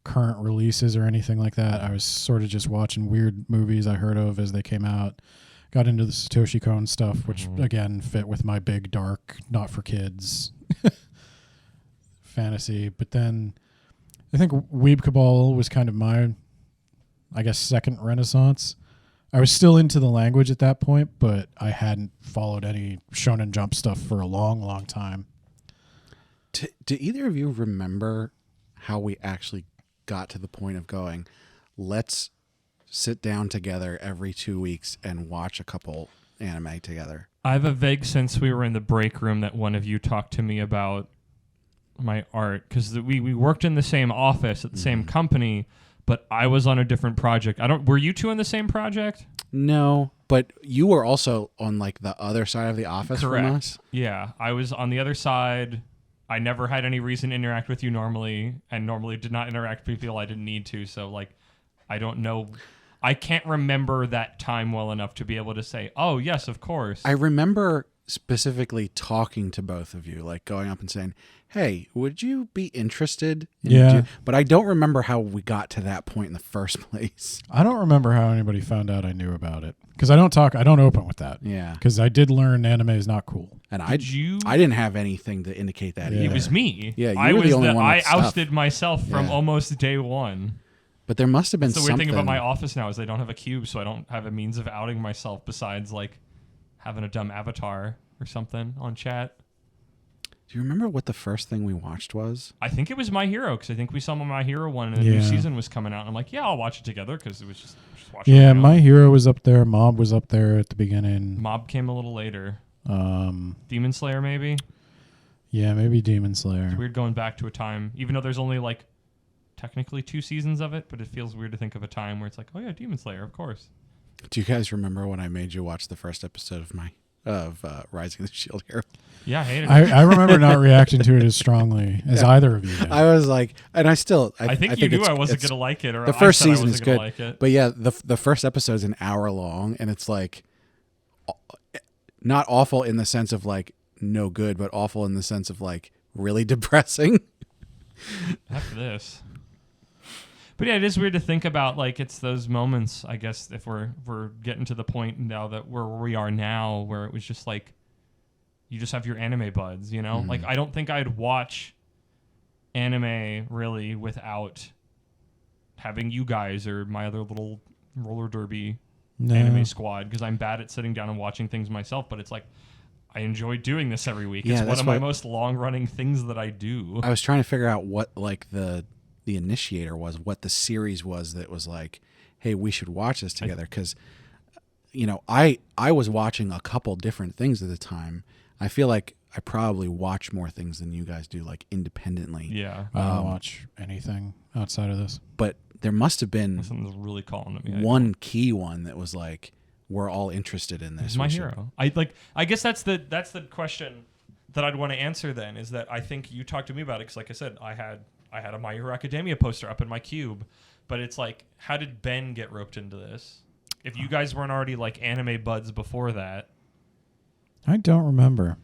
current releases or anything like that. I was sort of just watching weird movies I heard of as they came out. Got into the Satoshi Kon stuff, which again fit with my big, dark, not for kids fantasy. But then I think Weeb Cabal was kind of my, I guess, second renaissance. I was still into the language at that point, but I hadn't followed any Shonen Jump stuff for a long, long time. Do either of you remember how we actually got to the point of going, let's sit down together every 2 weeks and watch a couple anime together? I have a vague sense we were in the break room that one of you talked to me about my art, because we worked in the same office at the same company, but I was on a different project. Were you two on the same project? No, but you were also on like the other side of the office Correct. from us. Yeah, I was on the other side. I never had any reason to interact with you normally, and normally did not interact with people I didn't need to. So like, I don't know. I can't remember that time well enough to be able to say, oh yes, of course. I remember specifically talking to both of you, like going up and saying, hey, would you be interested in but I don't remember how we got to that point in the first place. I don't remember how anybody found out I knew about it because I don't open with that. Yeah. Because I did learn anime is not cool. And I didn't have anything to indicate that either. It was me. Yeah, you were the only one with I ousted myself from almost day one. But there must have been something. something. The weird thing about my office now is they don't have a cube, so I don't have a means of outing myself besides like having a dumb avatar or something on chat. Do you remember what the first thing we watched was? I think it was My Hero, because I think we saw My Hero one and the new season was coming out. And I'm like, yeah, I'll watch it together because it was just watching it. Yeah, My Hero was up there. Mob was up there at the beginning. Mob came a little later. Demon Slayer, maybe? Yeah, maybe Demon Slayer. It's weird going back to a time, even though there's only like technically 2 seasons of it, but it feels weird to think of a time where it's like, oh yeah, Demon Slayer, of course. Do you guys remember when I made you watch the first episode of Rising of the Shield Hero? Yeah, I hated it. I remember not reacting to it as strongly as either of you did. I was like, and I think you knew I wasn't going to like it. Or the first I season is good. like it. But yeah, the first episode is an hour long, and it's like not awful in the sense of like no good, but awful in the sense of like really depressing. After this. But yeah, it is weird to think about, like, it's those moments, I guess, if we're getting to the point now that where we are now, where it was just like, you just have your anime buds, you know? Mm-hmm. Like, I don't think I'd watch anime, really, without having you guys or my other little roller derby anime squad, because I'm bad at sitting down and watching things myself, but it's like, I enjoy doing this every week. Yeah, it's one of my most long-running things that I do. I was trying to figure out what, like, the initiator was, what the series was that was like, hey, we should watch this together, because you know, I was watching a couple different things at the time. I feel like I probably watch more things than you guys do, like independently. Yeah, I don't watch anything outside of this, but there must have been something's really calling to me. One key one that was like, we're all interested in this. My Hero. I guess that's the question that I'd want to answer then, is that I think you talked to me about it, because like I said, I had a My Hero Academia poster up in my cube, but it's like, how did Ben get roped into this? If you guys weren't already like anime buds before that. I don't remember.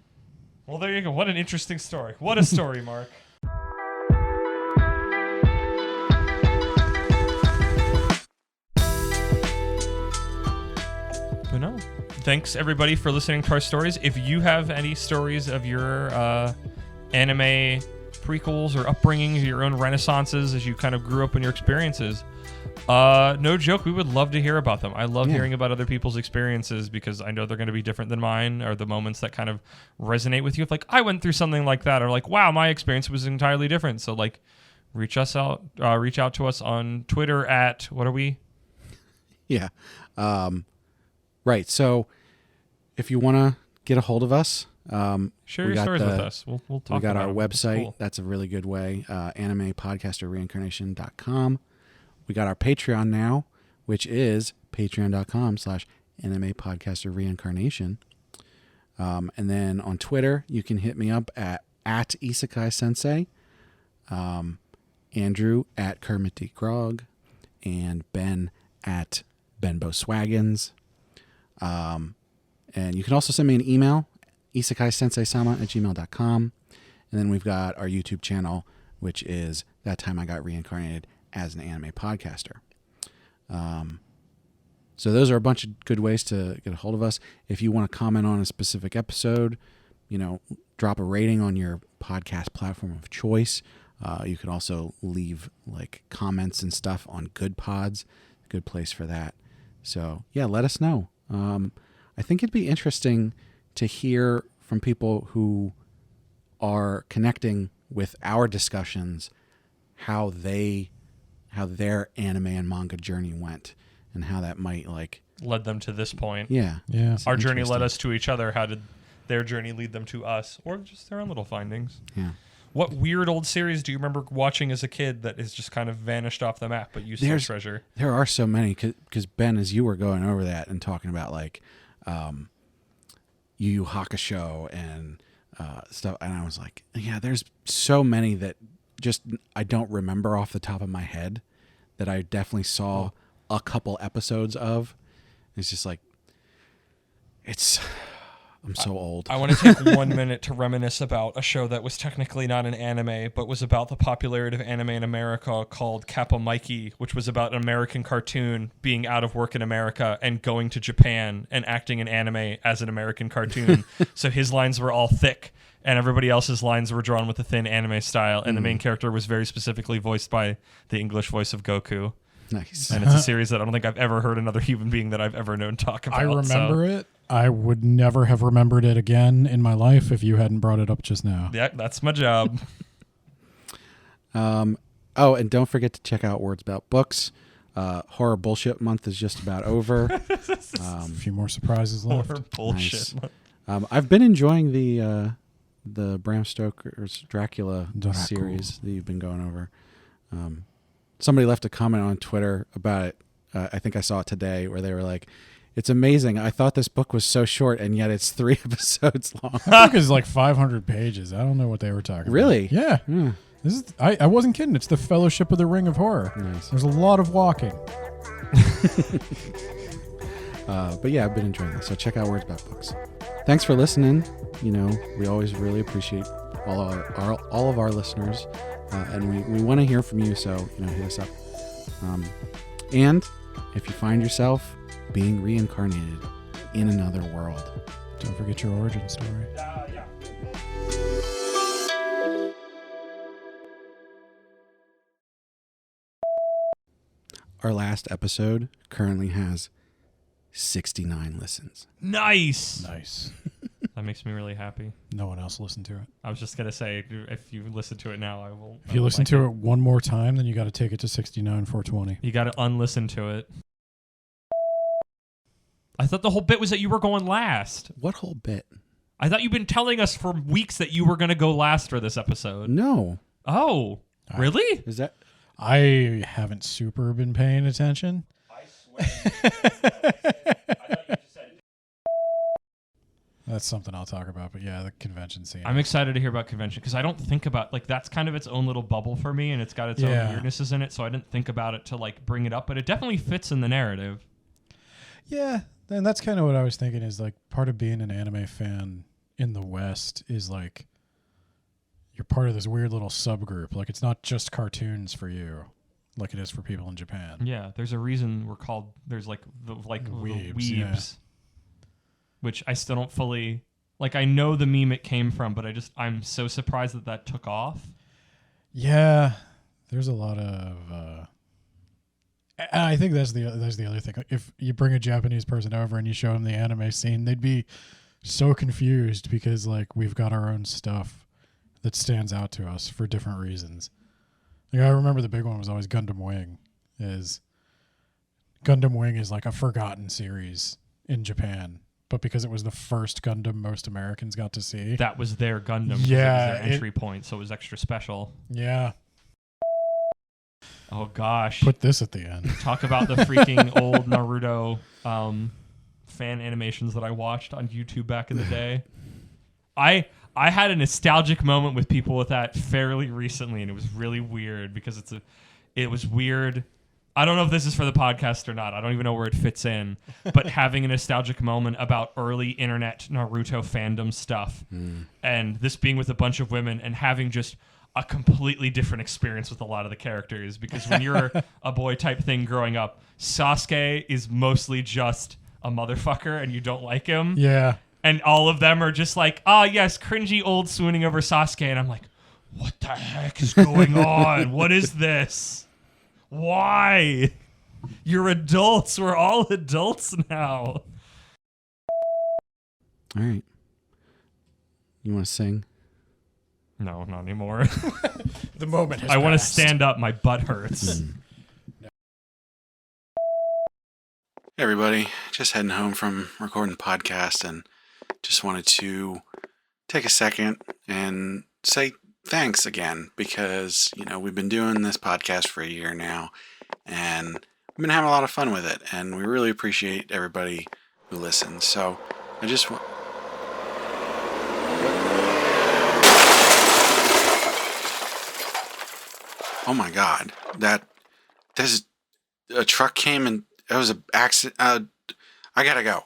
Well, there you go. What an interesting story. What a story, Mark. But no. Thanks everybody for listening to our stories. If you have any stories of your anime prequels or upbringings, your own renaissances as you kind of grew up in your experiences, no joke, we would love to hear about them. I love hearing about other people's experiences, because I know they're going to be different than mine, or the moments that kind of resonate with you. If like I went through something like that, or like, wow, my experience was entirely different. So like, reach out to us on Twitter at, what are we? Yeah. Right. So if you want to get a hold of us, share your stories with us. We'll talk about it. We got our website. Cool. That's a really good way. animepodcasterreincarnation.com. We got our Patreon now, which is patreon.com/animepodcasterreincarnation. And then on Twitter, you can hit me up at Isekai Sensei, Andrew at Kermit D. Grog, and Ben at Benbo Swaggins. And you can also send me an email, Isekai Sensei-Sama @gmail.com. And then we've got our YouTube channel, which is That Time I Got Reincarnated as an Anime Podcaster. So those are a bunch of good ways to get a hold of us. If you want to comment on a specific episode, you know, drop a rating on your podcast platform of choice. You can also leave like comments and stuff on Good Pods. Good place for that. So yeah, let us know. I think it'd be interesting to hear from people who are connecting with our discussions, how their anime and manga journey went, and how that might like led them to this point. Yeah. Our journey led us to each other. How did their journey lead them to us, or just their own little findings? Yeah. What weird old series do you remember watching as a kid that has just kind of vanished off the map, but you still treasure? There are so many, because Ben, as you were going over that and talking about like Yu Yu Hakusho and stuff, and I was like, yeah, there's so many that just I don't remember off the top of my head that I definitely saw a couple episodes of. It's just like, I'm so old. I want to take 1 minute to reminisce about a show that was technically not an anime, but was about the popularity of anime in America, called Kappa Mikey, which was about an American cartoon being out of work in America and going to Japan and acting in anime as an American cartoon. So his lines were all thick, and everybody else's lines were drawn with a thin anime style, and the main character was very specifically voiced by the English voice of Goku. Nice. And it's a series that I don't think I've ever heard another human being that I've ever known talk about. I remember it. I would never have remembered it again in my life if you hadn't brought it up just now. Yeah, that's my job. And don't forget to check out Words About Books. Horror Bullshit Month is just about over. A few more surprises left. Horror bullshit. Nice. I've been enjoying the Bram Stoker's Dracula series that you've been going over. Somebody left a comment on Twitter about it. I think I saw it today, where they were like, "It's amazing. I thought this book was so short, and yet it's 3 episodes long." That book is like 500 pages. I don't know what they were talking Really? about. Yeah. This is. I wasn't kidding. It's the Fellowship of the Ring of Horror. Nice. There's a lot of walking. But yeah, I've been enjoying this. So check out Words About Books. Thanks for listening. You know, we always really appreciate all of our listeners, and we want to hear from you. So hit us up. And if you find yourself being reincarnated in another world, don't forget your origin story. Our last episode currently has 69 listens. Nice. That makes me really happy. No one else listened to it. I was just going to say, if you listen to it now, I will. If you listen to it one more time, then you got to take it to 69,420. You got to unlisten to it. I thought the whole bit was that you were going last. What whole bit? I thought you've been telling us for weeks that you were going to go last for this episode. No. Oh, really? Is that? I haven't super been paying attention. I swear. I thought you just said. That's something I'll talk about, but yeah, the convention scene. I'm excited to hear about convention because I don't think about that's kind of its own little bubble for me, and it's got its own weirdnesses in it. So I didn't think about it to bring it up, but it definitely fits in the narrative. Yeah, and that's kind of what I was thinking. Is part of being an anime fan in the West is you're part of this weird little subgroup. It's not just cartoons for you, like it is for people in Japan. Yeah, there's a reason we're called. There's the weebs. Yeah. Which I still don't fully I know the meme it came from, but I'm so surprised that took off. Yeah, there's a lot of. I think that's the other thing. If you bring a Japanese person over and you show them the anime scene, they'd be so confused because we've got our own stuff that stands out to us for different reasons. I remember the big one was always Gundam Wing. Gundam Wing is a forgotten series in Japan. But because it was the first Gundam most Americans got to see. That was their Gundam. Yeah. It was their entry point, so it was extra special. Yeah. Oh, gosh. Put this at the end. Talk about the freaking old Naruto fan animations that I watched on YouTube back in the day. I had a nostalgic moment with people with that fairly recently, and it was really weird because it was weird. I don't know if this is for the podcast or not. I don't even know where it fits in. But having a nostalgic moment about early internet Naruto fandom stuff. And this being with a bunch of women and having just a completely different experience with a lot of the characters. Because when you're a boy type thing growing up, Sasuke is mostly just a motherfucker and you don't like him. Yeah. And all of them are just yes, cringy old swooning over Sasuke. And I'm like, what the heck is going on? What is this? Why? You're adults. We're all adults now. All right. You want to sing? No, not anymore. The moment has I want to passed. stand up. My butt hurts. Hey everybody, just heading home from recording the podcast and just wanted to take a second and say thanks again, because, we've been doing this podcast for a year now, and we've been having a lot of fun with it, and we really appreciate everybody who listens. So I just want... Oh my God, there's a truck came and it was an accident. I gotta go.